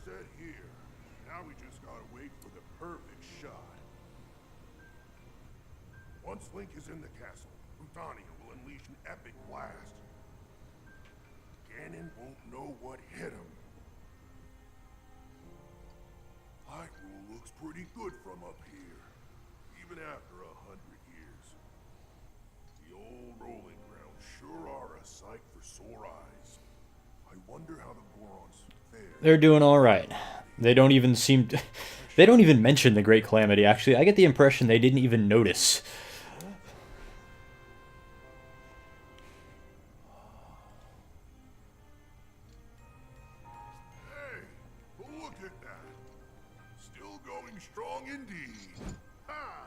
set here. Now we just gotta wait for the perfect shot. Once Link is in the castle, Rudania will unleash an epic blast. Ganon won't know what hit him. Hyrule looks pretty good from up here, even after 100 years. The old rolling grounds sure are a sight for sore eyes. I wonder how the Gorons fare. They're doing all right. They don't even seem to, they don't even mention the Great Calamity, actually. I get the impression they didn't even notice. Hey, look at that. Still going strong indeed. Ha!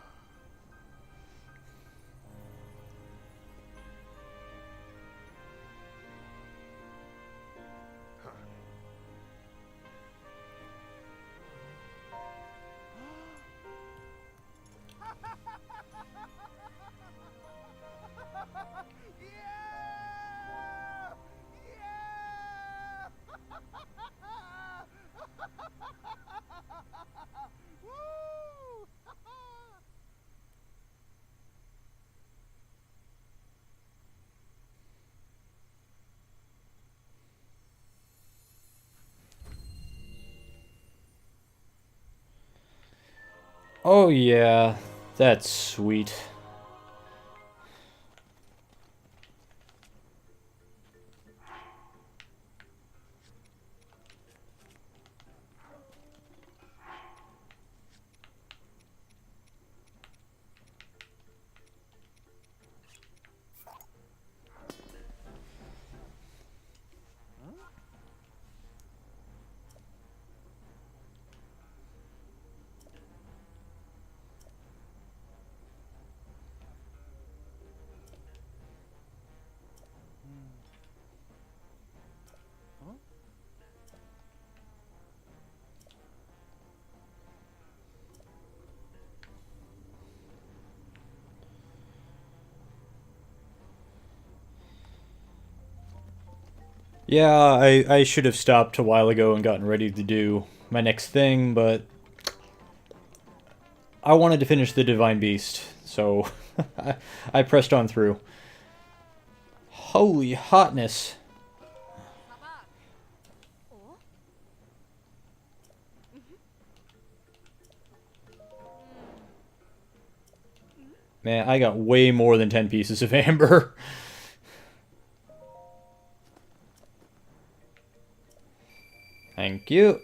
Yeah! Yeah! Woo! Oh yeah, that's sweet. Yeah, I should have stopped a while ago and gotten ready to do my next thing, but I wanted to finish the Divine Beast, so I pressed on through. Holy hotness. Man, I got way more than 10 pieces of amber. Thank you.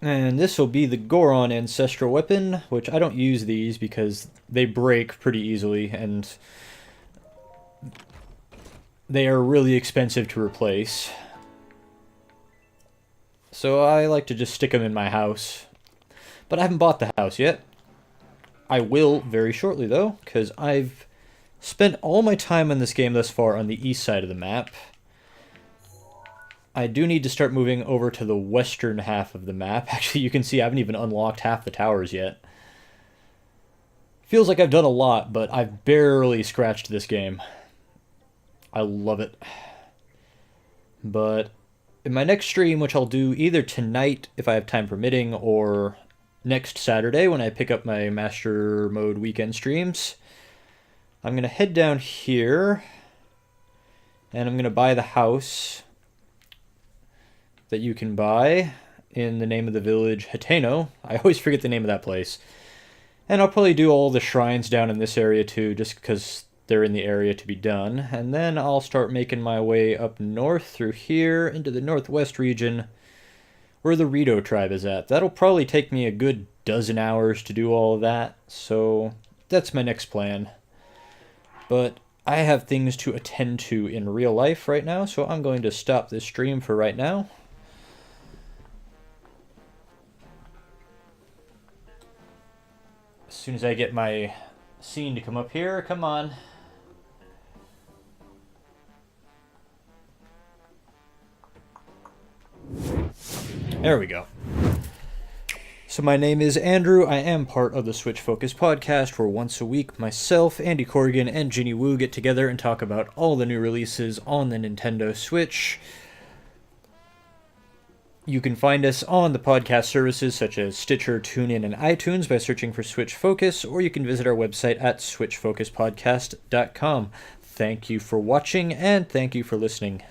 And this will be the Goron Ancestral Weapon, which I don't use these because they break pretty easily, and they are really expensive to replace. So I like to just stick them in my house. But I haven't bought the house yet. I will very shortly, though, because I've spent all my time in this game thus far on the east side of the map. I do need to start moving over to the western half of the map. Actually, you can see I haven't even unlocked half the towers yet. Feels like I've done a lot, but I've barely scratched this game. I love it. But in my next stream, which I'll do either tonight, if I have time permitting, or next Saturday when I pick up my Master Mode weekend streams, I'm going to head down here, and I'm going to buy the house. that you can buy in the name of the village, Hateno. I always forget the name of that place. And I'll probably do all the shrines down in this area too, just because they're in the area to be done. And then I'll start making my way up north through here into the northwest region where the Rito tribe is at. That'll probably take me a good dozen hours to do all of that, so that's my next plan. But I have things to attend to in real life right now, so I'm going to stop this stream for right now. As soon as I get my scene to come up here, come on. There we go. So my name is Andrew. I am part of the Switch Focus podcast, where once a week myself, Andy Corrigan, and Ginny Wu get together and talk about all the new releases on the Nintendo Switch. You can find us on the podcast services such as Stitcher, TuneIn, and iTunes by searching for Switch Focus, or you can visit our website at switchfocuspodcast.com. Thank you for watching, and thank you for listening.